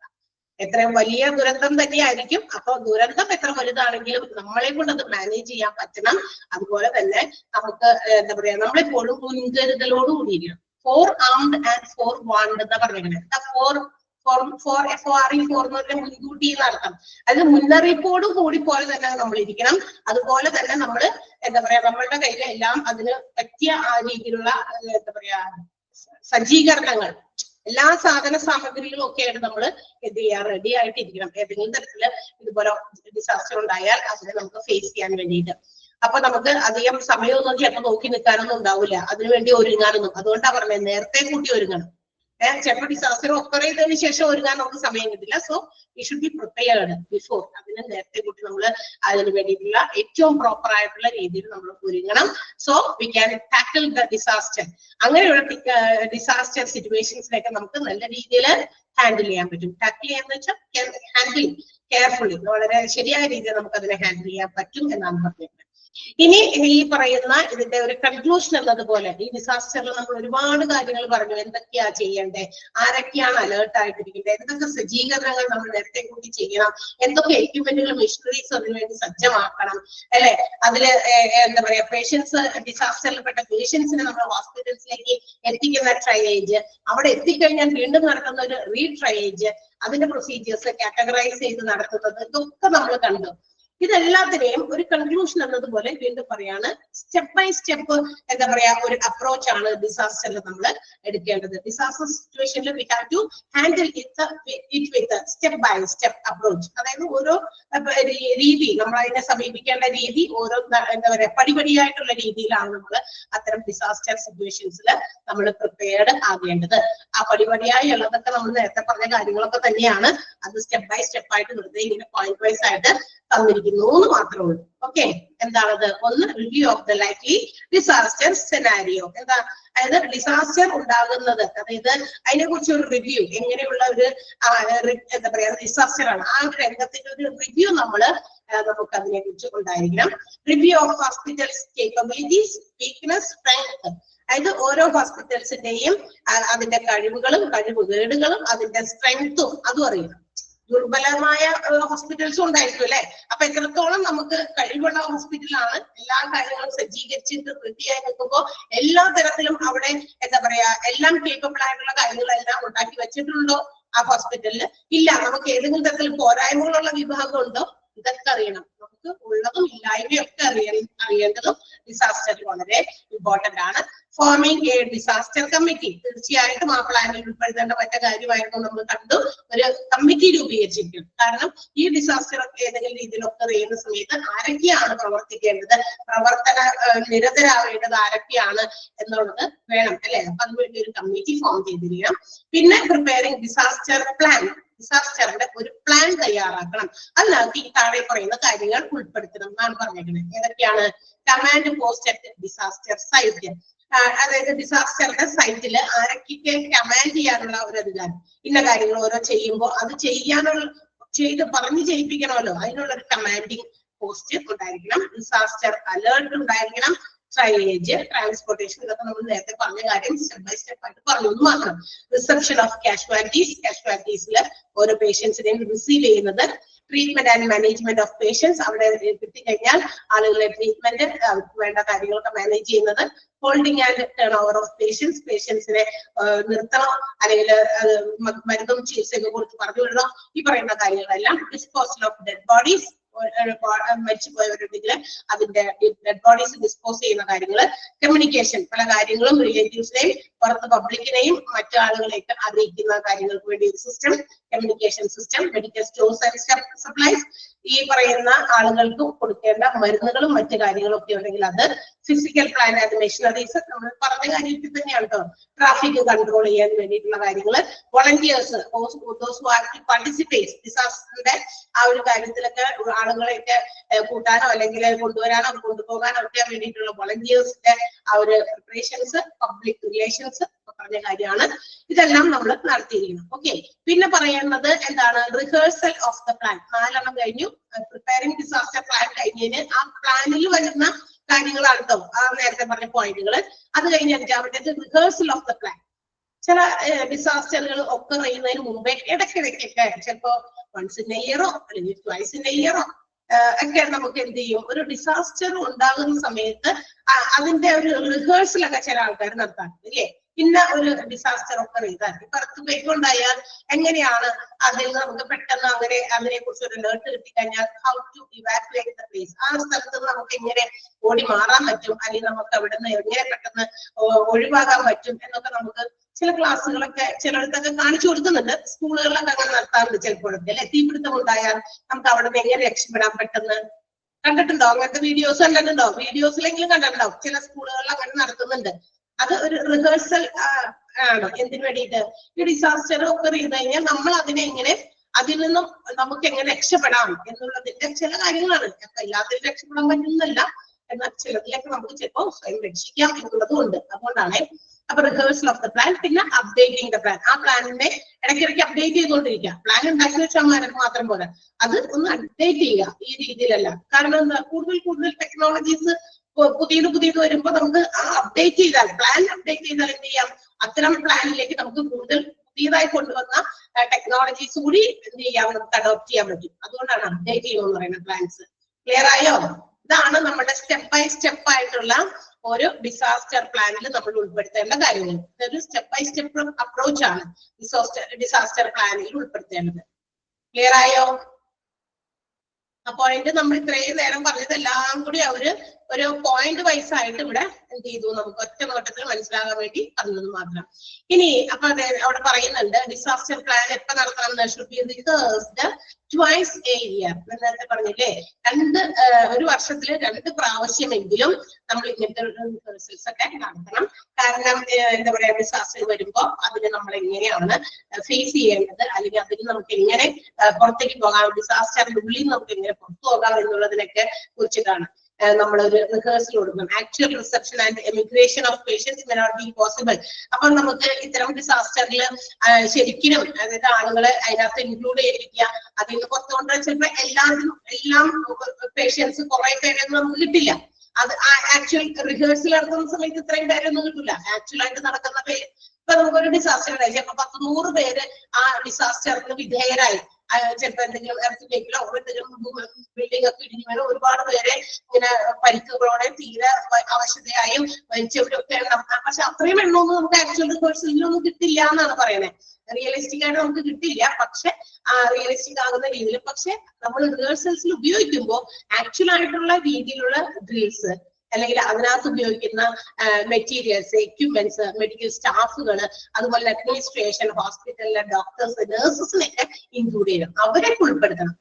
എത്രയും വലിയ ദുരന്തം തന്നെയായിരിക്കും. അപ്പൊ ദുരന്തം എത്ര വലുതാണെങ്കിലും നമ്മളെ കൊണ്ട് അത് മാനേജ് ചെയ്യാൻ പറ്റണം. അതുപോലെ തന്നെ നമുക്ക് എന്താ പറയാ, നമ്മളെപ്പോഴും മുൻകരുതലോട് കൂടിയിരിക്കണം. 4 armed and 4 warned എന്നാ പറഞ്ഞിരിക്കുന്നത്. മുൻകൂട്ടി എന്നർത്ഥം. അത് മുന്നറിയിപ്പോട് കൂടി പോലെ തന്നെ നമ്മൾ ഇരിക്കണം. അതുപോലെ തന്നെ നമ്മൾ എന്താ പറയാ, നമ്മളുടെ കയ്യിൽ എല്ലാം അതിന് പറ്റിയ ആ രീതിയിലുള്ള എന്താ പറയാ സജ്ജീകരണങ്ങൾ, എല്ലാ സാധന സാമഗ്രികളും ഒക്കെ ആയിട്ട് നമ്മൾ എന്ത് ചെയ്യാൻ റെഡി ആയിട്ടിരിക്കണം. ഏതെങ്കിലും തരത്തില് ഇതുപോലെ ഡിസാസ്റ്റർ ഉണ്ടായാൽ അതിനെ നമുക്ക് ഫേസ് ചെയ്യാൻ വേണ്ടിയിട്ട്. അപ്പൊ നമുക്ക് അധികം സമയമൊന്നും ചിലപ്പോൾ നോക്കി നിൽക്കാനൊന്നും ഉണ്ടാവില്ല, അതിനുവേണ്ടി ഒരുങ്ങാനൊന്നും. അതുകൊണ്ടാണ് പറഞ്ഞത് നേരത്തെ കൂട്ടി ഒരുങ്ങണം. ചിലപ്പോൾ ഡിസാസ്റ്റർ ഒക്കറെ ചെയ്തതിനു ശേഷം ഒരുങ്ങാൻ നമുക്ക് സമയം കിട്ടില്ല. So we should be prepared before. അതിന് നേരത്തെ കൂട്ടി നമ്മൾ അതിന് വേണ്ടിയിട്ടുള്ള ഏറ്റവും പ്രോപ്പർ ആയിട്ടുള്ള രീതിയിൽ നമ്മൾ ഒരുങ്ങണം. So we can tackle the disaster. അങ്ങനെയുള്ള ഡിസാസ്റ്റർ സിറ്റുവേഷൻസിനൊക്കെ നമുക്ക് നല്ല രീതിയിൽ ഹാൻഡിൽ ചെയ്യാൻ പറ്റും. ടാക്കിൾ ചെയ്യാന്ന് വെച്ചാൽ ഹാൻഡിൽ കെയർഫുള്ളി, വളരെ ശരിയായ രീതിയിൽ നമുക്ക് അതിനെ ഹാൻഡിൽ ചെയ്യാൻ പറ്റും എന്നാണ് പറഞ്ഞത്. ഇനി ഈ പറയുന്ന ഇതിന്റെ ഒരു കൺക്ലൂഷൻ എന്നതുപോലെ ഈ ഡിസാസ്റ്ററിൽ നമ്മൾ ഒരുപാട് കാര്യങ്ങൾ പറഞ്ഞു. എന്തൊക്കെയാ ചെയ്യേണ്ടത്, ആരൊക്കെയാണ് അലേർട്ട് ആയിട്ടിരിക്കേണ്ടത്, എന്തൊക്കെ സജ്ജീകരണങ്ങൾ നമ്മൾ നേരത്തെ കൂടി ചെയ്യണം, എന്തൊക്കെ എക്യുപ്മെന്റുകൾ മെഷീനറീസ് അതിനുവേണ്ടി സജ്ജമാക്കണം അല്ലെ. അതില് എന്താ പറയാ, പേഷ്യൻസ് ഡിസാസ്റ്ററിൽപ്പെട്ട പേഷ്യൻസിനെ നമ്മൾ ഹോസ്പിറ്റൽസിലേക്ക് എത്തിക്കുന്ന ട്രയേജ്, അവിടെ എത്തിക്കഴിഞ്ഞാൽ വീണ്ടും നടത്തുന്ന ഒരു റീട്രയേജ്, അതിന്റെ പ്രൊസീജിയേഴ്സ് കാറ്റഗറൈസ് ചെയ്ത് നടത്തുന്നത്, ഇതൊക്കെ നമ്മൾ കണ്ടു. ഇതെല്ലാത്തിനെയും ഒരു കൺക്ലൂഷൻ എന്നതുപോലെ വീണ്ടും പറയാണ്, സ്റ്റെപ്പ് ബൈ സ്റ്റെപ്പ് എന്താ പറയാ ഒരു അപ്രോച്ച് ആണ് ഡിസാസ്റ്ററിൽ നമ്മൾ എടുക്കേണ്ടത്. ഡിസാസ്റ്റർ സിറ്റുവേഷനിൽ we have to handle it with step by step approach. അതായത് ഓരോ രീതി നമ്മൾ അതിനെ സമീപിക്കേണ്ട രീതി ഓരോ എന്താ പറയാ പടിപടിയായിട്ടുള്ള രീതിയിലാണ് നമ്മൾ അത്തരം ഡിസാസ്റ്റർ സിറ്റുവേഷൻസിൽ നമ്മൾ പ്രിപ്പയർഡ് ആകേണ്ടത്. ആ പടിപടിയായി ഉള്ളതൊക്കെ നമ്മൾ നേരത്തെ പറഞ്ഞ കാര്യങ്ങളൊക്കെ തന്നെയാണ്. അത് സ്റ്റെപ്പ് ബൈ സ്റ്റെപ്പ് ആയിട്ട് വെറുതെ ഇങ്ങനെ പോയിന്റ് വൈസ് ആയിട്ട് തന്നിരിക്കുന്നു എന്ന് മാത്രമേ ഉള്ളൂ. ഓക്കെ, എന്താണത്? ഒന്ന്, review of the likely disaster scenario. എന്താ, അതായത് ഡിസാസ്റ്റർ ഉണ്ടാകുന്നത്, അതായത് അതിനെ കുറിച്ച് ഒരു റിവ്യൂ, എങ്ങനെയുള്ള ഒരു എന്താ പറയാ ഡിസാസ്റ്റർ ആണ്, ആ ഒരു രംഗത്തിന്റെ ഒരു റിവ്യൂ നമുക്ക് അതിനെ കുറിച്ച് ഉണ്ടായിരിക്കണം. Review of hospitals capabilities, weakness, strength. അതായത് ഓരോ ഹോസ്പിറ്റൽസിന്റെയും അതിന്റെ കഴിവുകളും കഴിവുകേടുകളും അതിന്റെ സ്ട്രെങ്ത്തും അതും അറിയണം. ദുർബലമായ ഹോസ്പിറ്റൽസും ഉണ്ടായിരിക്കും അല്ലെ. അപ്പൊ എത്രത്തോളം നമുക്ക് കഴിവുള്ള ഹോസ്പിറ്റലാണ്, എല്ലാ കാര്യങ്ങളും സജ്ജീകരിച്ചിട്ട് വൃത്തിയായി നിൽക്കുമ്പോൾ എല്ലാ തരത്തിലും അവിടെ എന്താ പറയാ എല്ലാം കേപ്പബിൾ ആയിട്ടുള്ള കാര്യങ്ങളെല്ലാം ഉണ്ടാക്കി വെച്ചിട്ടുണ്ടോ ആ ഹോസ്പിറ്റലിൽ? ഇല്ല. നമുക്ക് ഏതെങ്കിലും തരത്തിൽ പോരായ്മകളുള്ള വിഭാഗം ഉണ്ടോ? ഇതൊക്കെ അറിയണം. നമുക്ക് ഉള്ളതും ഇല്ലായ്മയും ഒക്കെ അറിയേണ്ടതും ഡിസാസ്റ്ററിൽ വളരെ ഇമ്പോർട്ടന്റ് ആണ്. ഫോമിംഗ് എ ഡിസാസ്റ്റർ കമ്മിറ്റി, തീർച്ചയായിട്ടും ആ പ്ലാനിൽ ഉൾപ്പെടുത്തേണ്ട മറ്റ കാര്യമായിരുന്നു. നമ്മൾ കണ്ടു, ഒരു കമ്മിറ്റി രൂപീകരിച്ചിരിക്കും. കാരണം ഈ ഡിസാസ്റ്റർ ഏതെങ്കിലും രീതിയിലൊക്കെ ചെയ്യുന്ന സമയത്ത് ആരൊക്കെയാണ് പ്രവർത്തിക്കേണ്ടത്, പ്രവർത്തന നിരതരാവേണ്ടത് ആരൊക്കെയാണ് എന്നുള്ളത് വേണം അല്ലെ. അപ്പൊ അതിനുവേണ്ടി ഒരു കമ്മിറ്റി ഫോം ചെയ്തിരിക്കണം. പിന്നെ പ്രിപ്പയറിംഗ് ഡിസാസ്റ്റർ പ്ലാൻ, ഡിസാസ്റ്ററിന്റെ ഒരു പ്ലാൻ തയ്യാറാക്കണം. അതിനകത്ത് ഈ താഴെ പറയുന്ന കാര്യങ്ങൾ ഉൾപ്പെടുത്തണം എന്നാണ് പറഞ്ഞിരിക്കുന്നത്. ഏതൊക്കെയാണ്? Command post at disaster site, അതായത് ഡിസാസ്റ്ററിന്റെ സൈറ്റില് ആരൊക്കെ കമാൻഡ് ചെയ്യാനുള്ള ഒരു അധികാരം, ഇന്ന കാര്യങ്ങൾ ഓരോ ചെയ്യുമ്പോൾ അത് പറഞ്ഞു ചെയ്യിപ്പിക്കണമല്ലോ, അതിനുള്ള ഒരു കമാൻഡിങ് പോസ്റ്റ് ഉണ്ടായിരിക്കണം. ഡിസാസ്റ്റർ അലേർട്ട് ഉണ്ടായിരിക്കണം. ട്രയേജ്, ട്രാൻസ്പോർട്ടേഷൻ, ഇതൊക്കെ നമ്മൾ നേരത്തെ പറഞ്ഞ കാര്യം സ്റ്റെപ്പ് ബൈ സ്റ്റെപ്പ് ആയിട്ട് പറഞ്ഞു മാത്രം. റിസപ്ഷൻ ഓഫ് കാഷ്വാലിറ്റീസ്, കാഷ്വാലിറ്റീസിൽ ഓരോ പേഷ്യൻസിനെയും റിസീവ് ചെയ്യുന്നത്. Treatment and management of patients, അവിടെ കിട്ടിക്കഴിഞ്ഞാൽ ആളുകളെ ട്രീറ്റ്മെന്റ്, അവർക്ക് വേണ്ട കാര്യങ്ങളൊക്കെ മാനേജ് ചെയ്യുന്നത്. Holding and turn over of patients, പേഷ്യൻസിനെ നിർത്തണം അല്ലെങ്കിൽ മരുന്നും ചികിത്സയൊക്കെ കുറിച്ച് പറഞ്ഞു വിടണം, ഈ പറയുന്ന കാര്യങ്ങളെല്ലാം. ഡിസ്പോസൽ ഓഫ് ഡെഡ് ബോഡീസ്, മരിച്ചുപോയവരുണ്ടെങ്കിൽ അതിന്റെ ഡെഡ് ബോഡീസ് ഡിസ്പോസ് ചെയ്യുന്ന കാര്യങ്ങൾ, കമ്മ്യൂണിക്കേഷൻ, പല കാര്യങ്ങളും റിലേറ്റീവ്സിനെയും പുറത്ത് പബ്ലിക്കിനെയും മറ്റു ആളുകളെയൊക്കെ അറിയിക്കുന്ന കാര്യങ്ങൾക്ക് വേണ്ടി ഒരു system, communication system, medical stores and supplies, ഈ പറയുന്ന ആളുകൾക്ക് കൊടുക്കേണ്ട മരുന്നുകളും മറ്റു കാര്യങ്ങളും ഒക്കെ ഉണ്ടെങ്കിൽ അത്, ഫിസിക്കൽ പ്ലാൻ ആൻഡ് മെഷീനറീസ്, നമ്മൾ പറഞ്ഞ കാര്യത്തിൽ തന്നെയാണ് കേട്ടോ, ട്രാഫിക് കൺട്രോൾ ചെയ്യാൻ വേണ്ടിയിട്ടുള്ള കാര്യങ്ങൾ, വോളണ്ടിയേഴ്സ്, പാർട്ടിസിപ്പേറ്റ് ഡിസാസ്റ്ററിന്റെ ആ ഒരു കാര്യത്തിലൊക്കെ ആളുകളെയൊക്കെ കൂട്ടാനോ അല്ലെങ്കിൽ കൊണ്ടുവരാനോ കൊണ്ടുപോകാനോ ഒക്കെ വേണ്ടിയിട്ടുള്ള വോളണ്ടിയേഴ്സിന്റെ ആ ഒരു പ്രിപ്പറേഷൻസ്, പബ്ലിക് റിലേഷൻസ് പറഞ്ഞ കാര്യമാണ്. ഇതെല്ലാം നമ്മൾ നടത്തിയിരിക്കണം. ഓക്കെ, പിന്നെ പറയുന്നത് എന്താണ്? Rehearsal of the plan. 4 കഴിഞ്ഞു. പ്രിപ്പയറിംഗ് ഡിസാസ്റ്റർ പ്ലാൻ കഴിഞ്ഞതിന് ആ പ്ലാനിൽ വരുന്ന കാര്യങ്ങളാണ് കേട്ടോ ആ നേരത്തെ പറഞ്ഞ പോയിന്റുകൾ. അത് കഴിഞ്ഞ് 5ാമത്തേത് റിഹേഴ്സൽ ഓഫ് ദ പ്ലാൻ. ചില ഡിസാസ്റ്ററുകൾ ഒക്കെ ചെയ്യുന്നതിന് മുമ്പേ ഇടയ്ക്കിടയ്ക്കൊക്കെ ചിലപ്പോ വൺസ് ഇൻ എ ഇയറോ അല്ലെങ്കിൽ ട്വൈസ് ഇൻ എ ഇയറോ ഒക്കെ നമുക്ക് എന്ത് ചെയ്യും, ഒരു ഡിസാസ്റ്റർ ഉണ്ടാകുന്ന സമയത്ത് അതിന്റെ ഒരു റിഹേഴ്സലൊക്കെ ചില ആൾക്കാർ നടത്താറുണ്ട് അല്ലേ? ഇന്ന ഒരു ഡിസാസ്റ്റർ ഒക്കെ ചെയ്താൽ ഇപ്പൊ earthquake ഉണ്ടായാൽ എങ്ങനെയാണ് അതിൽ നമുക്ക് പെട്ടെന്ന് അങ്ങനെ അതിനെ കുറിച്ച് ഒരു അലേർട്ട് കിട്ടിക്കഴിഞ്ഞാൽ how to evacuate the place, ആ സ്ഥലത്ത് നമുക്ക് എങ്ങനെ ഓടി മാറാൻ പറ്റും, അല്ലെങ്കിൽ നമുക്ക് അവിടെ നിന്ന് എങ്ങനെ പെട്ടെന്ന് ഒഴിവാക്കാൻ പറ്റും എന്നൊക്കെ നമുക്ക് ചില ക്ലാസ്സുകളൊക്കെ ചിലയിടത്തൊക്കെ കാണിച്ചു കൊടുക്കുന്നുണ്ട്. സ്കൂളുകളിലൊക്കെ അങ്ങനെ നടത്താറുണ്ട് ചിലപ്പോഴൊക്കെ അല്ലെ. തീപിടുത്തം ഉണ്ടായാൽ നമുക്ക് അവിടെ നിന്ന് എങ്ങനെ രക്ഷപ്പെടാൻ പെട്ടെന്ന്. കണ്ടിട്ടുണ്ടോ അങ്ങനത്തെ വീഡിയോസ്? കണ്ടിട്ടുണ്ടോ? വീഡിയോസിലെങ്കിലും കണ്ടിട്ടുണ്ടോ? ചില സ്കൂളുകളിൽ അങ്ങനെ നടത്തുന്നുണ്ട്. അത് ഒരു റിഹേഴ്സൽ ആണ്. എന്തിനു വേണ്ടിയിട്ട്? ഈ ഡിസാസ്റ്റർ ഒക്കെ ചെയ്ത് കഴിഞ്ഞാൽ നമ്മൾ അതിനെ എങ്ങനെ, അതിൽ നിന്നും നമുക്ക് എങ്ങനെ രക്ഷപ്പെടാം എന്നുള്ളതിന്റെ ചില കാര്യങ്ങളാണ്. അപ്പൊ എല്ലാത്തിനും രക്ഷപ്പെടാൻ പറ്റുന്നല്ല, എന്നാൽ ചിലതിലേക്ക് നമുക്ക് ചിലപ്പോൾ സ്വയം രക്ഷിക്കാം എന്നുള്ളതും ഉണ്ട്. അതുകൊണ്ടാണ് അപ്പൊ റിഹേഴ്സൽ ഓഫ് ദ പ്ലാൻ. പിന്നെ അപ്ഡേറ്റിംഗ് ദ പ്ലാൻ. ആ പ്ലാനിനെ ഇടയ്ക്കിടയ്ക്ക് അപ്ഡേറ്റ് ചെയ്തുകൊണ്ടിരിക്കുക. പ്ലാൻ ഉണ്ടാക്കി വെച്ചാൽ മാത്രം പോലെ അത് ഒന്ന് അപ്ഡേറ്റ് ചെയ്യുക. ഈ രീതിയിലല്ല. കാരണം എന്താ, കൂടുതൽ ടെക്നോളജീസ് പുതിയത് വരുമ്പോ നമുക്ക് ആ അപ്ഡേറ്റ് ചെയ്താൽ, പ്ലാൻ അപ്ഡേറ്റ് ചെയ്താൽ എന്ത് ചെയ്യാം, അത്തരം പ്ലാനിലേക്ക് നമുക്ക് കൂടുതൽ പുതിയതായി കൊണ്ടുവന്ന ടെക്നോളജീസ് കൂടി എന്ത് ചെയ്യാം, നമുക്ക് അഡോപ്റ്റ് ചെയ്യാൻ പറ്റും. അതുകൊണ്ടാണ് അപ്ഡേറ്റ് ചെയ്യുമെന്ന് പറയുന്നത് പ്ലാൻസ്. ക്ലിയർ ആയോ? ഇതാണ് നമ്മുടെ സ്റ്റെപ്പ് ബൈ സ്റ്റെപ്പ് ആയിട്ടുള്ള ഓരോ ഡിസാസ്റ്റർ പ്ലാനിൽ നമ്മൾ ഉൾപ്പെടുത്തേണ്ട കാര്യങ്ങൾ. ഇതൊരു സ്റ്റെപ്പ് ബൈ സ്റ്റെപ്പ് അപ്രോച്ച് ആണ് ഡിസാസ്റ്റർ പ്ലാനിൽ ഉൾപ്പെടുത്തേണ്ടത്. ക്ലിയർ ആയോ? ആ പോയിന്റ് നമ്മൾ ഇത്രയും നേരം പറഞ്ഞതെല്ലാം കൂടി ഒരു പോയിന്റ് വൈസ് ആയിട്ട് ഇവിടെ എന്ത് ചെയ്തു, നമുക്ക് ഒറ്റ നോട്ടത്തിൽ മനസ്സിലാകാൻ വേണ്ടി പറഞ്ഞത് മാത്രം. ഇനി അപ്പൊ അതെ അവിടെ പറയുന്നുണ്ട് ഡിസാസ്റ്റർ പ്ലാൻ എപ്പോ നടത്തണം? Should be rehearsed twice A year. നേരത്തെ പറഞ്ഞില്ലേ, ഒരു വർഷത്തിൽ 2 പ്രാവശ്യമെങ്കിലും നമ്മൾ ഇങ്ങനത്തെ റിഹേഴ്സൽസ് ഒക്കെ നടത്തണം. കാരണം എന്താ പറയാ, ഡിസാസ്റ്റർ വരുമ്പോ അതിന് നമ്മൾ എങ്ങനെയാണ് ഫേസ് ചെയ്യേണ്ടത്, അല്ലെങ്കിൽ അതിന് നമുക്ക് എങ്ങനെ പുറത്തേക്ക് പോകാം, ഡിസാസ്റ്ററിന്റെ ഉള്ളിൽ നമുക്ക് എങ്ങനെ പുറത്തു പോകാം എന്നുള്ളതിനൊക്കെ കുറിച്ചിട്ടാണ് നമ്മളൊരു റിഹേഴ്സൽ കൊടുക്കണം. Actual reception and emigration of patients may not be possible. അപ്പൊ നമുക്ക് ഇത്തരം ഡിസാസ്റ്ററിൽ ശരിക്കും അതായത് ആളുകളെ അതിനകത്ത് ഇൻക്ലൂഡ് ചെയ്തിരിക്കുക, അതിൽ നിന്ന് പുറത്തു കൊണ്ടുവരാൻ ചിലപ്പോൾ എല്ലാം പേഷ്യൻസ് കുറെ പേരൊന്നും നമുക്ക് കിട്ടില്ല. അത് ആക്ച്വൽ റിഹേഴ്സൽ നടത്തുന്ന സമയത്ത് ഇത്രയും പേരൊന്നും കിട്ടില്ല. ആക്ച്വൽ ആയിട്ട് നടക്കുന്ന പേര് ഇപ്പൊ നമുക്കൊരു ഡിസാസ്റ്റർ ഉണ്ടായി, ചിലപ്പോ 100 പേര് ആ ഡിസാസ്റ്ററിന് വിധേയരായി. ചിലപ്പോ എന്തെങ്കിലും എർത്തിലേക്കിലോ എന്തെങ്കിലും ബിൽഡിംഗ് ഒക്കെ ഇടിഞ്ഞു വീണോ ഒരുപാട് പേരെ ഇങ്ങനെ പരിക്കുകളോടെ തീരെ അവശതയായും മരിച്ചവരൊക്കെ. പക്ഷെ അത്രയും എണ്ണമൊന്നും നമുക്ക് ആക്ച്വൽ റിഹേഴ്സലിലൊന്നും കിട്ടില്ല എന്നാണ് പറയുന്നത്. റിയലിസ്റ്റിക് ആയിട്ട് നമുക്ക് കിട്ടില്ല, പക്ഷെ റിയലിസ്റ്റിക് ആകുന്ന രീതിയിൽ. പക്ഷെ നമ്മൾ റിഹേഴ്സൽസിൽ ഉപയോഗിക്കുമ്പോൾ ആക്ച്വൽ ആയിട്ടുള്ള രീതിയിലുള്ള ഡ്രിൽസ് അല്ലെങ്കിൽ അതിനകത്ത് ഉപയോഗിക്കുന്ന മെറ്റീരിയൽസ്, എക്യുപ്മെന്റ്സ്, മെഡിക്കൽ സ്റ്റാഫുകൾ, അതുപോലെ അഡ്മിനിസ്ട്രേഷൻ, ഹോസ്പിറ്റലിലെ ഡോക്ടേഴ്സ്, നഴ്സസിനെയൊക്കെ ഇൻക്ലൂഡ് ചെയ്യണം. അവരൊക്കെ ഉൾപ്പെടുത്തണം.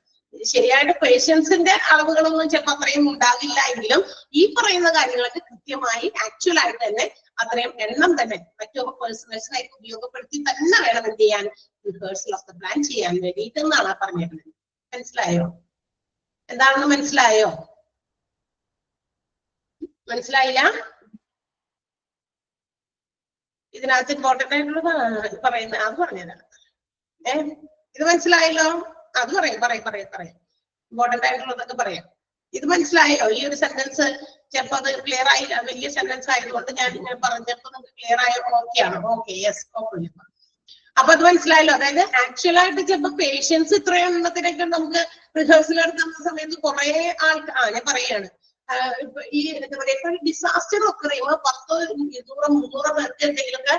ശരിയായിട്ട് പേഷ്യൻസിന്റെ അളവുകളൊന്നും ചിലപ്പോൾ അത്രയും ഉണ്ടാകില്ല എങ്കിലും ഈ പറയുന്ന കാര്യങ്ങളൊക്കെ കൃത്യമായി ആക്ച്വൽ ആയിട്ട് തന്നെ അത്രയും എണ്ണം തന്നെ മറ്റു പേഴ്സണൽസിനായിട്ട് ഉപയോഗപ്പെടുത്തി തന്നെ വേണം എന്ത് ചെയ്യാൻ, റിഹേഴ്സൽ ഓഫ് ദ പ്ലാൻ ചെയ്യാൻ വേണ്ടിയിട്ട് എന്നാണ് പറഞ്ഞിരുന്നത്. മനസ്സിലായോ? എന്താണെന്ന് മനസ്സിലായോ? മനസ്സിലായില്ല? ഇതിനകത്ത് ഇമ്പോർട്ടന്റ് ആയിട്ടുള്ളത് പറയുന്നത് അത് പറഞ്ഞതാണ്. ഇത് മനസ്സിലായല്ലോ? അത് പറയാം ഇമ്പോർട്ടന്റ് ആയിട്ടുള്ളതൊക്കെ പറയാം. ഇത് മനസ്സിലായോ? ഈ ഒരു സെന്റൻസ് ചിലപ്പോ അത് ക്ലിയർ ആയില്ല, വലിയ സെന്റൻസ് ആയതുകൊണ്ട് ഞാൻ ഇങ്ങനെ പറഞ്ഞപ്പോ നിങ്ങൾക്ക് ക്ലിയർ ആയോ? ഓക്കെ ആണ്? ഓക്കെ, യെസ്, കുഴപ്പമില്ല. അപ്പൊ അത് മനസ്സിലായല്ലോ? അതായത് ആക്ച്വൽ ആയിട്ട് ചിലപ്പോ പേഷ്യൻസ് ഇത്രയും എണ്ണത്തിനൊക്കെ നമുക്ക് റിഹേഴ്സൽ നടത്തുന്ന സമയത്ത് കുറെ ആൾക്കാർ ഞാൻ പറയാണ് ഈ എന്താ പറയാ, ഇപ്പൊ ഡിസാസ്റ്റർ ഒക്കെ പറയുമ്പോൾ 100, 200, 300 പേർക്ക് എന്തെങ്കിലുമൊക്കെ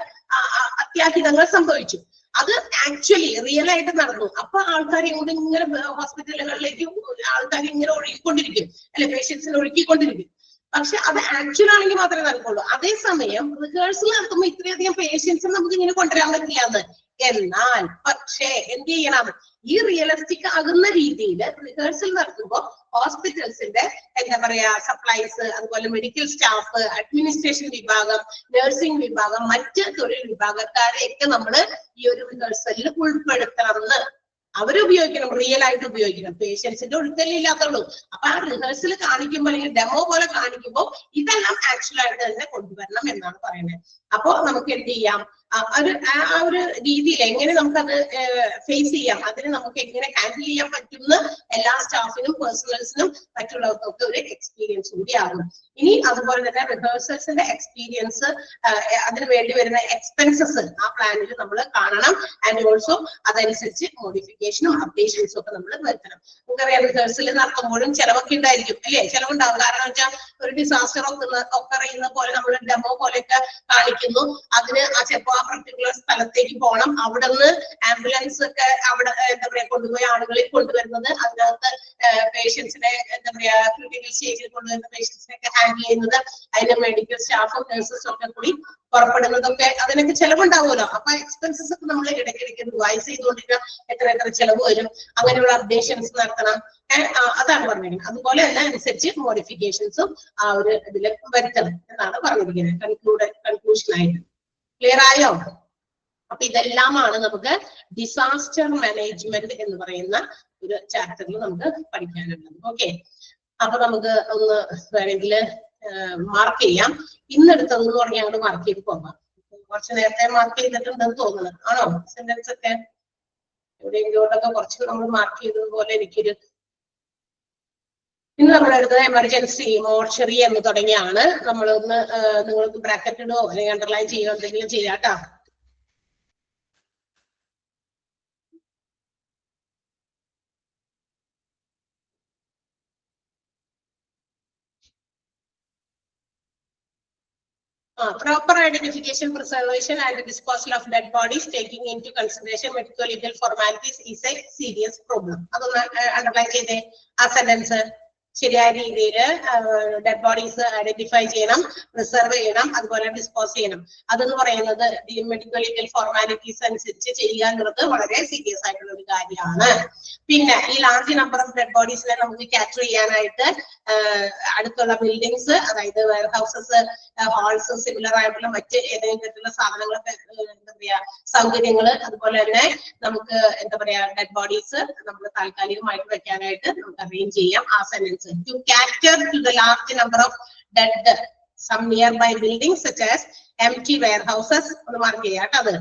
അത്യാഹിതങ്ങൾ സംഭവിച്ചു. അത് ആക്ച്വലി റിയൽ ആയിട്ട് നടന്നു. അപ്പൊ ആൾക്കാരെ കൊണ്ട് ഇങ്ങനെ ഹോസ്പിറ്റലുകളിലേക്ക് ആൾക്കാർ ഇങ്ങനെ ഒഴുകിക്കൊണ്ടിരിക്കും, അല്ലെ, പേഷ്യൻസിനെ ഒഴുക്കിക്കൊണ്ടിരിക്കും. പക്ഷെ അത് ആക്ച്വൽ ആണെങ്കിൽ മാത്രമേ നടക്കുള്ളൂ. അതേസമയം റിഹേഴ്സൽ നടത്തുമ്പോൾ ഇത്രയധികം പേഷ്യൻസ് നമുക്ക് ഇങ്ങനെ കൊണ്ടുവരാൻ പറ്റില്ല എന്ന്. എന്നാൽ പക്ഷേ എന്ത് ചെയ്യണം, ഈ റിയലിസ്റ്റിക് ആകുന്ന രീതിയിൽ റിഹേഴ്സൽ നടത്തുമ്പോൾ ഹോസ്പിറ്റൽസിന്റെ എന്താ പറയാ സപ്ലൈസ്, അതുപോലെ മെഡിക്കൽ സ്റ്റാഫ്, അഡ്മിനിസ്ട്രേഷൻ വിഭാഗം, നഴ്സിംഗ് വിഭാഗം, മറ്റ് തൊഴിൽ വിഭാഗക്കാരെയൊക്കെ നമ്മൾ ഈ ഒരു റിഹേഴ്സലിൽ ഉൾപ്പെടുത്തണമെന്ന്. അവരുപയോഗിക്കണം, റിയൽ ആയിട്ട് ഉപയോഗിക്കണം. പേഷ്യൻസിന്റെ ഒഴുക്കല്ലേ ഇല്ലാത്തുള്ളൂ. അപ്പൊ ആ റിഹേഴ്സൽ കാണിക്കുമ്പോൾ അല്ലെങ്കിൽ ഡെമോ പോലെ കാണിക്കുമ്പോൾ ഇതെല്ലാം ആക്ച്വൽ ആയിട്ട് തന്നെ കൊണ്ടുവരണം എന്നാണ് പറയുന്നത്. അപ്പൊ നമുക്ക് എന്ത് ചെയ്യാം, ആ ഒരു രീതിയിൽ എങ്ങനെ നമുക്കത് ഫേസ് ചെയ്യാം, അതിന് നമുക്ക് എങ്ങനെ ഹാൻഡിൽ ചെയ്യാൻ പറ്റുന്ന എല്ലാ സ്റ്റാഫിനും പേഴ്സണൽസിനും മറ്റുള്ളവർക്കൊക്കെ ഒരു എക്സ്പീരിയൻസ് കൂടി ആകും. ഇനി അതുപോലെ തന്നെ റിഹേഴ്സൽസിന്റെ എക്സ്പീരിയൻസ്, അതിന് വേണ്ടി വരുന്ന എക്സ്പെൻസസ് ആ പ്ലാനിൽ നമ്മൾ കാണണം. ആൻഡ് ഓൾസോ അതനുസരിച്ച് മോഡിഫിക്കേഷനും അപ്ഡേഷൻസും ഒക്കെ നമ്മൾ വരുത്തണം. നമുക്കറിയാം റിഹേഴ്സൽ നടത്തുമ്പോഴും ചിലവൊക്കെ ഉണ്ടായിരിക്കും, അല്ലേ? ചിലവുണ്ടാവും. കാരണം വെച്ചാൽ ഒരു ഡിസാസ്റ്റർ ഒക്കെ അറിയുന്ന പോലെ നമ്മൾ ഡെമോ പോലെയൊക്കെ കാണിക്കുന്നു. അതിന് ചിലപ്പോ ആ പർട്ടിക്കുലർ സ്ഥലത്തേക്ക് പോകണം. അവിടെ നിന്ന് ആംബുലൻസ് ഒക്കെ അവിടെ എന്താ പറയാ കൊണ്ടുപോയി ആളുകളിൽ കൊണ്ടുവരുന്നത്, അതിനകത്ത് പേഷ്യൻസിനെ എന്താ പറയാ ക്രിട്ടിക്കൽ സ്റ്റേജിൽ കൊണ്ടുവരുന്ന പേഷ്യൻസിനെ ഒക്കെ ഹാൻഡിൽ ചെയ്യുന്നത്, അതിന്റെ മെഡിക്കൽ സ്റ്റാഫും നഴ്സസും ഒക്കെ കൂടി പുറപ്പെടുന്നതൊക്കെ അതിനൊക്കെ ചെലവുണ്ടാവുമല്ലോ. അപ്പൊ എക്സ്പെൻസസ് ഒക്കെ നമ്മൾ ഇടയ്ക്കിടയ്ക്ക് റിവൈസ് ചെയ്തുകൊണ്ടിരിക്കണം. എത്ര ചെലവ് വരും, അങ്ങനെയുള്ള അപ്ഡേഷൻസ് നടത്തണം. അതാണ് പറഞ്ഞിരിക്കുന്നത്. അതുപോലെ തന്നെ അനുസരിച്ച് മോഡിഫിക്കേഷൻസും ആ ഒരു ഇതിൽ വരുത്തണം എന്നാണ് പറഞ്ഞിരിക്കുന്നത് കൺക്ലൂഷൻ ആയിട്ട്. ക്ലിയർ ആയോ? അപ്പൊ ഇതെല്ലാമാണ് നമുക്ക് ഡിസാസ്റ്റർ മാനേജ്മെന്റ് എന്ന് പറയുന്ന ഒരു ചാപ്റ്ററിൽ നമുക്ക് പഠിക്കാനുള്ളത്. ഓക്കെ, അപ്പൊ നമുക്ക് ഒന്ന് വേണമെങ്കിൽ മാർക്ക് ചെയ്യാം. ഇന്നെടുത്തതെന്ന് പറഞ്ഞാൽ അങ്ങോട്ട് മാർക്ക് ചെയ്ത് പോകാം. കുറച്ച് നേരത്തെ മാർക്ക് ചെയ്തിട്ടുണ്ടെന്ന് തോന്നുന്നു, ആണോ? സെന്റൻസ് ഒക്കെ എവിടെയെങ്കിലോട്ടൊക്കെ കുറച്ച് നമ്മൾ മാർക്ക് ചെയ്തതുപോലെ എനിക്കൊരു. ഇന്ന് നമ്മളെടുത്തത് എമർജൻസി, മോർച്ചറി എന്ന് തുടങ്ങിയാണ്. നമ്മളൊന്ന് നിങ്ങൾക്ക് ബ്രാക്കറ്റ് ഇടോ അല്ലെങ്കിൽ അണ്ടർലൈൻ ചെയ്യോ എന്തെങ്കിലും ചെയ്യാട്ടോ. Proper identification, preservation and disposal of dead bodies taking into consideration medical legal formalities is a serious problem. അതൊന്ന് അണ്ടർലൈൻ ചെയ്തേ ആ സെന്റൻസ്. ശരിയായ രീതിയിൽ ഡെഡ് ബോഡീസ് ഐഡന്റിഫൈ ചെയ്യണം, പ്രിസർവ് ചെയ്യണം, അതുപോലെ ഡിസ്പോസ് ചെയ്യണം. അതെന്ന് പറയുന്നത് മെഡിക്കൽ ലീഗൽ ഫോർമാലിറ്റീസ് അനുസരിച്ച് ചെയ്യുക എന്നുള്ളത് വളരെ സീരിയസ് ആയിട്ടുള്ള ഒരു കാര്യമാണ്. പിന്നെ ഈ ലാർജ് നമ്പർ ഓഫ് ഡെഡ് ബോഡീസിനെ നമുക്ക് ക്യാപ്ചർ ചെയ്യാനായിട്ട് അടുത്തുള്ള ബിൽഡിങ്സ്, അതായത് വെയർ ഹൗസസ്, ഹാൾസ്, സിമിലർ ആയിട്ടുള്ള മറ്റ് ഏതെങ്കിലും തരത്തിലുള്ള സാധനങ്ങളൊക്കെ എന്താ പറയാ സൗകര്യങ്ങള്, അതുപോലെ തന്നെ നമുക്ക് എന്താ പറയാ ഡെഡ് ബോഡീസ് നമ്മൾ താൽക്കാലികമായിട്ട് വെക്കാനായിട്ട് നമുക്ക് അറേഞ്ച് ചെയ്യാം. ആ sentence to cater to the large number of dead some nearby buildings such as empty warehouses ഒന്ന് മാർക്ക് ചെയ്യാട്ടോ. അത്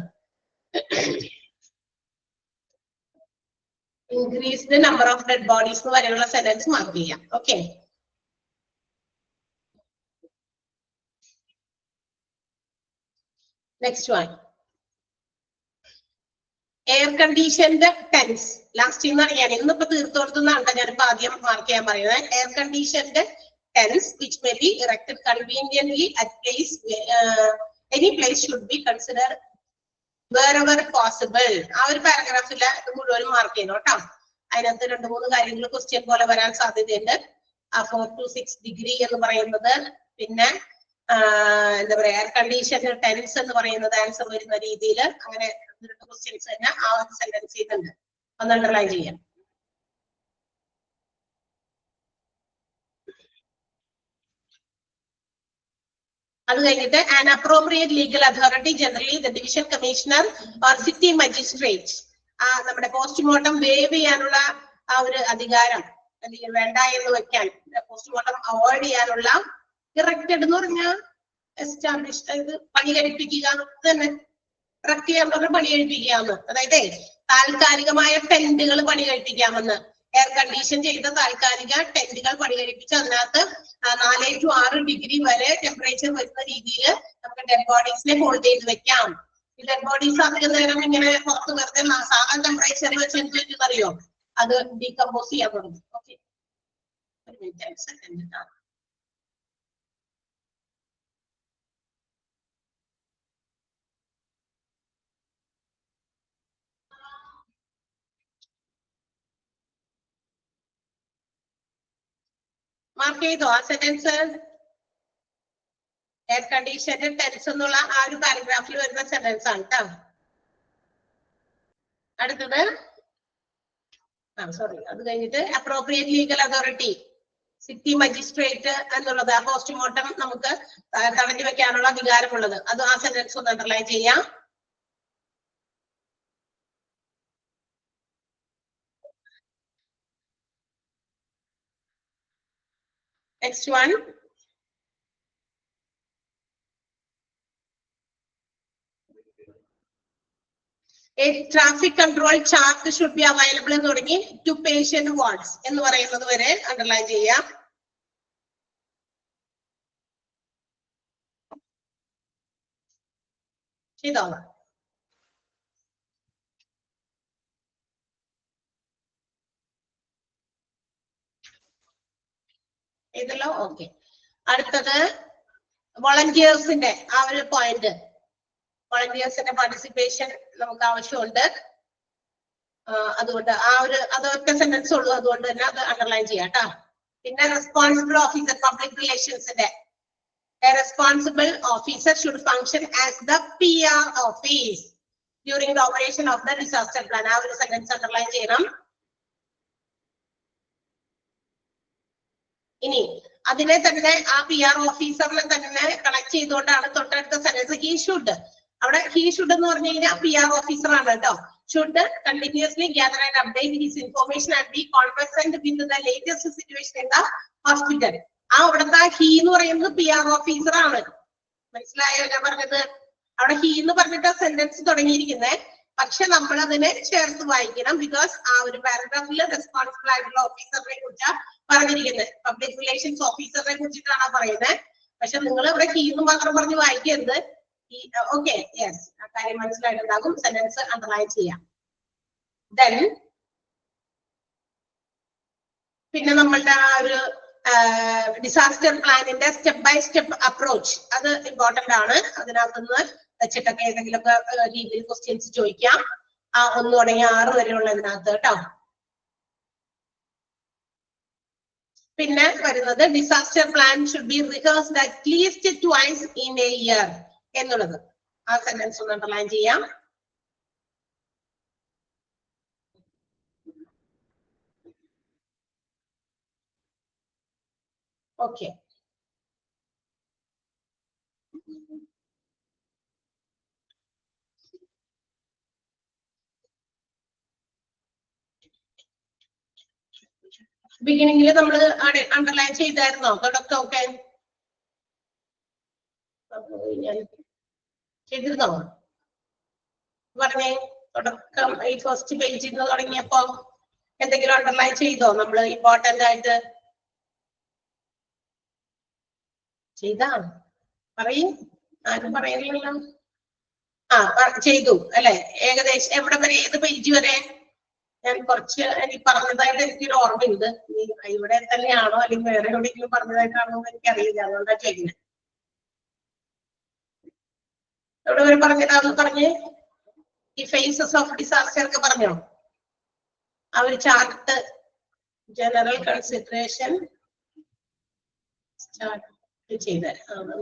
increase the number of dead bodies എന്ന് വരെയുള്ള സെന്റൻസ് മാർക്ക് ചെയ്യാം. ഓക്കെ, next one air conditioned tents. Last ഞാൻ ഇന്നിപ്പോ തീർത്തോടുത്തുന്നാണ് ഞാനിപ്പോ ആദ്യം മാർക്ക് ചെയ്യാൻ പറയുന്നത്. Air conditioned tents which may be erected conveniently at place, any place should be consider wherever possible. ആ ഒരു പാരഗ്രാഫിൽ മുഴുവനും മാർക്ക് ചെയ്യണം കേട്ടോ. അതിനകത്ത് 2-3 കാര്യങ്ങൾ ക്വസ്റ്റ്യൻ പോലെ വരാൻ സാധ്യതയുണ്ട്. 4 to 6 ഡിഗ്രി എന്ന് പറയുന്നത്, പിന്നെ എന്താ പറയാ എയർ കണ്ടീഷൻ ടെൻസ് എന്ന് പറയുന്നത് ആൻസർ വരുന്ന രീതിയിൽ അങ്ങനെ ക്വസ്റ്റ്യൻസ് തന്നെ ആ ഒരു സെന്റൻസ് ചെയ്യുന്നുണ്ട്. ഒന്ന് അണ്ടർലൈൻ ചെയ്യാം. അത് കഴിഞ്ഞിട്ട് an appropriate legal authority, generally the division commissioner or city magistrate, നമ്മുടെ പോസ്റ്റ്മോർട്ടം വേവ് ചെയ്യാനുള്ള ആ ഒരു അധികാരം അല്ലെങ്കിൽ വേണ്ട എന്ന് വെക്കാൻ, പോസ്റ്റ്മോർട്ടം അവോയ്ഡ് ചെയ്യാനുള്ള, ഇറക്റ്റഡ് എന്ന് പറഞ്ഞാൽ എസ്റ്റാബ്ലിഷ്ഡ്, ഇത് പണി കഴിപ്പിക്കുക തന്നെ. ഇറക്റ്റ് ചെയ്യാൻ പറഞ്ഞ പണി കഴിപ്പിക്കാമെന്ന്, അതായത് താൽക്കാലികമായ ടെന്റുകൾ പണി കഴിപ്പിക്കാമെന്ന്. എയർ കണ്ടീഷൻ ചെയ്ത താൽക്കാലിക ടെന്റുകൾ പണി കഴിപ്പിച്ച് അതിനകത്ത് 4 to 6 ഡിഗ്രി വരെ ടെമ്പറേച്ചർ വരുന്ന രീതിയിൽ നമുക്ക് ഡെഡ് ബോഡീസിനെ ഹോൾഡ് ചെയ്ത് വെക്കാം. ഈ ഡെഡ് ബോഡീസ് അധികം നേരം ഇങ്ങനെ പുറത്ത് വെറുതെ സാധാ ടെമ്പറേച്ചറിൽ വെച്ച് എന്ത് പറ്റുന്നറിയോ, അത് ഡീകമ്പോസ് ചെയ്യാൻ തുടങ്ങും. ഓക്കെ, ഒരു മിനിറ്റ് സെക്കൻഡ്. മാർക്ക് ചെയ്തോ ആ സെന്റൻസ്? എയർ കണ്ടീഷന്റെ ടെൻസ് എന്നുള്ള ആ ഒരു പാരഗ്രാഫിൽ വരുന്ന സെന്റൻസ് ആണ് കേട്ടോ. അടുത്തത് സോറി, അത് കഴിഞ്ഞിട്ട് appropriate legal authority, city magistrate എന്നുള്ളത് പോസ്റ്റ്മോർട്ടം നമുക്ക് തടഞ്ഞു വെക്കാനുള്ള അധികാരമുള്ളത്, അത് ആ സെന്റൻസ് ഒന്ന് അണ്ടർലൈൻ ചെയ്യാം. Next one, a traffic control chart should be available എന്ന് തുടങ്ങി to patient wards എന്ന് പറയുന്നത് വരെ അണ്ടർലൈൻ ചെയ്യാം. ചെയ്തോളാം. ഇതല്ലോ ഓക്കെ. അടുത്തത് വോളണ്ടിയേഴ്സിന്റെ ആ ഒരു പോയിന്റ്, വോളണ്ടിയേഴ്സിന്റെ പാർട്ടിസിപ്പേഷൻ നമുക്ക് ആവശ്യമുണ്ട്. അതുകൊണ്ട് ആ ഒരു അതൊക്കെ സെന്റൻസ് ഉള്ളൂ, അതുകൊണ്ട് തന്നെ അത് അണ്ടർലൈൻ ചെയ്യാം കേട്ടോ. പിന്നെ റെസ്പോൺസിബിൾ ഓഫീസർ, പബ്ലിക് റിലേഷൻസിന്റെ a responsible officer should function as the PR office during the operation of the disaster plan. ആ ഒരു സെന്റൻസ് അണ്ടർലൈൻ ചെയ്യണം. ഇനി അതിനെ തന്നെ ആ PR ഓഫീസറിനെ തന്നെ കണക്ട് ചെയ്തുകൊണ്ടാണ് തൊട്ടടുത്ത സെന്റൻസ് ഹി ഷുഡ്. അവിടെ ഹി ഷുഡ് എന്ന് പറഞ്ഞു കഴിഞ്ഞാൽ PR ഓഫീസർ ആണ് കേട്ടോ. Should continuously gather and update his information and be conversant with the latest situation in the hospital. ആ അവിടുത്തെ ഹി എന്ന് പറയുന്നത് PR ഓഫീസർ ആണ്. മനസ്സിലായോ ഞാൻ പറഞ്ഞത്? അവിടെ ഹി എന്ന് പറഞ്ഞിട്ട് സെന്റൻസ് തുടങ്ങിയിരിക്കുന്നത്, പക്ഷെ നമ്മൾ അതിനെ ചേർത്ത് വായിക്കണം. ബിക്കോസ് ആ ഒരു പാരഗ്രാഫിൽ റെസ്പോൺസിബിൾ ആയിട്ടുള്ള ഓഫീസറിനെ കുറിച്ചാണ് പറഞ്ഞിരിക്കുന്നത്, പബ്ലിക് റിലേഷൻസ് ഓഫീസറിനെ കുറിച്ചിട്ടാണ് പറയുന്നത്. പക്ഷെ നിങ്ങൾ ഇവിടെ ഹി എന്ന് മാത്രം പറഞ്ഞ് വായിക്കരുത്. ഓക്കെ, യെസ്, ആ കാര്യം മനസ്സിലായിട്ടുണ്ടാകും. സെന്റൻസ് അണ്ടർലൈൻ ചെയ്യാം. ദെൻ പിന്നെ നമ്മളുടെ ആ ഒരു ഡിസാസ്റ്റർ പ്ലാനിന്റെ സ്റ്റെപ്പ് ബൈ സ്റ്റെപ്പ് അപ്രോച്ച്, അത് ഇമ്പോർട്ടന്റ് ആണ്. അതിനകത്തുനിന്ന് വെച്ചിട്ടൊക്കെ ഏതെങ്കിലുമൊക്കെ രീതിയിൽ ക്വസ്റ്റ്യൻസ് ചോദിക്കാം. ആ 1 തുടങ്ങി 6 വരെയുള്ള ഇതിനകത്ത് കേട്ടോ. പിന്നെ വരുന്നത് disaster plan should be rehearsed at least twice in A year എന്നുള്ളത്. ആ സെന്റൻസ് ഒന്ന് അണ്ടർലൈൻ ചെയ്യാം. ഓക്കെ, ബിഗിനിങ്ങിൽ നമ്മൾ അണ്ടർലൈൻ ചെയ്തായിരുന്നോ തുടക്കമൊക്കെ? ചെയ്തിരുന്നോ? പറഞ്ഞേ, തുടക്കം ഈ ഫസ്റ്റ് പേജിൽ നിന്ന് തുടങ്ങിയപ്പോ എന്തെങ്കിലും അണ്ടർലൈൻ ചെയ്തോ നമ്മൾ ഇമ്പോർട്ടന്റ് ആയിട്ട്? ചെയ്താ പറയും, ആരും പറയുന്നില്ലല്ലോ. ചെയ്തു അല്ലെ? ഏകദേശം എവിടെ വരെ, ഏത് പേജ് വരെ? ഞാൻ കുറച്ച് എനിക്ക് പറഞ്ഞതായിട്ട് എനിക്കൊരു ഓർമ്മയുണ്ട്. ഇവിടെ തന്നെയാണോ അല്ലെങ്കിൽ വേറെ എവിടെയെങ്കിലും പറഞ്ഞതായിട്ടാണോ എന്ന് എനിക്കറിയില്ല, അതുകൊണ്ടാണ് ചെയ്യുന്നത്. എവിടെ വരെ പറഞ്ഞത്? അത് പറഞ്ഞ് ഈ ഫേസസ് ഓഫ് ഡിസാസ്റ്റർ ഒക്കെ പറഞ്ഞോ? ആ ഒരു ചാർട്ട്, ജനറൽ കൺസിഡറേഷൻ സ്റ്റാർട്ട് ചെയ്ത്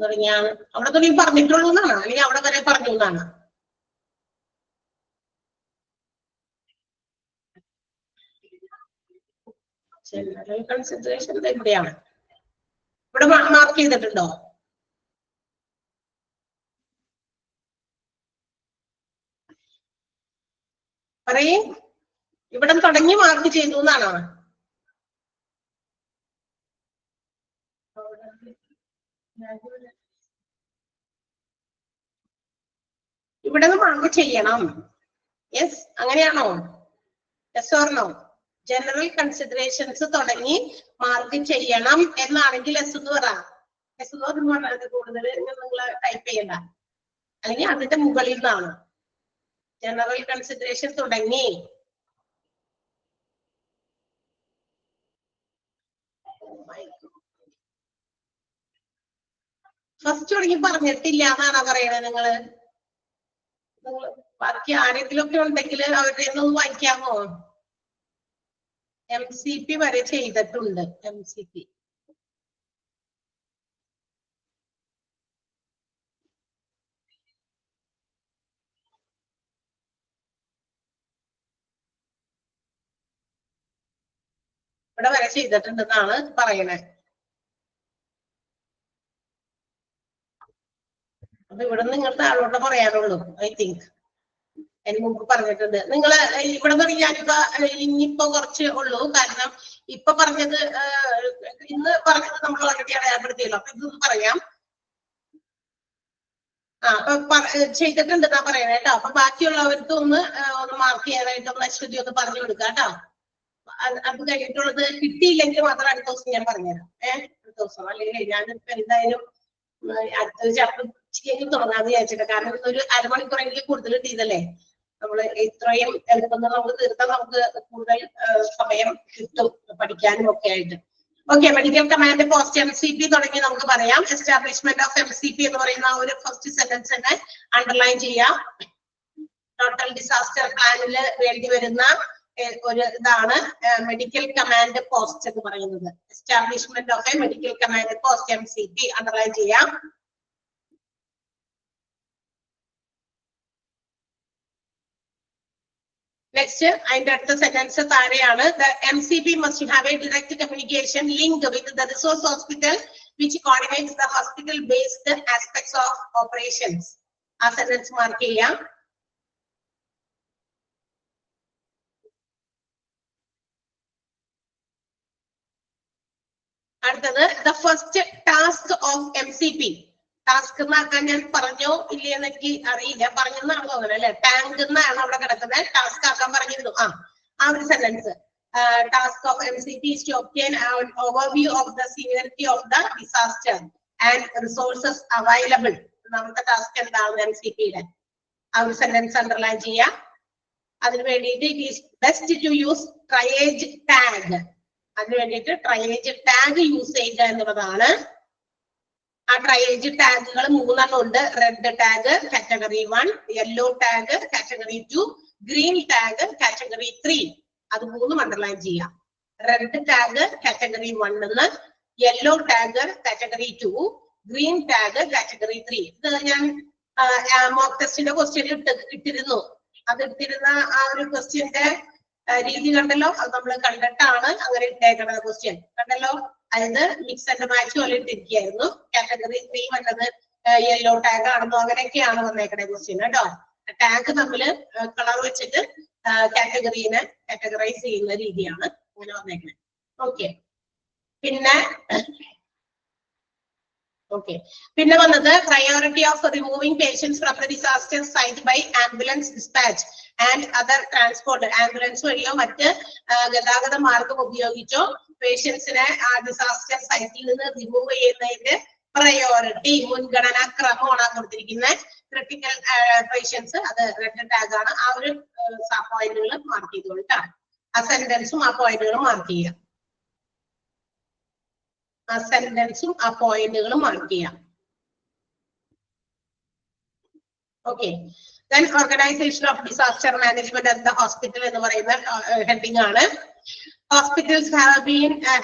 തുടങ്ങിയാണ്. അവിടെ തുടങ്ങി പറഞ്ഞിട്ടുള്ളൂ എന്നാണ്, അല്ലെങ്കിൽ അവിടെ വരെ പറഞ്ഞു എന്നാണ്? ജനറൽ കൺസിഡറേഷൻ എവിടെയാണ്? ഇവിടെ മാർക്ക് ചെയ്തിട്ടുണ്ടോ? പറയേ, ഇവിടെ തുടങ്ങി മാർക്ക് ചെയ്തു എന്നാണോ? ഇവിടെ നിന്ന് മാർക്ക് ചെയ്യണം. യെസ്, അങ്ങനെയാണോ? Yes or no? General considerations തുടങ്ങി മാർക്ക് ചെയ്യണം എന്നാണെങ്കിൽ എസ് എന്ന് പറ. എസ് എന്ന് പറഞ്ഞത് കൂടുതൽ നിങ്ങൾ ടൈപ്പ് ചെയ്യണ്ട, അല്ലെങ്കിൽ അതിന്റെ മുകളിൽ നിന്നാണ്. ജനറൽ കൺസിഡറേഷൻ തുടങ്ങി ഫസ്റ്റ് തുടങ്ങി പറഞ്ഞിട്ടില്ല എന്നാണോ പറയണത് നിങ്ങള്? ബാക്കി ആരെങ്കിലും ഒക്കെ ഉണ്ടെങ്കിൽ അവരുടെ ഒന്ന് വായിക്കാമോ? MCP വരെ ചെയ്തിട്ടുണ്ട്. MCP ഇവിടെ വരെ ചെയ്തിട്ടുണ്ടെന്നാണ് പറയണേ. അപ്പൊ ഇവിടെ നിങ്ങൾ താഴോട്ട് പറയാനുള്ളൂ. ഐ തിങ്ക് അതിന് മുമ്പ് പറഞ്ഞിട്ടുണ്ട്. നിങ്ങള് ഇവിടെ നിന്ന് ഞാനിപ്പോ ഇനിയിപ്പോ കുറച്ച് ഉള്ളൂ. കാരണം ഇപ്പൊ പറഞ്ഞത് ഇന്ന് പറഞ്ഞത് നമ്മൾ ഓൾറെഡി അടയാളപ്പെടുത്തിയല്ലോ. അപ്പൊ ഇതൊന്ന് പറയാം. അപ്പൊ ചെയ്തിട്ടുണ്ട് എന്നാ പറയണേ കേട്ടോ. അപ്പൊ ബാക്കിയുള്ളവർക്ക് ഒന്ന് മാർക്ക് ചെയ്യാനായിട്ട് ഒന്ന് അശ്വതി ഒന്ന് പറഞ്ഞു കൊടുക്കാം കേട്ടോ. അത് കഴിഞ്ഞിട്ടുള്ളത് കിട്ടിയില്ലെങ്കിൽ മാത്രം അടുത്ത ദിവസം ഞാൻ പറഞ്ഞുതരാം. അടുത്ത ദിവസം അല്ലെങ്കിൽ ഞാനിപ്പോ എന്തായാലും അടുത്ത ചാപ്റ്റർ ചെയ്ത് തുടങ്ങാന്ന് വിചാരിച്ചിട്ട്. കാരണം ഒരു അരമണിക്കൂറെങ്കിലും കൂടുതൽ ചെയ്തല്ലേ. നമ്മള് ഇത്രയും എടുക്കുന്നത് നമുക്ക് തീർത്താൽ നമുക്ക് കൂടുതൽ സമയം കിട്ടും പഠിക്കാനും ഒക്കെ ആയിട്ട്. Okay, medical command post MCP തുടങ്ങി നമുക്ക് പറയാം. എസ്റ്റാബ്ലിഷ്മെന്റ് ഓഫ് MCP എന്ന് പറയുന്ന ഒരു ഫസ്റ്റ് സെന്റൻസ് തന്നെ അണ്ടർലൈൻ ചെയ്യാം. ടോട്ടൽ ഡിസാസ്റ്റർ പ്ലാനിൽ വേണ്ടി വരുന്ന ഒരു ഇതാണ് മെഡിക്കൽ കമാൻഡ് പോസ്റ്റ് എന്ന് പറയുന്നത്. Establishment of A medical command post MCP underline ചെയ്യാം. നെക്സ്റ്റ് അതിന്റെ അടുത്ത സെന്റൻസ് താഴെയാണ്. The MCP must have a direct communication link with the resource hospital which coordinates the hospital based aspects of operations. ആ sentence mark ചെയ്യാം. അടുത്തത് the first task of MCP. Task എന്നാക്കാൻ ഞാൻ പറഞ്ഞോ ഇല്ലയെന്ന് എനിക്ക് അറിയില്ല. പറഞ്ഞെന്നാണ് തോന്നുന്നത് അല്ലെ. ടാങ്ക് എന്നാണ് അവിടെ കിടക്കുന്നത്. ടാസ്ക് ആക്കാൻ പറഞ്ഞിരുന്നു. ആ ഒരു sentence. Task of MCP is to obtain an overview of the severity of the disaster and resources available. നമ്മുടെ ടാസ്ക് എന്താണ് MCP-യുടെ. ആ ഒരു സെന്റൻസ് അണ്ടർലൈൻ ചെയ്യാം. അതിന് വേണ്ടിയിട്ട് it is best to use triage tag. അതിന് വേണ്ടിയിട്ട് ട്രയേജ് ടാഗ് യൂസ് ചെയ്യുക എന്നുള്ളതാണ്. ആ ട്രയേജ് ടാഗുകൾ 3 ഉണ്ട്. Red tag category 1, yellow tag category 2, green tag category 3. അത് 3 അണ്ടർലൈൻ ചെയ്യാം. റെഡ് ടാഗ് കാറ്റഗറി 1 എന്ന്, yellow tag category 2, green tag category 3. ഇത് ഞാൻ മോക്ക് ടെസ്റ്റിന്റെ ക്വസ്റ്റ്യൻ ഇട്ടിരുന്നു. അത് ഇട്ടിരുന്ന ആ ഒരു ക്വസ്റ്റ്യന്റെ രീതി കണ്ടല്ലോ. അത് നമ്മൾ കണ്ടിട്ടാണ് അങ്ങനെ ഇട്ടേക്കുന്നത്. ക്വസ്റ്റ്യൻ കണ്ടല്ലോ. അതായത് മിക്സ് ആൻഡ് മാച്ച് പോലെ ഇട്ടിരിക്കുകയായിരുന്നു. കാറ്റഗറി 3 വന്നത് യെല്ലോ ടാഗ് ആണെന്നോ അങ്ങനെയൊക്കെയാണ് വന്നേക്കണേ ക്വസ്റ്റ്യൻ കേട്ടോ. ടാഗ് തമ്മില് കളർ വെച്ചിട്ട് കാറ്റഗറീനെ കാറ്റഗറൈസ് ചെയ്യുന്ന രീതിയാണ് അങ്ങനെ വന്നേക്കണേ. ഓക്കെ, പിന്നെ വന്നത് priority of removing patients from the disaster site by ambulance dispatch and other transport. Ambulance വഴിയോ മറ്റ് ഗതാഗത മാർഗം ഉപയോഗിച്ചോ പേഷ്യൻസിനെ ആ ഡിസാസ്റ്റർ സൈറ്റിൽ നിന്ന് റിമൂവ് ചെയ്യുന്നതിന്റെ പ്രയോറിറ്റി മുൻഗണനാ ക്രമമാണ് കൊടുത്തിരിക്കുന്നത്. ക്രിട്ടിക്കൽ പേഷ്യൻസ് അത് റെഡ് ടാഗ് ആണ്. ആ ഒരു പോയിന്റുകൾ മാർക്ക് ചെയ്തുകൊണ്ടാണ് ആ സെന്റൻസും ആ പോയിന്റുകളും മാർക്ക് ചെയ്യാം. ആ സെന്റൻസും ആ പോയിന്റുകളും മാർക്ക് ചെയ്യാം. Okay, then organization of disaster management at the hospital എന്ന് പറയുന്ന ഹെഡിങ് ആണ്. Hospitals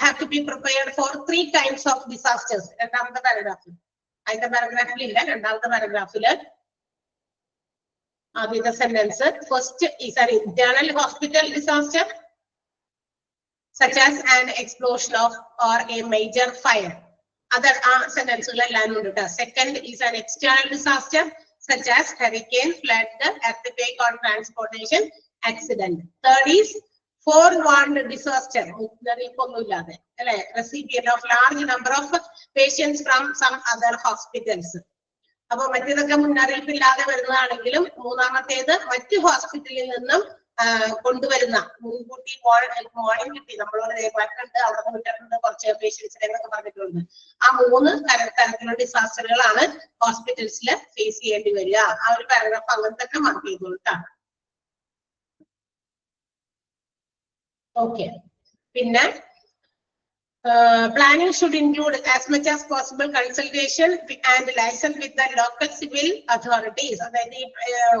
have to be prepared for 3 kinds of disasters. രണ്ടാമത്തെ പാരഗ്രാഫിൽ, അതിന്റെ പാരഗ്രാഫിൽ ഇല്ല, രണ്ടാമത്തെ പാരഗ്രാഫില് ആദ്യത്തെ sentence. First is an internal hospital disaster such as an explosion of or a major fire. Other sentences second is an external disaster such as hurricane, flood, earthquake or transportation accident. Third is forewarned disaster, recipient of large number of patients from some other hospitals. അപ്പോൾ മറ്റേതൊക്കെ മുന്നറിയിപ്പില്ലാതെ വരുന്നതാണെങ്കിലും മൂന്നാമത്തേത് മറ്റു ഹോസ്പിറ്റലിൽ നിന്നും കൊണ്ടുവരുന്ന മുൻകൂട്ടി warning കിട്ടി നമ്മളോട് കണ്ട് അവിടെ വിട്ടിട്ടുണ്ട് കുറച്ച് പേഷ്യൻസിനെ എന്നൊക്കെ പറഞ്ഞിട്ടുണ്ട്. ആ 3 തരത്തിലുള്ള ഡിസാസ്റ്ററുകളാണ് ഹോസ്പിറ്റൽസിൽ ഫേസ് ചെയ്യേണ്ടി വരിക. ആ ഒരു പാരഗ്രാഫ് അങ്ങനെ തന്നെ മാർക്ക് ചെയ്തുകൊണ്ടാണ്. ഓക്കെ, പിന്നെ planning should include as much as possible consultation and liaison with the local civil authorities. അതായത് ഈ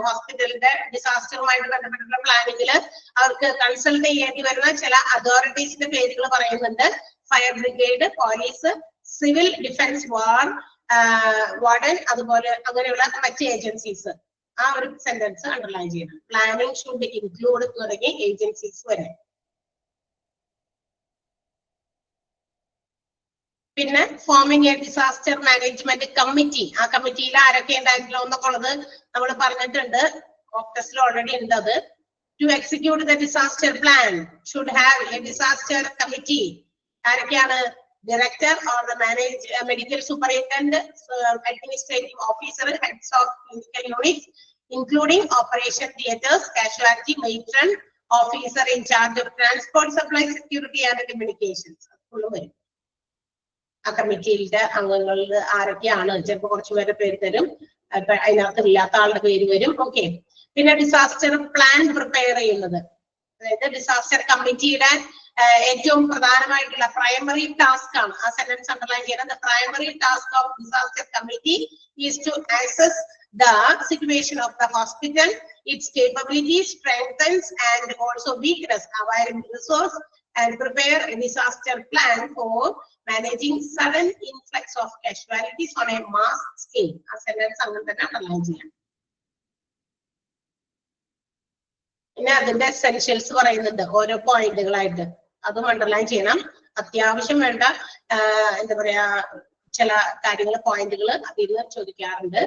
ഹോസ്പിറ്റലിന്റെ ഡിസാസ്റ്ററുമായിട്ട് ബന്ധപ്പെട്ടുള്ള പ്ലാനിങ്ങില് അവർക്ക് കൺസൾട്ട് ചെയ്യേണ്ടി വരുന്ന ചില അതോറിറ്റീസിന്റെ പേരുകൾ പറയുന്നുണ്ട്. Fire brigade, police, civil defence warden, അതുപോലെ അങ്ങനെയുള്ള മറ്റ് ഏജൻസീസ്. ആ ഒരു സെന്റൻസ് അണ്ടർലൈൻ ചെയ്യണം. പ്ലാനിങ് ഷുഡ് ഇൻക്ലൂഡ് തുടങ്ങി ഏജൻസീസ് വരെ. പിന്നെ foaming A disaster management committee, ആ കമ്മിറ്റിയിൽ ആരൊക്കെ ഉണ്ടായിട്ടുള്ളൂ എന്നൊക്കെ ഉള്ളത് നമ്മൾ പറഞ്ഞിട്ടുണ്ട്, ഓപ്റ്റസിൽ ഓൾറെഡി ഉണ്ട് അത്. To execute the disaster plan should have a disaster committee. ആരൊക്കെയാണ്? Director or the medical superintendent, administrative officer, heads of clinical unit including operation theaters, casualty matron, officer in charge of transport supply, security and communications. ആ കമ്മിറ്റിയിലെ അംഗങ്ങളിൽ ആരൊക്കെയാണ്? ചിലപ്പോൾ കുറച്ചുപേരെ പേര് തരും, അതിനകത്ത് ഇല്ലാത്ത ആളുടെ പേര് വരും. ഓക്കെ. പിന്നെ ഡിസാസ്റ്റർ പ്ലാൻ പ്രിപ്പയർ ചെയ്യുന്നത്, അതായത് ഡിസാസ്റ്റർ കമ്മിറ്റിയുടെ ഏറ്റവും പ്രധാനമായിട്ടുള്ള പ്രൈമറി ടാസ്ക് ആണ്. ആ സെന്റൻസ് അണ്ടർലൈൻ ചെയ്യുന്നത്, primary task of disaster committee is to access the situation of the hospital, its capabilities, strengths and also weakness, available resource, and prepare a disaster plan for managing sudden influx of casualties on a mass scale. ആ sentence അങ്ങനെ തന്നെ underline ചെയ്യാം. പിന്നെ അതിന്റെ essentials പറയുന്നുണ്ട് ഓരോ പോയിന്റുകളായിട്ട്, അതും underline ചെയ്യണം. അത്യാവശ്യം വേണ്ട എന്താ പറയാ ചില കാര്യങ്ങൾ, പോയിന്റുകൾ അതിൽ നിന്ന് ചോദിക്കാറുണ്ട്.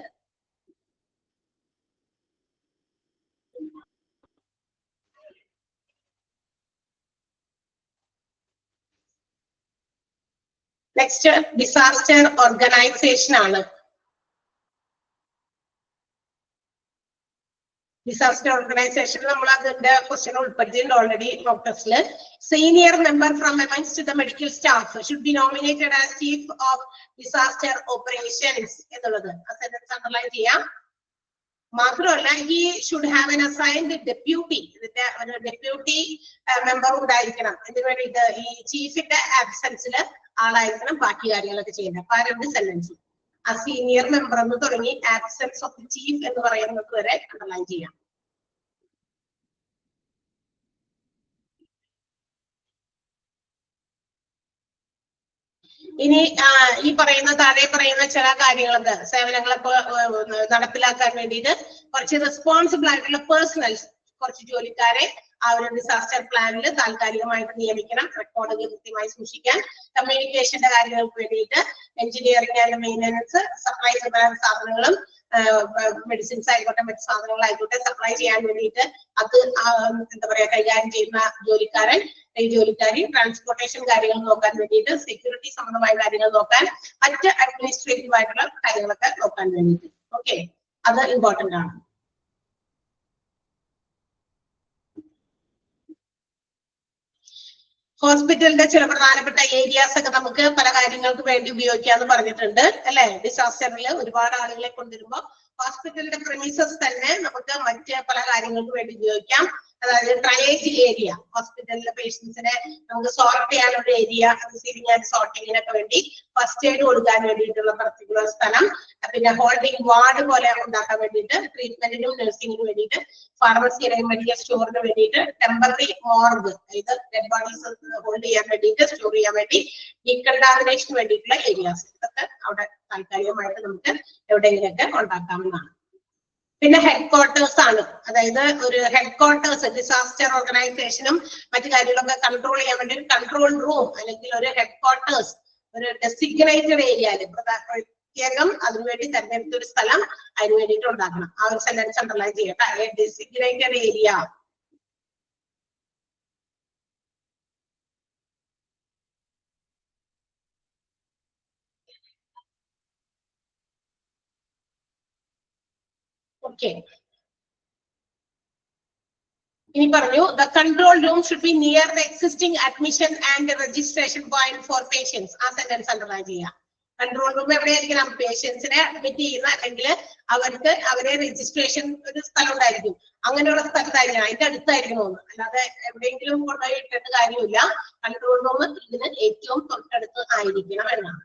നെക്സ്റ്റ് ഡിസാസ്റ്റർ ഓർഗനൈസേഷൻ ആണ്. ഡിസാസ്റ്റർ ഓർഗനൈസേഷൻ നമ്മൾ അതിന്റെ ക്വസ്റ്റ്യൻ ഉൾപ്പെടുത്തിയിട്ടുണ്ട് ഓൾറെഡി നോട്ടസില്. Senior member from amongst the medical staff should be nominated as chief of disaster operations എന്നുള്ളത് ആ സെന്റൻസ് അണ്ടർലൈൻ ചെയ്യാം. മാത്രമല്ല he should have an assigned deputy, deputy member ഉണ്ടായിരിക്കണം. ഇതിനു വേണ്ടിയിട്ട് ഈ ചീഫിന്റെ ആബ്സെൻസിൽ ആളായിരിക്കണം ബാക്കി കാര്യങ്ങളൊക്കെ ചെയ്യുന്നത്. അപ്പൊ ആ രണ്ട് സെന്റൻസ്, ആ സീനിയർ മെമ്പർ എന്ന് തുടങ്ങി ആബ്സെൻസ് ഓഫ് ദി ചീഫ് എന്ന് പറയുന്നത് വരെ അണ്ടർലൈൻ ചെയ്യാം. ഇനി ഈ പറയുന്ന താഴെ പറയുന്ന ചില കാര്യങ്ങളുണ്ട്, സേവനങ്ങളൊക്കെ നടപ്പിലാക്കാൻ വേണ്ടിയിട്ട് കുറച്ച് റെസ്പോൺസിബിൾ ആയിട്ടുള്ള പേഴ്സണൽസ്, കുറച്ച് ജോലിക്കാരെ ആ ഒരു ഡിസാസ്റ്റർ പ്ലാനിൽ താൽക്കാലികമായിട്ട് നിയമിക്കണം. റെക്കോർഡുകൾ കൃത്യമായി സൂക്ഷിക്കാൻ, കമ്മ്യൂണിക്കേഷന്റെ കാര്യങ്ങൾക്ക് വേണ്ടിയിട്ട് എഞ്ചിനീയറിംഗ് ആൻഡ് മെയിൻ്റനൻസ്, സപ്ലൈ സാധനങ്ങളും മെഡിസിൻസ് ആയിക്കോട്ടെ മറ്റു സാധനങ്ങളായിക്കോട്ടെ സപ്ലൈ ചെയ്യാൻ വേണ്ടിയിട്ട് അത് എന്താ പറയാ കൈകാര്യം ചെയ്യുന്ന ജോലിക്കാരൻ, ഈ ജോലിക്കാരി ട്രാൻസ്പോർട്ടേഷൻ കാര്യങ്ങൾ നോക്കാൻ വേണ്ടിയിട്ട്, സെക്യൂരിറ്റി സംബന്ധമായ കാര്യങ്ങൾ നോക്കാൻ, മറ്റ് അഡ്മിനിസ്ട്രേറ്റീവ് ആയിട്ടുള്ള കാര്യങ്ങളൊക്കെ നോക്കാൻ വേണ്ടിയിട്ട്. ഓക്കെ, അത് ഇമ്പോർട്ടന്റ് ആണ്. ഹോസ്പിറ്റലിന്റെ ചില പ്രധാനപ്പെട്ട ഏരിയാസ് ഒക്കെ നമുക്ക് പല കാര്യങ്ങൾക്ക് വേണ്ടി ഉപയോഗിക്കാന്ന് പറഞ്ഞിട്ടുണ്ട് അല്ലെ. ഡിസാസ്റ്ററിൽ ഒരുപാട് ആളുകളെ കൊണ്ടുവരുമ്പോൾ ഹോസ്പിറ്റലിന്റെ പ്രിമിസസ് തന്നെ നമുക്ക് മറ്റ് പല കാര്യങ്ങൾക്ക് വേണ്ടി ഉപയോഗിക്കാം. അതായത് ട്രയേജ് ഏരിയ, ഹോസ്പിറ്റലിലെ പേഷ്യൻസിനെ നമുക്ക് സോർട്ട് ചെയ്യാനുള്ള ഏരിയ, റിസീവിംഗ് ആൻഡ് സോർട്ടിങ്ങിനൊക്കെ വേണ്ടി, ഫസ്റ്റ് എയ്ഡ് കൊടുക്കാൻ വേണ്ടിയിട്ടുള്ള പർട്ടിക്കുലർ സ്ഥലം, പിന്നെ ഹോൾഡിംഗ് വാർഡ് പോലെ ഉണ്ടാക്കാൻ വേണ്ടിയിട്ട്, ട്രീറ്റ്മെന്റിനും നഴ്സിംഗിനും വേണ്ടിയിട്ട്, ഫാർമസിയിലെയും മെഡിക്കൽ സ്റ്റോറിന് വേണ്ടിയിട്ട്, ടെമ്പററി മോർഗ്, ഇത് ഡെഡ് ബോഡീസ് ഹോൾഡ് ചെയ്യാൻ വേണ്ടിയിട്ട്, സ്റ്റോർ ചെയ്യാൻ വേണ്ടി, ഡീകണ്ടാമിനേഷന് വേണ്ടിയിട്ടുള്ള ഏരിയാസ്, ഇതൊക്കെ അവിടെ താൽക്കാലികമായിട്ട് നമുക്ക് എവിടെയെങ്കിലൊക്കെ ഉണ്ടാക്കാവുന്നതാണ്. പിന്നെ ഹെഡ് ക്വാർട്ടേഴ്സ് ആണ്, അതായത് ഒരു ഹെഡ് ക്വാർട്ടേഴ്സ് ഡിസാസ്റ്റർ ഓർഗനൈസേഷനും മറ്റു കാര്യങ്ങളൊക്കെ കൺട്രോൾ ചെയ്യാൻ വേണ്ടി ഒരു കൺട്രോൾ റൂം അല്ലെങ്കിൽ ഒരു ഹെഡ് ക്വാർട്ടേഴ്സ് ഒരു ഡെസിഗ്നേറ്റഡ് ഏരിയയില് പ്രത്യേകം അതിനുവേണ്ടി തെരഞ്ഞെടുത്ത ഒരു സ്ഥലം അതിന് വേണ്ടിയിട്ട് ഉണ്ടാക്കണം. ആ ഒരു സെന്റൻസ് അണ്ടർലൈൻ ചെയ്യട്ടെ, ഡെസിഗ്നേറ്റഡ് ഏരിയ. ഓക്കെ, ഇനി പറഞ്ഞു the control room should be near the existing admission and registration point for patients. ആ സെന്റൻസ് അണ്ടർലൈൻ ചെയ്യാം. കൺട്രോൾ റൂം എവിടെയായിരിക്കണം? പേഷ്യൻസിനെ അഡ്മിറ്റ് ചെയ്യുന്ന അല്ലെങ്കിൽ അവരെ രജിസ്ട്രേഷൻ ഒരു സ്ഥലം ഉണ്ടായിരിക്കും, അങ്ങനെയുള്ള സ്ഥലത്തായിരിക്കണം, അതിന്റെ അടുത്തായിരിക്കണമെന്ന്. അല്ലാതെ എവിടെയെങ്കിലും കൊണ്ടുപോയി ഇട്ടിട്ട് കാര്യമില്ല. കൺട്രോൾ റൂം ഇതിന് ഏറ്റവും തൊട്ടടുത്ത് ആയിരിക്കണം എന്നാണ്.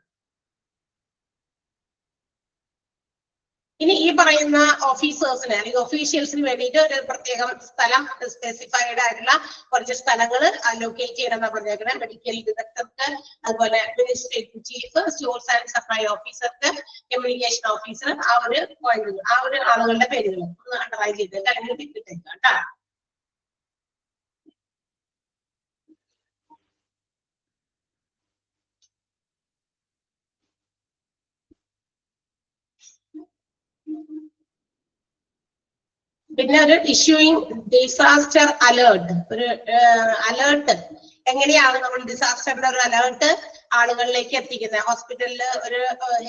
ഇനി ഈ പറയുന്ന ഓഫീസേഴ്സിന് അല്ലെങ്കിൽ ഒഫീഷ്യൽസിന് വേണ്ടിയിട്ട് ഒരു പ്രത്യേകം സ്ഥലം സ്പെസിഫൈഡ് ആയിട്ടുള്ള കുറച്ച് സ്ഥലങ്ങൾ അലോക്കേറ്റ് ചെയ്യണമെന്ന് പറഞ്ഞേക്കണം. മെഡിക്കൽ ഡയറക്ടർക്ക്, അതുപോലെ administrative chief, stores and supply ഓഫീസർക്ക്, കമ്മ്യൂണിക്കേഷൻ ഓഫീസർ, ആ ഒരു പോയിന്റുകൾ, ആ ഒരു ആളുകളുടെ പേരുകൾ ഒന്ന് അണ്ടർലൈൻ ചെയ്തേക്ക് അല്ലെങ്കിൽ പിന്നിട്ടേക്ക് കേട്ടോ. പിന്നെ ഒരു ഇഷ്യൂയിങ് ഡിസാസ്റ്റർ അലേർട്ട്, ഒരു അലേർട്ട് എങ്ങനെയാണ് നമ്മൾ ഡിസാസ്റ്ററിന്റെ ഒരു അലേർട്ട് ആളുകളിലേക്ക് എത്തിക്കുന്നത്. ഹോസ്പിറ്റലിൽ ഒരു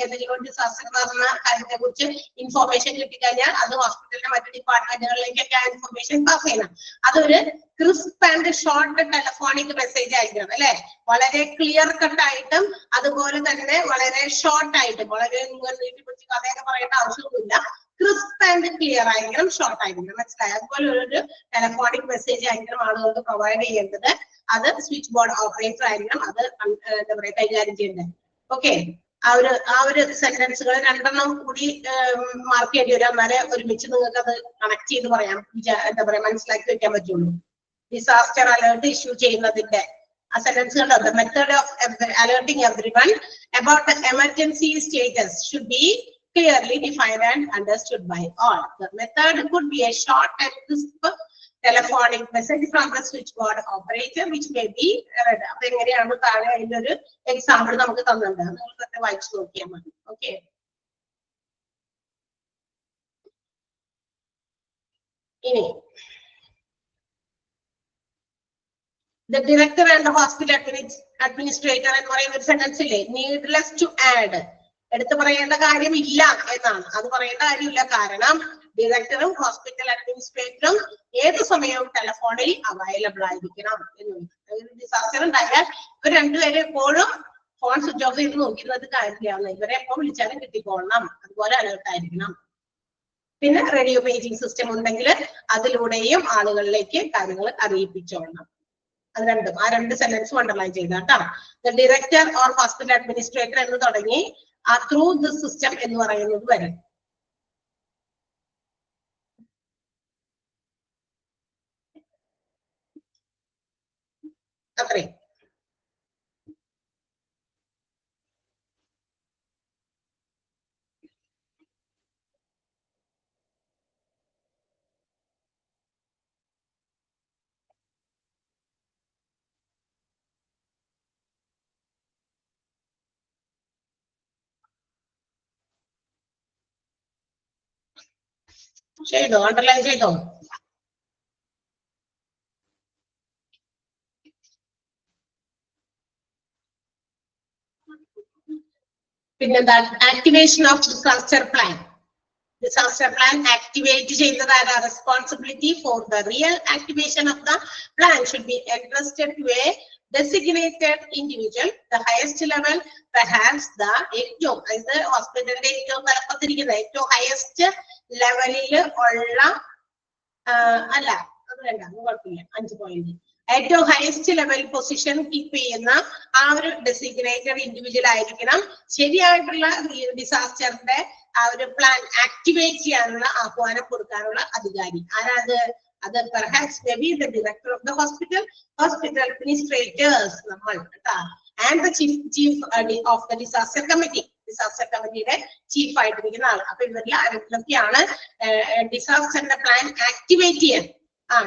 എന്തെങ്കിലും ഡിസാസ്റ്റർ നടന്ന കാര്യത്തെ കുറിച്ച് ഇൻഫോർമേഷൻ കിട്ടിക്കഴിഞ്ഞാൽ അത് ഹോസ്പിറ്റലിലെ മറ്റു ഡിപ്പാർട്ട്മെന്റുകളിലേക്കൊക്കെ ആ ഇൻഫോർമേഷൻ പാസ് ചെയ്യണം. അതൊരു crisp and short telephonic message ആയിരിക്കണം അല്ലെ, വളരെ ക്ലിയർ കട്ട് ആയിട്ടും അതുപോലെ തന്നെ വളരെ ഷോർട്ട് ആയിട്ടും, വളരെ നീട്ടിപ്പിടിച്ച് കഥയൊക്കെ പറയേണ്ട ആവശ്യമൊന്നുമില്ല. ക്രിസ്പ് ആൻഡ് ക്ലിയർ ആയിരിക്കണം, ഷോർട്ട് ആയിരിക്കണം, മനസ്സിലായി? അതുപോലെ ഒരു ടെലഫോണിക് മെസ്സേജ് ആയിരിക്കണം ആളുകൾക്ക് പ്രൊവൈഡ് ചെയ്യേണ്ടത്. അത് സ്വിച്ച് ബോർഡ് ഓപ്പറേറ്റർ ആയിരിക്കണം അത് എന്താ പറയാ കൈകാര്യം ചെയ്യേണ്ടത്. ഓക്കെ, ആ ഒരു സെന്റൻസുകൾ രണ്ടെണ്ണം കൂടി മാർക്ക് ചെയ്യേണ്ടി വരും, എന്നാലേ ഒരുമിച്ച് നിങ്ങൾക്ക് അത് കണക്ട് ചെയ്ത് പറയാം, എന്താ പറയാ മനസ്സിലാക്കി വെക്കാൻ പറ്റുള്ളൂ. ഡിസാസ്റ്റർ അലേർട്ട് ഇഷ്യൂ ചെയ്യുന്നതിന്റെ ആ സെന്റൻസ് കണ്ടോ? The method of alerting everyone about the emergency status should be clearly defined and understood by all. The method could be a short and crisp telephonic message from the switchboard operator which may be read. അപ്പൊ എങ്ങനെയാണ് താഴെ അതിന്റെ ഒരു example നമുക്ക് തന്നിട്ടുണ്ട്, നിങ്ങൾ തന്നെ വായിച്ചു നോക്കിയാൽ മതി. ഓക്കെ, ഇനി the director and the hospital administrator എന്ന് പറയുന്ന ഒരു സെന്റൻസ് ഇല്ലേ, needless to add, എടുത്തു പറയേണ്ട കാര്യമില്ല എന്നാണ്. അത് പറയേണ്ട കാര്യമില്ല, കാരണം ഡയറക്ടറും ഹോസ്പിറ്റൽ അഡ്മിനിസ്ട്രേറ്ററും ഏത് സമയവും ടെലഫോണിൽ അവൈലബിൾ ആയിരിക്കണം എന്നുണ്ട്. ഡിസാസ്റ്റർ ഉണ്ടായാൽ ഇവർ രണ്ടുപേരും എപ്പോഴും ഫോൺ സ്വിച്ച് ഓഫ് ചെയ്ത് നോക്കുന്നത് കാര്യമില്ല, ഇവരെ എപ്പോൾ വിളിച്ചാലും കിട്ടിക്കോളണം, അതുപോലെ അലേർട്ട് ആയിരിക്കണം. പിന്നെ റേഡിയോ പേജിംഗ് സിസ്റ്റം ഉണ്ടെങ്കിൽ അതിലൂടെയും ആളുകളിലേക്ക് കാര്യങ്ങൾ അറിയിപ്പിച്ചോളണം. അത് രണ്ടും, ആ രണ്ട് സെന്റൻസും അണ്ടർലൈൻ ചെയ്താട്ടോ. The director or hospital administrator എന്ന് തുടങ്ങി ആ ത്രൂ ദ സിസ്റ്റം എന്ന് പറയുന്നത് വരെ. അത്രയും. ചെയ്തോ, അണ്ടർലൈൻ ചെയ്തോ? പിന്നെന്താ, activation of disaster plan. Disaster plan activate ചെയ്യുന്നത് ആരാ? Responsibility for the real activation of the plan should be entrusted to a designated individual, the highest level, perhaps the ഏറ്റവും, അതായത് ഹോസ്പിറ്റലിന്റെ ഏറ്റവും തലപ്പത്തിരിക്കുന്ന ഏറ്റവും ഹയസ്റ്റ് ലെവലിൽ ഉള്ള അല്ല അത് വേണ്ട, കുഴപ്പമില്ല, 5 പോയിന്റ്. ഏറ്റവും ഹയസ്റ്റ് ലെവൽ പൊസിഷൻ കീപ്പ് ചെയ്യുന്ന ആ ഒരു ഡെസിഗ്നേറ്റഡ് ഇൻഡിവിജ്വൽ ആയിരിക്കണം ശരിയായിട്ടുള്ള ഡിസാസ്റ്ററിന്റെ ആ ഒരു പ്ലാൻ ആക്ടിവേറ്റ് ചെയ്യാനുള്ള ആഹ്വാനം കൊടുക്കാനുള്ള അധികാരി. ആരാത്? അത് perhaps may be the director of the hospital, hospital administrators നമ്മൾ കേട്ടാ, and the chief of the disaster committee, disaster കമ്മിറ്റിയുടെ ചീഫ് ആയിട്ടിരിക്കുന്ന ആൾ. അപ്പൊ ഇവരിൽ ആരൊക്കെയാണ് ഡിസാസ്റ്ററിന്റെ പ്ലാൻ ആക്ടിവേറ്റ് ചെയ്യാൻ?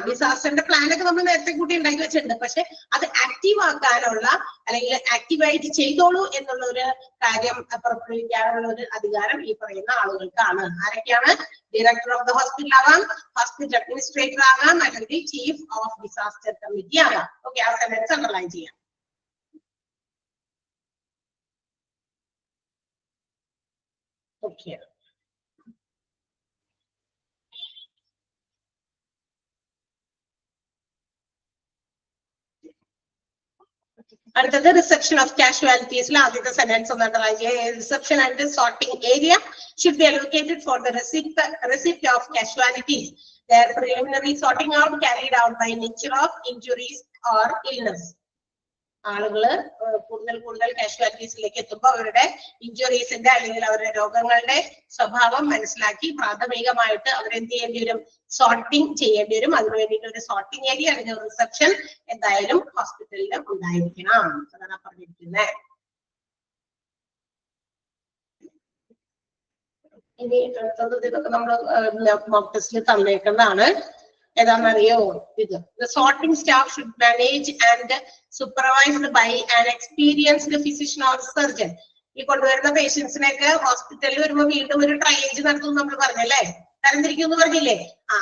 ഡിസാസ്റ്ററിന്റെ പ്ലാനൊക്കെ നമ്മൾ നേരത്തെ കൂട്ടി ഉണ്ടാക്കി വെച്ചിട്ടുണ്ട്, പക്ഷെ അത് ആക്റ്റീവ് ആക്കാനുള്ള അല്ലെങ്കിൽ ആക്ടിവേറ്റ് ചെയ്തോളൂ എന്നുള്ള ഒരു കാര്യം പുറപ്പെടുവിക്കാനുള്ള ഒരു അധികാരം ഈ പറയുന്ന ആളുകൾക്കാണ്. ആരൊക്കെയാണ്? ഡയറക്ടർ ഓഫ് ദ ഹോസ്പിറ്റൽ ആകാം, ഹോസ്പിറ്റൽ അഡ്മിനിസ്ട്രേറ്റർ ആകാം, അല്ലെങ്കിൽ ചീഫ് ഓഫ് ഡിസാസ്റ്റർ കമ്മിറ്റി ആകാം. ഓക്കെ, ആ സെന്റൻസ് അണ്ടർലൈൻ ചെയ്യാം. ഓക്കെ, അടുത്തത് റിസപ്ഷൻ ഓഫ് കാഷ്വാലിറ്റീസിൽ ആദ്യത്തെ സെന്റൻസ് ഒന്ന് അണ്ടർലൈൻ ചെയ്യുക. Reception and sorting area should be allocated for the receipt of casualties. Their preliminary sorting out carried out by nature of injuries or illness. ആളുകള് കൂടുതൽ കാഷ്വാലിറ്റീസിലേക്ക് എത്തുമ്പോൾ അവരുടെ ഇഞ്ചുറീസിന്റെ അല്ലെങ്കിൽ അവരുടെ രോഗങ്ങളുടെ സ്വഭാവം മനസ്സിലാക്കി പ്രാഥമികമായിട്ട് അവരെന്ത് ചെയ്യേണ്ടി വരും? സോർട്ടിങ് ചെയ്യേണ്ടി വരും. അതിനു വേണ്ടിയിട്ട് ഒരു സോർട്ടിംഗ് ഏരിയ അല്ലെങ്കിൽ ഒരു റിസപ്ഷൻ എന്തായാലും ഹോസ്പിറ്റലിൽ ഉണ്ടായിരിക്കണം. അതാണ് പറഞ്ഞിരിക്കുന്നത്. ഇനി അടുത്തത് ഇതൊക്കെ നമ്മൾ മോക്ക് ടെസ്റ്റിൽ തന്നേക്കുന്നതാണ്. ഏതാണെന്നറിയോ? ഇത് the sorting staff should manage and supervised by an experienced physician or surgeon. ഈ കൊണ്ടുവരുന്ന പേഷ്യൻസിനെയൊക്കെ ഹോസ്പിറ്റലിൽ വരുമ്പോൾ വീണ്ടും ഒരു ട്രയലേജ് നടത്തും നമ്മൾ പറഞ്ഞല്ലേ? തരംതിരിക്കും എന്ന് പറഞ്ഞില്ലേ? ആ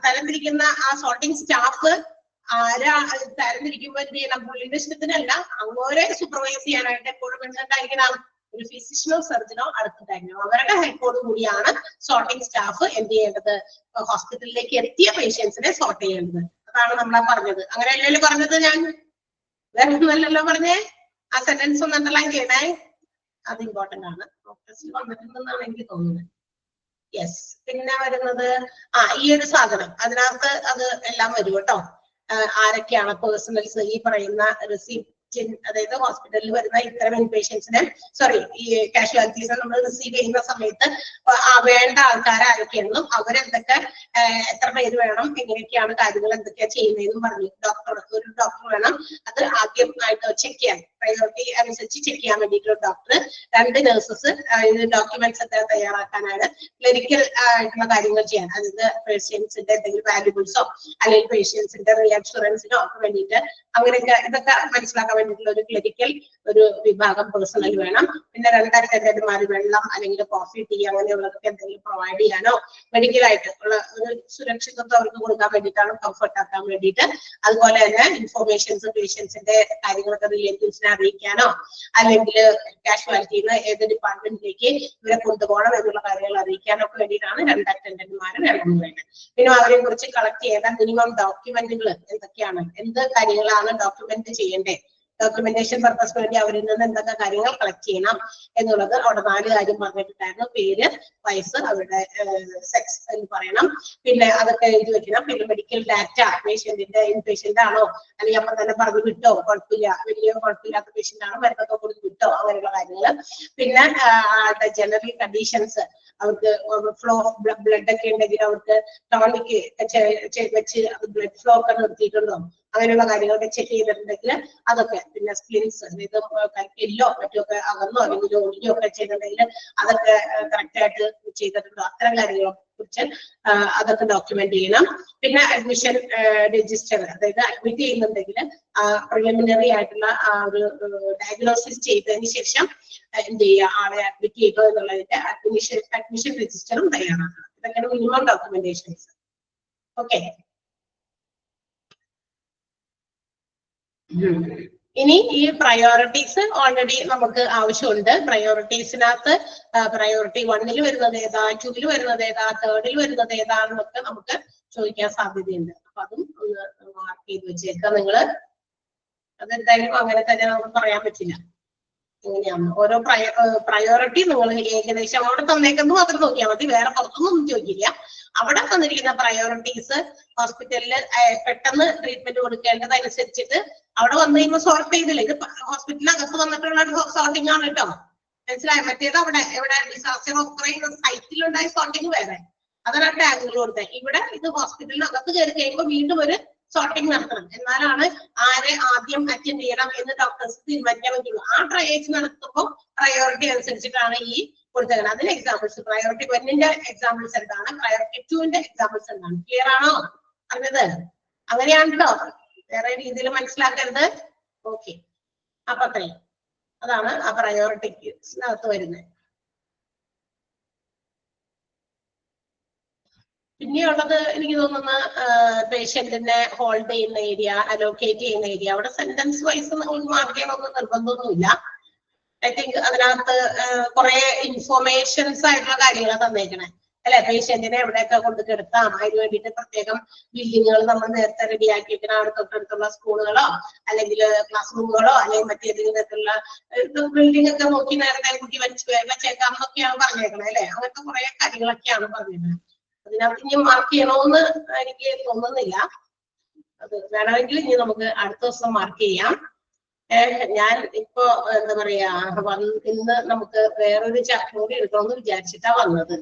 തരംതിരിക്കുന്ന ആ സോർട്ടിംഗ് സ്റ്റാഫ് ആരാ തരംതിരിക്കുമ്പോൾ എന്ത് ചെയ്യണം? പുള്ളിയുടെ ഇഷ്ടത്തിനല്ല, അങ്ങോരെ സൂപ്പർവൈസ് ചെയ്യാനായിട്ട് എപ്പോഴും എന്തായിരിക്കണം? ഒരു ഫിസിഷ്യനോ സർജനോ അടുത്തുണ്ടായിരിക്കണം. അവരുടെ ഹെൽപ്പോട് കൂടിയാണ് സോർട്ടിംഗ് സ്റ്റാഫ് എന്ത് ചെയ്യേണ്ടത്? ഹോസ്പിറ്റലിലേക്ക് എത്തിയ പേഷ്യൻസിനെ സോർട്ട് ചെയ്യേണ്ടത്. അതാണ് നമ്മളാ പറഞ്ഞത്. അങ്ങനെയല്ലല്ലോ പറഞ്ഞത്? ഞാൻ വേറെ ഒന്നുമല്ലല്ലോ പറഞ്ഞേ. ആ സെന്റൻസ് ഒന്ന് അണ്ടർലൈൻ ചെയ്യണേ, അത് ഇമ്പോർട്ടന്റ് ആണ്. ടെസ്റ്റിൽ വന്നിട്ടുണ്ടെന്നാണ് എനിക്ക് തോന്നുന്നത്. യെസ്. പിന്നെ വരുന്നത് ഈ ഒരു സാധനം, അതിനകത്ത് അത് എല്ലാം വരും കേട്ടോ. ആരൊക്കെയാണ് പേഴ്സണൽസ് ഈ പറയുന്ന റിസീപ്റ്റ്, അതായത് ഹോസ്പിറ്റലിൽ വരുന്ന ഇത്തരം ഇൻപേഷ്യൻസിനെ, ഈ കാഷ്വാലിറ്റീസിനെ നമ്മൾ റിസീവ് ചെയ്യുന്ന സമയത്ത് വേണ്ട ആൾക്കാർ ആരൊക്കെയാണെന്നും അവരെന്തൊക്കെ എത്ര പേര് വേണം, എങ്ങനെയൊക്കെയാണ് കാര്യങ്ങൾ എന്തൊക്കെയാ ചെയ്യുന്നതെന്നും പറഞ്ഞു. ഒരു ഡോക്ടർ വേണം അത് ആദ്യമായിട്ട് ചെക്ക് ചെയ്യാൻ, പ്രയോറിറ്റി അനുസരിച്ച് ചെക്ക് ചെയ്യാൻ വേണ്ടിയിട്ട് ഒരു ഡോക്ടർ, 2 നഴ്സസ് ഡോക്യുമെന്റ്സ് ഒക്കെ തയ്യാറാക്കാനാണ്, ക്ലിനിക്കൽ ആയിട്ടുള്ള കാര്യങ്ങൾ ചെയ്യാൻ, അതായത് പേഷ്യൻസിന്റെ എന്തെങ്കിലും വാല്യൂബിൾസോ അല്ലെങ്കിൽ പേഷ്യൻസിന്റെ റീഅഷുറൻസിനോ ഒക്കെ വേണ്ടിയിട്ട് അങ്ങനെയൊക്കെ ഇതൊക്കെ മനസ്സിലാക്കാൻ വേണ്ടിയിട്ടുള്ള ഒരു ക്ലിനിക്കൽ ഒരു വിഭാഗം പേഴ്സണൽ വേണം. പിന്നെ 2 അറ്റൻഡന്റുമാർ വെള്ളം അല്ലെങ്കിൽ കോഫി, ടീ അങ്ങനെയുള്ളതൊക്കെ എന്തെങ്കിലും പ്രൊവൈഡ് ചെയ്യാനോ മെഡിക്കൽ ആയിട്ട് ഉള്ള ഒരു സുരക്ഷിതത്വം അവർക്ക് കൊടുക്കാൻ വേണ്ടിയിട്ടാണ്, കംഫർട്ട് ആക്കാൻ വേണ്ടിയിട്ട്. അതുപോലെ തന്നെ ഇൻഫോർമേഷൻസ്, പേഷ്യൻസിന്റെ കാര്യങ്ങളൊക്കെ റിലേറ്റീവ്സിനെ അറിയിക്കാനോ അല്ലെങ്കിൽ കാഷ്വാലിറ്റിന്ന് ഏത് ഡിപ്പാർട്ട്മെന്റിലേക്ക് ഇവരെ കൊണ്ടുപോകണം എന്നുള്ള കാര്യങ്ങൾ അറിയിക്കാനോ ഒക്കെ വേണ്ടിയിട്ടാണ് 2 അറ്റൻഡന്റുമാർ വേണമെന്ന്. പിന്നെ അവരെ കുറിച്ച് കളക്ട് ചെയ്ത മിനിമം ഡോക്യുമെന്റുകൾ എന്തൊക്കെയാണ്, എന്ത് കാര്യങ്ങളാണ് ഡോക്യുമെന്റ് ചെയ്യേണ്ടത്, ഡോക്യുമെന്റേഷൻ പർപ്പസ് വേണ്ടി അവരിൽ നിന്ന് എന്തൊക്കെ കാര്യങ്ങൾ കളക്ട് ചെയ്യണം എന്നുള്ളത് അവിടെ 4 കാര്യം പറഞ്ഞിട്ടുണ്ടായിരുന്നു. പേര്, വയസ്സ്, അവരുടെ സെക്സ് എന്ന് പറയണം. പിന്നെ അതൊക്കെ എഴുതി വെക്കണം. പിന്നെ മെഡിക്കൽ ഡാറ്റ, പേഷ്യന്റിന്റെ ഇൻപേഷ്യന്റ് ആണോ അല്ലെങ്കിൽ അപ്പൊ തന്നെ പറഞ്ഞു വിട്ടോ, കുഴപ്പമില്ല, വലിയ കുഴപ്പമില്ലാത്ത പേഷ്യന്റ് ആണോ, മരുന്നൊക്കെ കൊടുത്ത് വിട്ടോ, അങ്ങനെയുള്ള കാര്യങ്ങൾ. പിന്നെ ജനറൽ കണ്ടീഷൻസ്, അവർക്ക് ഫ്ലോ ബ്ലഡ് ഒക്കെ ഉണ്ടെങ്കിൽ അവർക്ക് ടോണിക് വെച്ച് ബ്ലഡ് ഫ്ലോ ഒക്കെ നിർത്തിയിട്ടുണ്ടോ, അങ്ങനെയുള്ള കാര്യങ്ങളൊക്കെ ചെക്ക് ചെയ്തിട്ടുണ്ടെങ്കിൽ അതൊക്കെ. പിന്നെ സ്കിൻസ്, എല്ലോ മറ്റൊക്കെ അകന്നോ അല്ലെങ്കിൽ ഒളിഞ്ഞോ ഒക്കെ ചെയ്തിട്ടുണ്ടെങ്കിൽ അതൊക്കെ കറക്റ്റ് ആയിട്ട് ചെയ്തിട്ടുണ്ടോ, അത്തരം കാര്യങ്ങളെ കുറിച്ച് അതൊക്കെ ഡോക്യുമെന്റ് ചെയ്യണം. പിന്നെ അഡ്മിഷൻ രജിസ്റ്റർ, അതായത് അഡ്മിറ്റ് ചെയ്യുന്നുണ്ടെങ്കിൽ പ്രിലിമിനറി ആയിട്ടുള്ള ഒരു ഡയഗ്നോസിസ് ചെയ്തതിന് ശേഷം എന്ത് ചെയ്യുക, ആളെ അഡ്മിറ്റ് ചെയ്തോ എന്നുള്ളതിന്റെ അഡ്മിഷൻ രജിസ്റ്ററും തയ്യാറാക്കണം. ഇതൊക്കെയാണ് മിനിമം ഡോക്യുമെന്റേഷൻസ്. ഓക്കെ. ഇനി ഈ പ്രയോറിറ്റീസ് ഓൾറെഡി നമുക്ക് ആവശ്യമുണ്ട്. പ്രയോറിറ്റീസിനകത്ത് പ്രയോറിറ്റി 1ൽ വരുന്നത് ഏതാ, 2ൽ വരുന്നത് ഏതാ, 3ൽ വരുന്നത് ഏതാണെന്നൊക്കെ നമുക്ക് ചോദിക്കാൻ സാധ്യതയുണ്ട്. അപ്പൊ അതും ഒന്ന് മാർക്ക് ചെയ്ത് വെച്ചേക്കാം നിങ്ങള്. അതെന്തായാലും അങ്ങനെ തന്നെ നമുക്ക് പറയാൻ പറ്റില്ല എങ്ങനെയാണ്. ഓരോ പ്രയോറിറ്റി നിങ്ങൾ ഏകദേശം അവിടെ തന്നേക്കുന്നത് മാത്രം നോക്കിയാൽ മതി, വേറെ പുറത്തൊന്നും ചോദിക്കില്ല. അവിടെ തന്നിരിക്കുന്ന പ്രയോറിറ്റീസ് ഹോസ്പിറ്റലിൽ പെട്ടെന്ന് ട്രീറ്റ്മെന്റ് കൊടുക്കേണ്ടതനുസരിച്ചിട്ട് അവിടെ വന്നു കഴിയുമ്പോൾ സോർട്ട് ചെയ്തില്ല. ഇത് ഹോസ്പിറ്റലിനകത്ത് വന്നിട്ടുള്ള സോർട്ടിംഗ് ആണ് കേട്ടോ, മനസ്സിലായോ? മറ്റേത് അവിടെ എവിടെ ഡിസാസ്റ്റർ ഓക്കർ ചെയ്യുന്ന സൈറ്റിലുണ്ടായ സോർട്ടിങ് വേറെ, അതാണ് ടാഗുകൾ കൊടുത്തത്. ഇവിടെ ഇത് ഹോസ്പിറ്റലിനകത്ത് കയറി കഴിയുമ്പോൾ വീണ്ടും ഒരു സോർട്ടിംഗ് നടത്തണം. എന്നാലാണ് ആരെ ആദ്യം അറ്റൻഡ് ചെയ്യണം എന്ന് ഡോക്ടേഴ്സ് തീരുമാനിക്കാൻ പറ്റുള്ളൂ. ആ ട്രയൽസ് നടത്തുമ്പോൾ പ്രയോറിറ്റി അനുസരിച്ചിട്ടാണ് ഈ കൊടുത്തത്. അതിന് എക്സാമ്പിൾസ്, പ്രയോറിറ്റി 1ന്റെ എക്സാമ്പിൾസ് എന്താണ്, പ്രയോറിറ്റി 2ന്റെ എക്സാമ്പിൾസ് എന്താണ്, ക്ലിയർ ആണോ പറഞ്ഞത്? അങ്ങനെയാണല്ലോ, വേറെ രീതിയിൽ മനസ്സിലാക്കരുത്. ഓക്കെ. അപ്പൊ അത്രയും അതാണ് ആ പ്രയോറിറ്റിക്കകത്ത് വരുന്നത്. പിന്നെയുള്ളത് എനിക്ക് തോന്നുന്ന പേഷ്യന്റിനെ ഹോൾഡ് ചെയ്യുന്ന ഏരിയ, അലോക്കേറ്റ് ചെയ്യുന്ന ഏരിയ, അവിടെ സെന്റൻസ് വൈസ് നിങ്ങൾക്ക് മാർക്ക് ചെയ്യണമെന്ന് നിർബന്ധമൊന്നുമില്ല. ഐ തിങ്ക് അതിനകത്ത് കുറെ ഇൻഫോർമേഷൻസ് ആയിട്ടുള്ള കാര്യങ്ങളാണ് തന്നേക്കണേ അല്ലെ. പേഷ്യന്റിനെ എവിടെയൊക്കെ കൊണ്ട് കിടത്താം, അതിന് വേണ്ടിയിട്ട് പ്രത്യേകം ബിൽഡിങ്ങുകൾ നമ്മൾ നേരത്തെ റെഡിയാക്കി വെക്കണം. അവിടെ തൊട്ടടുത്തുള്ള സ്കൂളുകളോ അല്ലെങ്കിൽ ക്ലാസ് റൂമുകളോ അല്ലെങ്കിൽ മറ്റേതെങ്കിലും തരത്തിലുള്ള ബിൽഡിംഗ് ഒക്കെ നോക്കി നേരത്തെ കുട്ടി വെച്ചേക്കാം എന്നൊക്കെയാണ് പറഞ്ഞേക്കണേ അല്ലെ. അങ്ങനത്തെ കുറെ കാര്യങ്ങളൊക്കെയാണ് പറഞ്ഞേക്കണേ. അതിനകത്ത് ഇനി മാർക്ക് ചെയ്യണമെന്ന് എനിക്ക് തോന്നുന്നില്ല. അത് വേണമെങ്കിൽ ഇനി നമുക്ക് അടുത്ത ദിവസം മാർക്ക് ചെയ്യാം. ഞാൻ ഇപ്പൊ എന്താ പറയാ, ഇന്ന് നമുക്ക് വേറൊരു ചാപ്റ്റർ കൂടി എടുക്കണമെന്ന് വിചാരിച്ചിട്ടാ വന്നത്.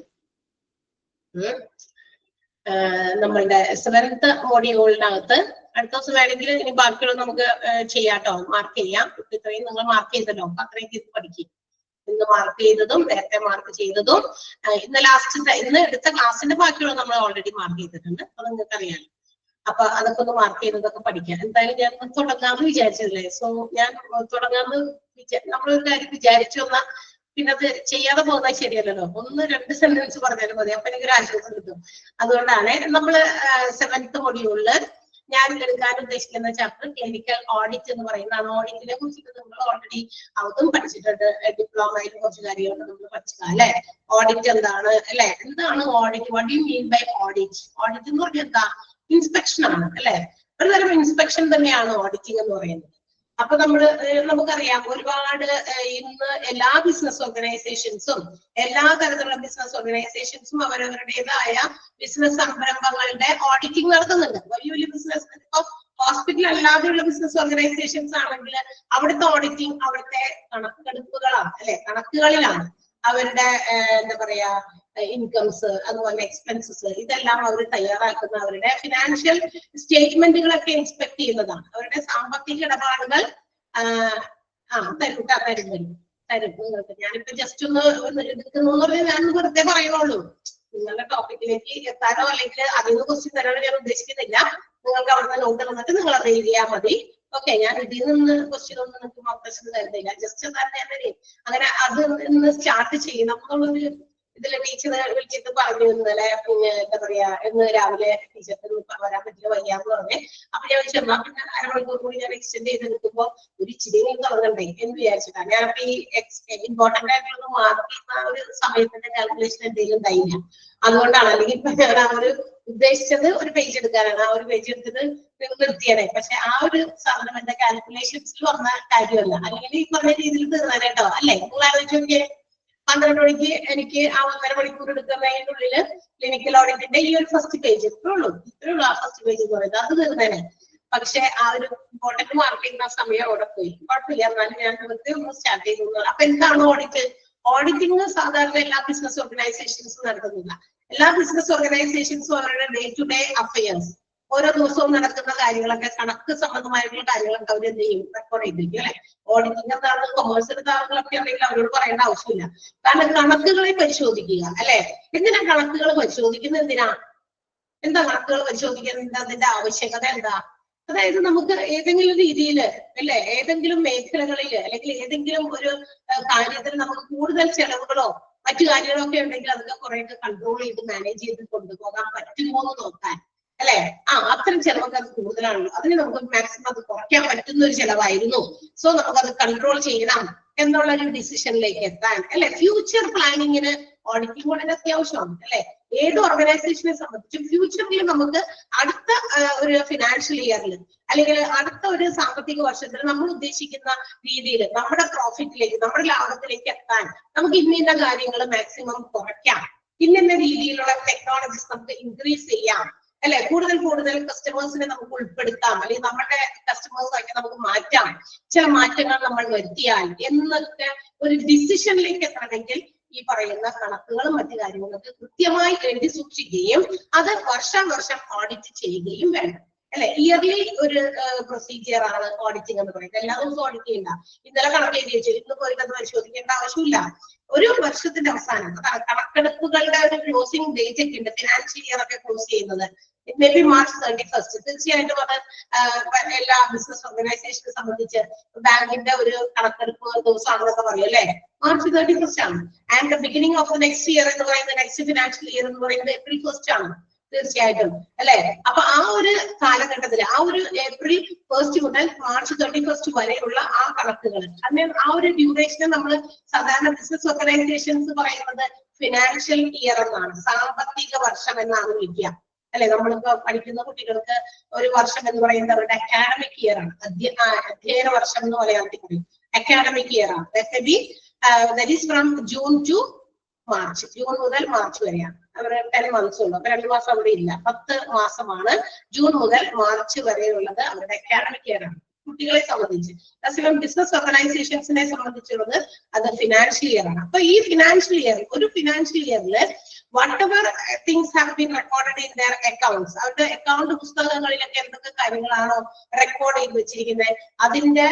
നമ്മളുടെ 7th മൊഡ്യൂളിനകത്ത് അടുത്ത ദിവസം വേണമെങ്കിൽ ഇനി ബാക്കിയുള്ള നമുക്ക് ചെയ്യാട്ടോ, മാർക്ക് ചെയ്യാം. ഇത്രയും നിങ്ങൾ മാർക്ക് ചെയ്തല്ലോ, അപ്പൊ അത്രയും ചെയ്ത് പഠിക്കും. ഇന്ന് മാർക്ക് ചെയ്തതും നേരത്തെ മാർക്ക് ചെയ്തതും ഇന്ന് എടുത്ത ക്ലാസ്സിന്റെ ബാക്കിയുള്ള നമ്മൾ ഓൾറെഡി മാർക്ക് ചെയ്തിട്ടുണ്ട്, അപ്പൊ നിങ്ങൾക്ക് അറിയാം. അപ്പൊ അതൊക്കെ ഒന്ന് മാർക്ക് ചെയ്തതൊക്കെ പഠിക്കാം. എന്തായാലും ഞാൻ തുടങ്ങാമെന്ന് വിചാരിച്ചതല്ലേ. സോ ഞാൻ തുടങ്ങാമെന്ന് നമ്മളൊരു കാര്യം വിചാരിച്ചു വന്ന പിന്നെ അത് ചെയ്യാതെ പോകുന്നത് ശരിയല്ലല്ലോ. 1-2 സെന്റൻസ് പറഞ്ഞാലും മതി, അപ്പൊ എനിക്കൊരു ആശ്വാസം കിട്ടും. അതുകൊണ്ടാണ് നമ്മള് 7th മൊഡ്യൂളില് ഞാൻ എടുക്കാൻ ഉദ്ദേശിക്കുന്ന ചാപ്റ്റർ ക്ലിനിക്കൽ ഓഡിറ്റ് എന്ന് പറയുന്നതാണ്. ഓഡിറ്റിനെ കുറിച്ചിട്ട് നമ്മൾ ഓൾറെഡി അതും പഠിച്ചിട്ടുണ്ട്. ഡിപ്ലോമയിൽ കുറച്ച് കാര്യങ്ങളൊക്കെ നമ്മൾ പഠിച്ചതാണ് അല്ലെ. ഓഡിറ്റ് എന്താണ് അല്ലെ, എന്താണ് audit, what you mean by audit? Audit എന്ന് പറഞ്ഞാൽ എന്താ? ഇൻസ്പെക്ഷൻ ആണ് അല്ലെ. ഒരു തരം ഇൻസ്പെക്ഷൻ തന്നെയാണ് ഓഡിറ്റിംഗ് എന്ന് പറയുന്നത്. അപ്പൊ നമുക്കറിയാം ഒരുപാട് ഇന്ന് എല്ലാ ബിസിനസ് ഓർഗനൈസേഷൻസും എല്ലാ തരത്തിലുള്ള ബിസിനസ് ഓർഗനൈസേഷൻസും അവരവരുടേതായ ബിസിനസ് സംരംഭങ്ങളുടെ ഓഡിറ്റിംഗ് നടത്തുന്നുണ്ട്. വലിയ വലിയ ബിസിനസ്, ഇപ്പൊ ഹോസ്പിറ്റൽ അല്ലാതെയുള്ള ബിസിനസ് ഓർഗനൈസേഷൻസ് ആണെങ്കിൽ അവിടുത്തെ ഓഡിറ്റിംഗ് അവിടുത്തെ കണക്കെടുപ്പുകളാണ് അല്ലെ, കണക്കുകളിലാണ്. അവരുടെ എന്താ പറയാ ഇൻകംസ്, അതുപോലെ എക്സ്പെൻസസ്, ഇതെല്ലാം അവർ തയ്യാറാക്കുന്ന അവരുടെ ഫിനാൻഷ്യൽ സ്റ്റേറ്റ്മെന്റുകളൊക്കെ ഇൻസ്പെക്ട് ചെയ്യുന്നതാണ്. അവരുടെ സാമ്പത്തിക ഇടപാടുകൾ തരും നിങ്ങൾക്ക്. ഞാനിപ്പോ ജസ്റ്റ് ഒന്ന് എടുക്കുന്നു പറഞ്ഞാൽ ഞാൻ വെറുതെ പറയുന്നുള്ളൂ. നിങ്ങളുടെ ടോപ്പിക്കിലേക്ക് എത്താനോ അല്ലെങ്കിൽ അതിന് ക്വസ്റ്റ്യൻ തരാനോ ഞാൻ ഉദ്ദേശിക്കുന്നില്ല. നിങ്ങൾക്ക് അവിടുന്ന് നോട്ട് തന്നിട്ട് നിങ്ങൾ അത് എഴുതിയാൽ മതി. ഓക്കെ, ഞാൻ ഇതിൽ നിന്ന് ക്വസ്റ്റ്യൻ ഒന്നും നിങ്ങൾക്ക് പ്രശ്നം തരുന്നില്ല. ജസ്റ്റ് അങ്ങനെ അത് ഇന്ന് സ്റ്റാർട്ട് ചെയ്യണം എന്നുള്ളൊരു ഇതിലെ ടീച്ചർ വിളിച്ചിട്ട് പറഞ്ഞു ഇന്നലെ. പിന്നെ എന്താ പറയാ, ഇന്ന് രാവിലെ ടീച്ചർക്ക് വരാൻ പറ്റില്ല, വയ്യാന്ന് പറഞ്ഞേ. അപ്പൊ ഞാൻ ചെന്നാ പിന്നെ അരമണിക്കൂർ കൂടി ഞാൻ എക്സ്റ്റെൻഡ് ചെയ്ത് എടുക്കുമ്പോ ഒരു ഇച്ചിരി തുടങ്ങണ്ടേ എന്ന് വിചാരിച്ചിട്ടാണ്. ഞാനപ്പോ ഈ ഇമ്പോർട്ടന്റ് ആയിട്ടുള്ള മാർക്ക് ചെയ്യുന്ന ഒരു സമയത്തിന്റെ കാൽക്കുലേഷൻ എന്തെങ്കിലും ഉണ്ടായില്ല. അതുകൊണ്ടാണ്. അല്ലെങ്കിൽ ഇപ്പൊ ഞാൻ ആ ഒരു ഉദ്ദേശിച്ചത് ഒരു പേജ് എടുക്കാനാണ്. ആ ഒരു പേജ് എടുത്തിട്ട് നിർത്തിയാണേ. പക്ഷെ ആ ഒരു സാധനം എന്റെ കാൽക്കുലേഷൻസിൽ വന്ന കാര്യമല്ല. അല്ലെങ്കിൽ ഈ പറഞ്ഞ രീതിയിൽ തീർന്നാനേട്ടോ അല്ലെ. നിങ്ങൾ ആലോചിച്ച് നോക്കിയേ, 12 മണിക്ക് എനിക്ക് ആ 1.5 മണിക്കൂർ എടുക്കുന്നതിനുള്ളിൽ ക്ലിനിക്കൽ ഓഡിറ്റിന്റെ ഈ ഒരു ഫസ്റ്റ് പേജ് ഇത്രേ ഉള്ളൂ. ആ ഫസ്റ്റ് പേജ് എന്ന് പറയുന്നത് അത് തീർന്നേനെ. പക്ഷെ ആ ഒരു ഇമ്പോർട്ടന്റ് മാർക്ക് ചെയ്യുന്ന സമയം അവിടെ പോയി. കുഴപ്പമില്ല, എന്നാലും ഞാൻ വെറുതെ ഒന്ന് സ്റ്റാർട്ട് ചെയ്തു. അപ്പൊ എന്താണ് ഓഡിറ്റ്? ഓഡിറ്റിംഗ് സാധാരണ എല്ലാ ബിസിനസ് ഓർഗനൈസേഷൻസും നടത്തുന്നില്ല. എല്ലാ ബിസിനസ് ഓർഗനൈസേഷൻസും അവരുടെ ഡേ ടു ഡേ അഫയേഴ്സ്, ഓരോ ദിവസവും നടക്കുന്ന കാര്യങ്ങളൊക്കെ, കണക്ക് സംബന്ധമായിട്ടുള്ള കാര്യങ്ങളൊക്കെ അവർ എന്ത് ചെയ്യും? റെക്കോർഡ് ചെയ്തിരിക്കും അല്ലെ. ഓഡിറ്റിംഗ് എന്താണ്? കൊമേഴ്സ് എടുത്ത ആളുകളൊക്കെ ഉണ്ടെങ്കിൽ അവരോട് പറയേണ്ട ആവശ്യമില്ല. കാരണം കണക്കുകളെ പരിശോധിക്കുക അല്ലെ. എന്തിനാ കണക്കുകൾ പരിശോധിക്കുന്നത്? എന്താ കണക്കുകൾ പരിശോധിക്കുന്നത്? അതിന്റെ ആവശ്യകത എന്താ? അതായത് നമുക്ക് ഏതെങ്കിലും രീതിയിൽ അല്ലെ, ഏതെങ്കിലും മേഖലകളിൽ അല്ലെങ്കിൽ ഏതെങ്കിലും ഒരു കാര്യത്തിൽ നമുക്ക് കൂടുതൽ ചെലവുകളോ മറ്റു കാര്യങ്ങളോ ഒക്കെ ഉണ്ടെങ്കിൽ അതൊക്കെ കുറെയൊക്കെ കൺട്രോൾ ചെയ്ത് മാനേജ് ചെയ്ത് കൊണ്ടുപോകാൻ പറ്റുമോ എന്ന് നോക്കാൻ അല്ലെ. അത്തരം ചെലവൊക്കെ അത് കൂടുതലാണല്ലോ. അതിന് നമുക്ക് മാക്സിമം അത് കുറയ്ക്കാൻ പറ്റുന്ന ഒരു ചെലവായിരുന്നു. സോ നമുക്കത് കൺട്രോൾ ചെയ്യണം എന്നുള്ള ഒരു ഡിസിഷനിലേക്ക് എത്താൻ അല്ലെ. ഫ്യൂച്ചർ പ്ലാനിങ്ങിന് ഓഡിറ്റിംഗ് വളരെ അത്യാവശ്യമാണ് അല്ലെ. ഏത് ഓർഗനൈസേഷനെ സംബന്ധിച്ചും ഫ്യൂച്ചറിൽ നമുക്ക് അടുത്ത ഒരു ഫിനാൻഷ്യൽ ഇയറിൽ അല്ലെങ്കിൽ അടുത്ത ഒരു സാമ്പത്തിക വർഷത്തിൽ നമ്മൾ ഉദ്ദേശിക്കുന്ന രീതിയിൽ നമ്മുടെ പ്രോഫിറ്റിലേക്ക്, നമ്മുടെ ലാഭത്തിലേക്ക് എത്താൻ നമുക്ക് ഇന്ന കാര്യങ്ങൾ മാക്സിമം കുറയ്ക്കാം, ഇന്ന രീതിയിലുള്ള ടെക്നോളജീസ് നമുക്ക് ഇൻക്രീസ് ചെയ്യാം അല്ലെ. കൂടുതൽ കസ്റ്റമേഴ്സിനെ നമുക്ക് ഉൾപ്പെടുത്താം, അല്ലെങ്കിൽ നമ്മുടെ കസ്റ്റമേഴ്സാക്കി നമുക്ക് മാറ്റാം, ചില മാറ്റങ്ങൾ നമ്മൾ വരുത്തിയാൽ എന്നൊക്കെ ഒരു ഡിസിഷനിലേക്ക് എത്തണമെങ്കിൽ ഈ പറയുന്ന കണക്കുകളും മറ്റു കാര്യങ്ങളൊക്കെ കൃത്യമായി എഴുതി സൂക്ഷിക്കുകയും അത് വർഷം ഓഡിറ്റ് ചെയ്യുകയും വേണം അല്ലെ. ഇയർലി ഒരു പ്രൊസീജിയർ ആണ് ഓഡിറ്റിംഗ് എന്ന് പറയുന്നത്. എല്ലാ ദിവസവും ഓഡിറ്റ് ചെയ്യണ്ട. ഇന്നലെ കണക്ക് എഴുതി വെച്ചു, ഇന്ന് പോയിട്ട് അത് പരിശോധിക്കേണ്ട ആവശ്യമില്ല. ഒരു വർഷത്തിന്റെ അവസാനം കണക്കെടുപ്പുകളുടെ ഒരു ക്ലോസിംഗ് ഡേറ്റ് ഒക്കെ ഉണ്ട്. ഫിനാൻഷ്യൽ ഇയർ ഒക്കെ ക്ലോസ് ചെയ്യുന്നത് മേ ബി March 31st. തീർച്ചയായിട്ടും അത് എല്ലാ ബിസിനസ് ഓർഗനൈസേഷനെ സംബന്ധിച്ച് ബാങ്കിന്റെ ഒരു കണക്കെടുപ്പ് ദിവസമാണെന്നൊക്കെ പറയും അല്ലെ. March 31st ആണ്. And the beginning of the next year എന്ന് പറയുന്നത്, നെക്സ്റ്റ് ഫിനാൻഷ്യൽ ഇയർ എന്ന് പറയുന്നത് April 1st ആണ് തീർച്ചയായിട്ടും അല്ലെ. അപ്പൊ ആ ഒരു കാലഘട്ടത്തിൽ, ആ ഒരു April 1st മുതൽ March 31st വരെയുള്ള ആ കണക്കുകൾ, അങ്ങനെ ആ ഒരു ഡ്യൂറേഷനെ നമ്മൾ സാധാരണ ബിസിനസ് ഓർഗനൈസേഷൻസ് പറയുന്നത് ഫിനാൻഷ്യൽ ഇയർ എന്നാണ്, സാമ്പത്തിക വർഷം എന്നാണ് വിളിക്കുക അല്ലെ. നമ്മളിപ്പോ പഠിക്കുന്ന കുട്ടികൾക്ക് ഒരു വർഷം എന്ന് പറയുന്നത് അവരുടെ അക്കാഡമിക് ഇയർ ആണ്, അധ്യയന വർഷം എന്ന് മലയാളത്തിൽ പറയും. അക്കാഡമിക് ഇയർ ആണ്. That is from June to March. ജൂൺ മുതൽ മാർച്ച് വരെയാണ്. അവർ 10 months ഉള്ളു. അപ്പൊ 2 മാസം അവിടെ ഇല്ല. 10 മാസമാണ് ജൂൺ മുതൽ മാർച്ച് വരെയുള്ളത് അവരുടെ അക്കാഡമിക് ഇയർ ആണ് കുട്ടികളെ സംബന്ധിച്ച്. അതേസമയം ബിസിനസ് ഓർഗനൈസേഷൻസിനെ സംബന്ധിച്ചുള്ളത് അത് ഫിനാൻഷ്യൽ ഇയർ ആണ്. അപ്പൊ ഈ ഫിനാൻഷ്യൽ ഇയർ, ഒരു ഫിനാൻഷ്യൽ ഇയറിൽ whatever things have been recorded in their accounts, അവരുടെ അക്കൗണ്ട് പുസ്തകങ്ങളിലൊക്കെ എന്തൊക്കെ കാര്യങ്ങളാണോ റെക്കോർഡ് ചെയ്ത് വെച്ചിരിക്കുന്നത് അതിന്റെ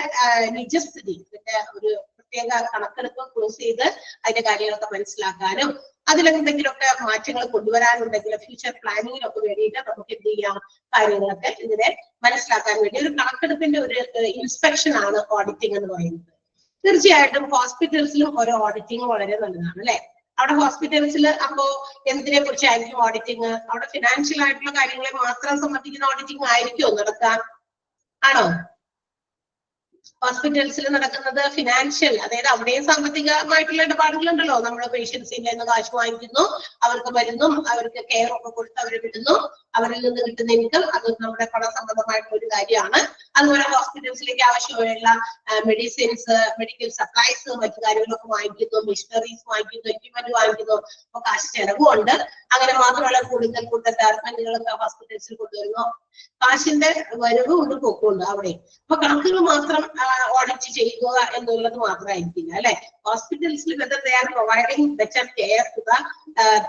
നിജസ്ഥിതി, ഇതിന്റെ ഒരു പ്രത്യേക കണക്കെടുപ്പ് ക്ലോസ് ചെയ്ത് അതിന്റെ കാര്യങ്ങളൊക്കെ മനസ്സിലാക്കാനും അതിലെന്തെങ്കിലുമൊക്കെ മാറ്റങ്ങൾ കൊണ്ടുവരാനുണ്ടെങ്കിൽ ഫ്യൂച്ചർ പ്ലാനിങ്ങിനൊക്കെ വേണ്ടിയിട്ട് നമുക്ക് എന്ത് ചെയ്യാം, കാര്യങ്ങളൊക്കെ ഇതിനെ മനസ്സിലാക്കാൻ വേണ്ടി ഒരു കണക്കെടുപ്പിന്റെ ഒരു ഇൻസ്പെക്ഷൻ ആണ് ഓഡിറ്റിംഗ് എന്ന് പറയുന്നത്. തീർച്ചയായിട്ടും ഹോസ്പിറ്റൽസിലും ഒരു ഓഡിറ്റിംഗ് വളരെ നല്ലതാണ് അല്ലെ. അവിടെ ഹോസ്പിറ്റൽസിൽ അപ്പോ എന്തിനെ കുറിച്ചായിരിക്കും ഓഡിറ്റിംഗ്? അവിടെ ഫിനാൻഷ്യൽ ആയിട്ടുള്ള കാര്യങ്ങളെ മാത്രം സംബന്ധിക്കുന്ന ഓഡിറ്റിംഗ് ആയിരിക്കുമോ നടക്കാൻ? ആണോ? ഹോസ്പിറ്റൽസിൽ നടക്കുന്നത് ഫിനാൻഷ്യൽ, അതായത് അവിടെയും സാമ്പത്തികമായിട്ടുള്ള ഇടപാടുകളുണ്ടല്ലോ. നമ്മൾ പേഷ്യൻസിന്റെ നിന്ന് കാശ് വാങ്ങിക്കുന്നു, അവർക്ക് മരുന്നും അവർക്ക് കെയർ ഒക്കെ കൊടുത്ത് അവരെ വിടുന്നു, അവരിൽ നിന്ന് കിട്ടുന്ന ഇൻകം അത് നമ്മുടെ പണസംബന്ധമായിട്ടുള്ള ഒരു കാര്യമാണ്. അതുപോലെ ഹോസ്പിറ്റൽസിലേക്ക് ആവശ്യമുള്ള മെഡിസിൻസ്, മെഡിക്കൽ സപ്ലൈസ്, മറ്റു കാര്യങ്ങളൊക്കെ വാങ്ങിക്കുന്നു, മിഷനറീസ് വാങ്ങിക്കുന്നു, എക്യുപ്മെന്റ് വാങ്ങിക്കുന്നു, അപ്പൊ കാശ് ചെലവുണ്ട്. അങ്ങനെ മാത്രമല്ല കൂടുതൽ ഡെവലപ്മെന്റുകളൊക്കെ ഹോസ്പിറ്റൽസിൽ കൊണ്ടുവരുന്നു. കാശിന്റെ വരവ് കൊണ്ട് പോക്കുണ്ട് അവിടെ. അപ്പൊ കണക്കുകൾ മാത്രം ഓഡിറ്റ് ചെയ്യുക എന്നുള്ളത് മാത്രമായിരിക്കില്ല അല്ലെ. ഹോസ്പിറ്റൽസിൽ whether they are providing better care to the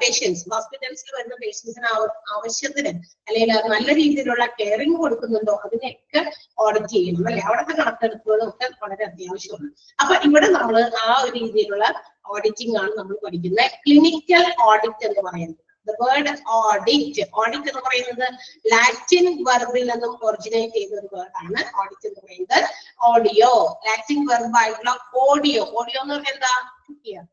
patients, ഹോസ്പിറ്റൽസിൽ വരുന്ന പേഷ്യൻസിന് ആവശ്യത്തിന് അല്ലെങ്കിൽ നല്ല രീതിയിലുള്ള കെയറിങ് കൊടുക്കുന്നുണ്ടോ അതിനെയൊക്കെ ഓഡിറ്റ് ചെയ്യണം അല്ലെ. അവിടുത്തെ കണക്കെടുപ്പുകളും ഒക്കെ വളരെ അത്യാവശ്യമാണ്. അപ്പൊ ഇവിടെ നമ്മൾ ആ ഒരു രീതിയിലുള്ള ഓഡിറ്റിംഗ് ആണ് നമ്മൾ പഠിക്കുന്നത്. ക്ലിനിക്കൽ ഓഡിറ്റ് എന്ന് പറയുന്നത്, the word audit, ഓഡിറ്റ് എന്ന് പറയുന്നത് ലാറ്റിൻ വെർബിൽ നിന്നും ഒറിജിനേറ്റ് ചെയ്ത ഒരു വേർഡാണ്. ഓഡിറ്റ് എന്ന് പറയുന്നത് ഓഡിയോ, ലാറ്റിൻ വെർബായിട്ടുള്ള ഓഡിയോ. ഓഡിയോ എന്ന് പറഞ്ഞാൽ എന്താ?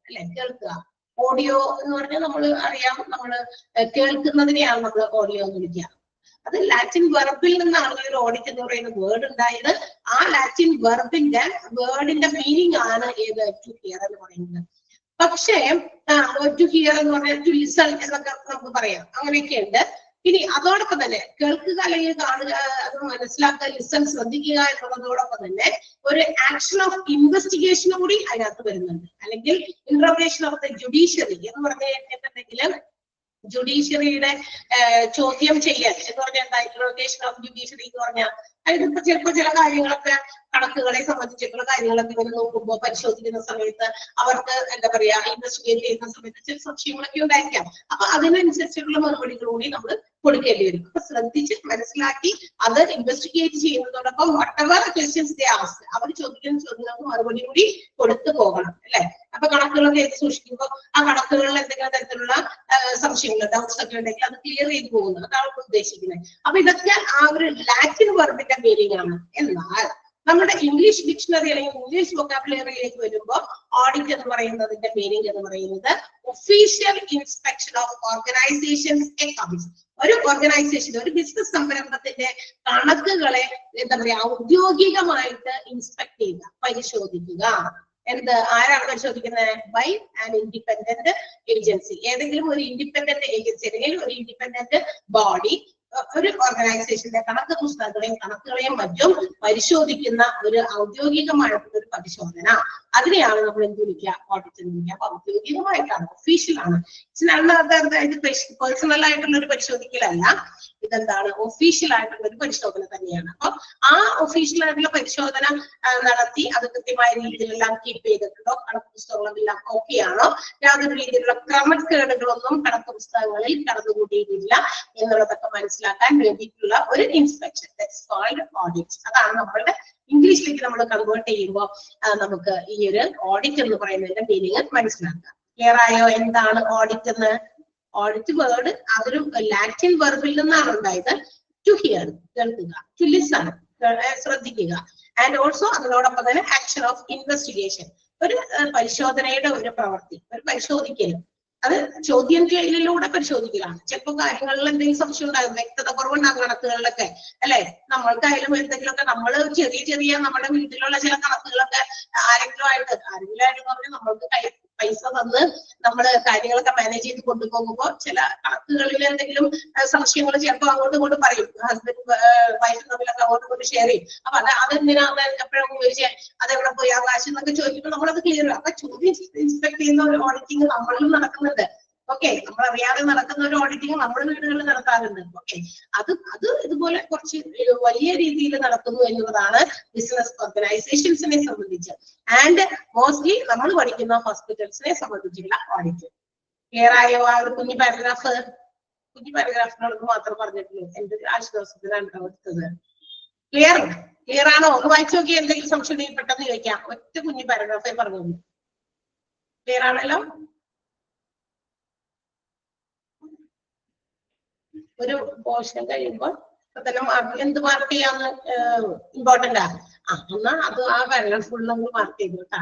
അല്ലെ, കേൾക്കുക. ഓഡിയോ എന്ന് പറഞ്ഞാൽ നമ്മൾ അറിയാം, നമ്മൾ കേൾക്കുന്നതിനെയാണ് നമ്മൾ ഓഡിയോ എന്ന് വിളിക്കുക. അത് ലാറ്റിൻ വെർബിൽ നിന്നാണ് ഒരു ഓഡിറ്റ് എന്ന് പറയുന്ന വേർഡ് ഉണ്ടായത്. ആ ലാറ്റിൻ വെർബിന്റെ വേർഡിന്റെ മീനിങ് ആണ് ഏത്? ടു ഹിയർ എന്ന് പറയുന്നത്. പക്ഷേ ടു ഹിയർ എന്ന് പറഞ്ഞാൽ ടു ലിസൺ എന്നൊക്കെ നമുക്ക് പറയാം, അങ്ങനെയൊക്കെ ഉണ്ട്. ഇനി അതോടൊപ്പം തന്നെ കേൾക്കുക അല്ലെങ്കിൽ കാണുക, അത് മനസ്സിലാക്കുക, ലിസൺ ശ്രദ്ധിക്കുക എന്നുള്ളതോടൊപ്പം തന്നെ ഒരു ആക്ഷൻ ഓഫ് ഇൻവെസ്റ്റിഗേഷനും കൂടി അതിനകത്ത് വരുന്നുണ്ട്. അല്ലെങ്കിൽ ഇന്റർവേഷൻ ഓഫ് ദ ജുഡീഷ്യറി എന്ന് പറഞ്ഞു കഴിഞ്ഞിട്ടുണ്ടെങ്കിൽ ജുഡീഷ്യറിയുടെ ചോദ്യം ചെയ്യൽ എന്ന് പറഞ്ഞാൽ എന്താ? ഇന്റർവേഷൻ ഓഫ് ജുഡീഷ്യറി എന്ന് പറഞ്ഞാൽ അതിനിപ്പോ ചിലപ്പോൾ ചില കാര്യങ്ങളൊക്കെ കണക്കുകളെ സംബന്ധിച്ചിട്ടുള്ള കാര്യങ്ങളൊക്കെ ഇവർ നോക്കുമ്പോൾ പരിശോധിക്കുന്ന സമയത്ത് അവർക്ക് എന്താ പറയാ, ഇൻവെസ്റ്റിഗേറ്റ് ചെയ്യുന്ന സമയത്ത് ചില സംശയങ്ങളൊക്കെ ഉണ്ടായിരിക്കാം. അപ്പൊ അതിനനുസരിച്ചുള്ള മറുപടികൾ കൂടി നമ്മൾ കൊടുക്കേണ്ടി വരും. അപ്പൊ ശ്രദ്ധിച്ച് മനസ്സിലാക്കി അത് ഇൻവെസ്റ്റിഗേറ്റ് ചെയ്യുന്നതോടൊപ്പം whatever questions they ask, അവർ ചോദിക്കുന്ന ചോദ്യങ്ങൾക്ക് മറുപടി കൂടി കൊടുത്തു പോകണം അല്ലെ. അപ്പൊ കണക്കുകളൊക്കെ എഴുതി സൂക്ഷിക്കുമ്പോൾ ആ കണക്കുകളിൽ എന്തെങ്കിലും തരത്തിലുള്ള സംശയങ്ങൾ, ഡൗട്ട്സ് ഒക്കെ ഉണ്ടെങ്കിൽ അത് ക്ലിയർ ചെയ്ത് പോകുന്നു, അതാണ് ഉദ്ദേശിക്കുന്നത്. അപ്പൊ ഇതൊക്കെ ആ ഒരു ലാറ്റിൻ വെർബിന്റെ മീനിങ് ആണ്. എന്നാൽ നമ്മുടെ ഇംഗ്ലീഷ് ഡിക്ഷണറി അല്ലെങ്കിൽ ഇംഗ്ലീഷ് വൊക്കാബുലറിയിലേക്ക് വരുമ്പോൾ ഓഡിറ്റ് എന്ന് പറയുന്നതിന്റെ മീനിങ് എന്ന് പറയുന്നത് official inspection of organisations accounts. ഒരു ഓർഗനൈസേഷൻ, ഒരു ബിസിനസ് സംരംഭത്തിന്റെ കണക്കുകളെ എന്താ പറയാ, ഔദ്യോഗികമായിട്ട് ഇൻസ്പെക്ട് ചെയ്യുക, പരിശോധിക്കുക. എന്ത്? ആരാണ് പരിശോധിക്കുന്നത്? By an independent agency. ഏതെങ്കിലും ഒരു ഇൻഡിപെൻഡന്റ് ഏജൻസി അല്ലെങ്കിൽ ഒരു ഇൻഡിപെൻഡന്റ് ബോഡി ഒരു ഓർഗനൈസേഷന്റെ കണക്ക് പുസ്തകങ്ങളെയും കണക്കുകളെയും മറ്റും പരിശോധിക്കുന്ന ഒരു ഔദ്യോഗികമായിട്ടുള്ള ഒരു പരിശോധന, അതിനെയാണ് നമ്മൾ എന്ത് വിളിക്കുക? ഓഡിറ്റ് എന്ന് വിളിക്കുക. അപ്പൊ ഔദ്യോഗികമായിട്ടാണ്, ഒഫീഷ്യൽ ആണ്. ഇത് പേഴ്സണൽ ആയിട്ടുള്ള ഒരു പരിശോധിക്കലല്ല, ഇതെന്താണ്? ഒഫീഷ്യൽ ആയിട്ടുള്ള ഒരു പരിശോധന തന്നെയാണ്. അപ്പൊ ആ ഒഫീഷ്യൽ ആയിട്ടുള്ള പരിശോധന നടത്തി അത് കൃത്യമായ രീതിയിലെല്ലാം കീപ്പ് ചെയ്തിട്ടുണ്ടോ, കണക്ക് പുസ്തകങ്ങളെല്ലാം ഓക്കെയാണോ, യാതൊരു രീതിയിലുള്ള ക്രമക്കേടുകളൊന്നും കണക്ക് പുസ്തകങ്ങളിൽ കടന്നുകൂടിയിട്ടില്ല എന്നുള്ളതൊക്കെ മനസ്സിലാക്കാൻ വേണ്ടിയിട്ടുള്ള ഒരു ഇൻസ്പെക്ഷൻ, ദാറ്റ്സ് കോൾഡ് ഓഡിറ്റ്. അതാണ് നമ്മളുടെ ഇംഗ്ലീഷിലേക്ക് നമ്മൾ കൺവേർട്ട് ചെയ്യുമ്പോൾ നമുക്ക് ഈ ഒരു ഓഡിറ്റ് എന്ന് പറയുന്നതിന്റെ മീനിങ് മനസ്സിലാക്കാം. ക്ലിയർ ആയോ? എന്താണ് ഓഡിറ്റ് എന്ന്? ഓഡിറ്റ് വേർഡ് അതൊരു ലാറ്റിൻ വെർബിൽ നിന്നാണ് ഉണ്ടായത്. ടു ഹിയർ, കേൾക്കുക, ടു ലിസൺ, ശ്രദ്ധിക്കുക, ആൻഡ് ഓൾസോ അതിനോടൊപ്പം തന്നെ ആക്ഷൻ ഓഫ് ഇൻവെസ്റ്റിഗേഷൻ, ഒരു പരിശോധനയുടെ ഒരു പ്രവൃത്തി, ഒരു പരിശോധിക്കലും. അത് ചോദ്യം ചെയ്യലിലൂടെ പരിശോധിക്കലാണ്. ചിലപ്പോൾ കാര്യങ്ങളിൽ എന്തെങ്കിലും സംശയം ഉണ്ടാകും, വ്യക്തത കുറവുണ്ടാകും കണക്കുകളിലൊക്കെ അല്ലെ. നമ്മൾക്കായാലും എന്തെങ്കിലുമൊക്കെ നമ്മൾ ചെറിയ നമ്മുടെ വീട്ടിലുള്ള ചില കണക്കുകളൊക്കെ ആരെങ്കിലും ആയിട്ട് പറഞ്ഞാൽ നമ്മൾക്ക് പൈസ തന്ന് നമ്മൾ കാര്യങ്ങളൊക്കെ മാനേജ് ചെയ്ത് കൊണ്ടുപോകുമ്പോൾ ചില കണക്കുകളിൽ എന്തെങ്കിലും സംശയങ്ങൾ ചിലപ്പോൾ അങ്ങോട്ടും ഇങ്ങോട്ടും പറയും, ഹസ്ബൻഡ് വൈഫ് തമ്മിലൊക്കെ അങ്ങോട്ടും ഇങ്ങോട്ടും ഷെയർ ചെയ്യും. അപ്പൊ അതെന്തിനാണ് എപ്പോഴും ഉപയോഗിച്ച് അതെവിടെ പോയി ആ കാശ് എന്നൊക്കെ ചോദിക്കുമ്പോൾ നമ്മളത് ക്ലിയർ ചെയ്യും. അപ്പൊ ചോദ്യം ഇൻസ്പെക്ട് ചെയ്യുന്ന ഒരു ഓഡിറ്റിംഗ് നമ്മളിലും നടക്കുന്നുണ്ട്. ഓക്കെ, നമ്മൾ അറിയാതെ നടക്കുന്ന ഒരു ഓഡിറ്റിംഗ് നമ്മുടെ വീടുകളിൽ നടത്താറുണ്ട്. ഓക്കെ, അത് ഇതുപോലെ കുറച്ച് വലിയ രീതിയിൽ നടക്കുന്നു എന്നുള്ളതാണ് ബിസിനസ് ഓർഗനൈസേഷൻസിനെ സംബന്ധിച്ച്. ആൻഡ് മോസ്റ്റ്ലി നമ്മൾ പഠിക്കുന്ന ഹോസ്പിറ്റൽസിനെ സംബന്ധിച്ചുള്ള ഓഡിറ്റ്. ക്ലിയർ ആയോ? ആ ഒരു കുഞ്ഞു പാരഗ്രാഫിനോട് മാത്രം പറഞ്ഞിട്ടുള്ളൂ. എന്റെ ആശ്വാസത്തിനാണ് എടുത്തത്. ക്ലിയർ ആണോ? ഒന്ന് വായിച്ചു നോക്കി. എന്തെങ്കിലും സംശയം ഉണ്ടെങ്കിൽ പെട്ടെന്ന് ചോദിക്കാം. ഒറ്റ കുഞ്ഞു പാരഗ്രാഫേ പറഞ്ഞു. ക്ലിയർ ആണല്ലോ? ഒരു പോർഷൻ കഴിയുമ്പോൾ തന്നെ എന്ത് മാർക്ക് ചെയ്യാന്ന് ഇമ്പോർട്ടന്റ് ആണ്. എന്നാ അത് ആ വെള്ളം ഫുൾ അങ്ങ് മാർക്ക് ചെയ്തു കേട്ടാ.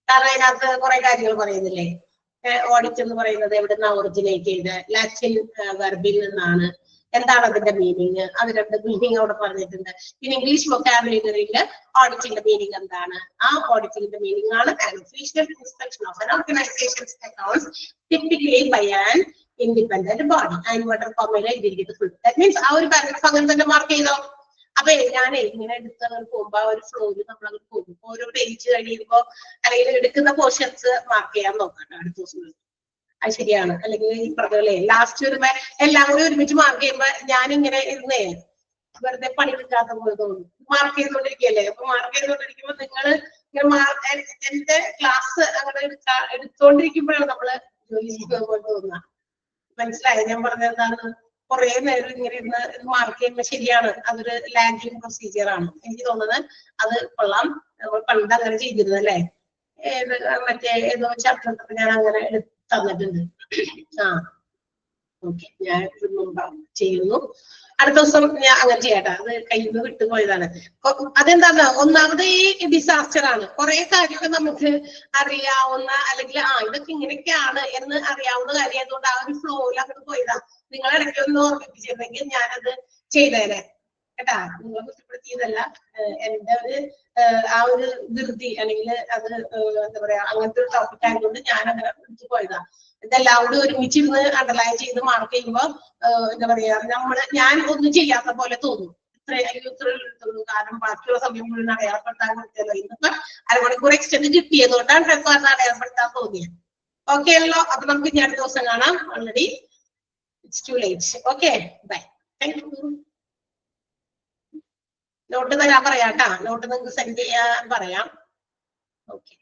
കാരണം അതിനകത്ത് കുറെ കാര്യങ്ങൾ പറയുന്നില്ലേ. ഓഡിറ്റ് എന്ന് പറയുന്നത് എവിടുന്ന ഒറിജിനേറ്റ് ചെയ്ത്, ലാറ്റിൻ വെർബിൽ നിന്നാണ്, എന്താണ് അതിന്റെ മീനിങ്, അത് രണ്ട് മീനിങ് അവിടെ പറഞ്ഞിട്ടുണ്ട്. പിന്നെ ഇംഗ്ലീഷ് വൊക്കാബുലറിയിൽ ഓഡിറ്റിന്റെ മീനിങ് എന്താണ്, ആ ഓഡിറ്റിന്റെ മീനിങ് ആണ് official inspection of an organization's accounts typically by an independent body. Inverted കോമയിൽ എഴുതിയിരിക്കുന്നത് ഫുൾ. ദാറ്റ് മീൻസ് ആ ഒരു പാരഗ്രാഫ് അങ്ങനെ തന്നെ മാർക്ക് ചെയ്തോ. അപ്പൊ ഞാനേ ഇങ്ങനെ എടുത്തങ്ങനെ പോകുമ്പോ ആ ഒരു ഫ്ലോയിൽ നമ്മളങ്ങനെ പോകും. ഓരോ പേജ് കഴിയുമ്പോ അല്ലെങ്കിൽ എടുക്കുന്ന പോർഷൻസ് മാർക്ക് ചെയ്യാൻ നോക്കാം അടുത്ത ദിവസം. അത് ശരിയാണ്. അല്ലെങ്കിൽ ഈ പറഞ്ഞല്ലേ ലാസ്റ്റ് വരുമ്പോ എല്ലാം കൂടി ഒരുമിച്ച് മാർക്ക് ചെയ്യുമ്പോ ഞാനിങ്ങനെ ഇരുന്നേ വെറുതെ പണി കിട്ടാത്ത പോലെ തോന്നും. മാർക്ക് ചെയ്തുകൊണ്ടിരിക്കുകയല്ലേ. അപ്പൊ മാർക്ക് ചെയ്തുകൊണ്ടിരിക്കുമ്പോ നിങ്ങള് എന്റെ ക്ലാസ് അങ്ങനെ എടുത്തോണ്ടിരിക്കുമ്പോഴാണ് നമ്മള് ജോലി ചെയ്യുന്നത് പോലെ തോന്നുക. മനസ്സിലായോ ഞാൻ പറഞ്ഞത് എന്താണ്? കുറെ നേരം ഇങ്ങനെ ഇരുന്ന് മാർക്ക് ചെയ്യുമ്പോൾ ശരിയാണ്, അതൊരു ലാംഗ്വേജ് പ്രൊസീജിയർ ആണ്. എനിക്ക് തോന്നുന്നത് അത് കൊള്ളാം. നമ്മൾ പണ്ട് അങ്ങനെ ചെയ്തിരുന്നല്ലേ. മറ്റേ ഏതോ ചാപ്റ്റർ ഞാൻ അങ്ങനെ തന്നിട്ടുണ്ട്. ഓക്കെ, ഞാൻ ചെയ്യുന്നു. അടുത്ത ദിവസം ഞാൻ അങ്ങനെ ചെയ്യട്ടെ. അത് കയ്യിൽ നിന്ന് വിട്ടുപോയതാണ്. അതെന്താണ്, ഒന്നാമത് ഈ ഡിസാസ്റ്റർ ആണ്. കുറെ കാര്യമൊക്കെ നമുക്ക് അറിയാവുന്ന അല്ലെങ്കിൽ ഇതൊക്കെ ഇങ്ങനെയൊക്കെയാണ് എന്ന് അറിയാവുന്ന കാര്യമായതുകൊണ്ട് ആ ഒരു ഫ്ലോയിൽ അങ്ങോട്ട് പോയതാ. നിങ്ങൾ ഇടയ്ക്ക് ഒന്ന് ഓർമ്മിപ്പിച്ചിരുന്നെങ്കിൽ ഞാനത് ചെയ്തേനെ കേട്ടാ. നിങ്ങളെ കുറ്റപ്പെടുത്തിയതല്ല, എന്റെ ഒരു ആ ഒരു ധൃതി അല്ലെങ്കിൽ അത് എന്താ പറയാ അങ്ങനത്തെ ഒരു ടോപ്പിക് ആയതുകൊണ്ട് ഞാൻ അങ്ങനെ വിളിച്ചു പോയതാ. ഇതെല്ലാം കൂടി ഒരുമിച്ചിരുന്ന് അണ്ടർലൈൻ ചെയ്ത് മാർക്ക് ചെയ്യുമ്പോ എന്താ പറയാ ഞാൻ ഒന്നും ചെയ്യാത്ത പോലെ തോന്നും. ഇത്രയുള്ളൂ. കാരണം ബാക്കിയുള്ള സമയം മുഴുവൻ അടയാളപ്പെടുത്താൻ കൊടുത്തല്ലോ. ഇന്നിപ്പോ അരമണിക്കൂർ എക്സ്റ്റെൻഡ് കിട്ടിയതുകൊണ്ടാണ് ഡ്രസ്സാറിന് അടയാളപ്പെടുത്താൻ തോന്നിയത്. ഓക്കെ ആണല്ലോ. അപ്പൊ നമുക്ക് ഇനി അടുത്ത ദിവസം കാണാം. Already it's too late. Okay, bye. Thank you. Note തരാൻ പറയാം കേട്ടാ. നോട്ട് നിങ്ങൾക്ക് സെൻഡ് ചെയ്യാൻ പറയാം. ഓക്കെ.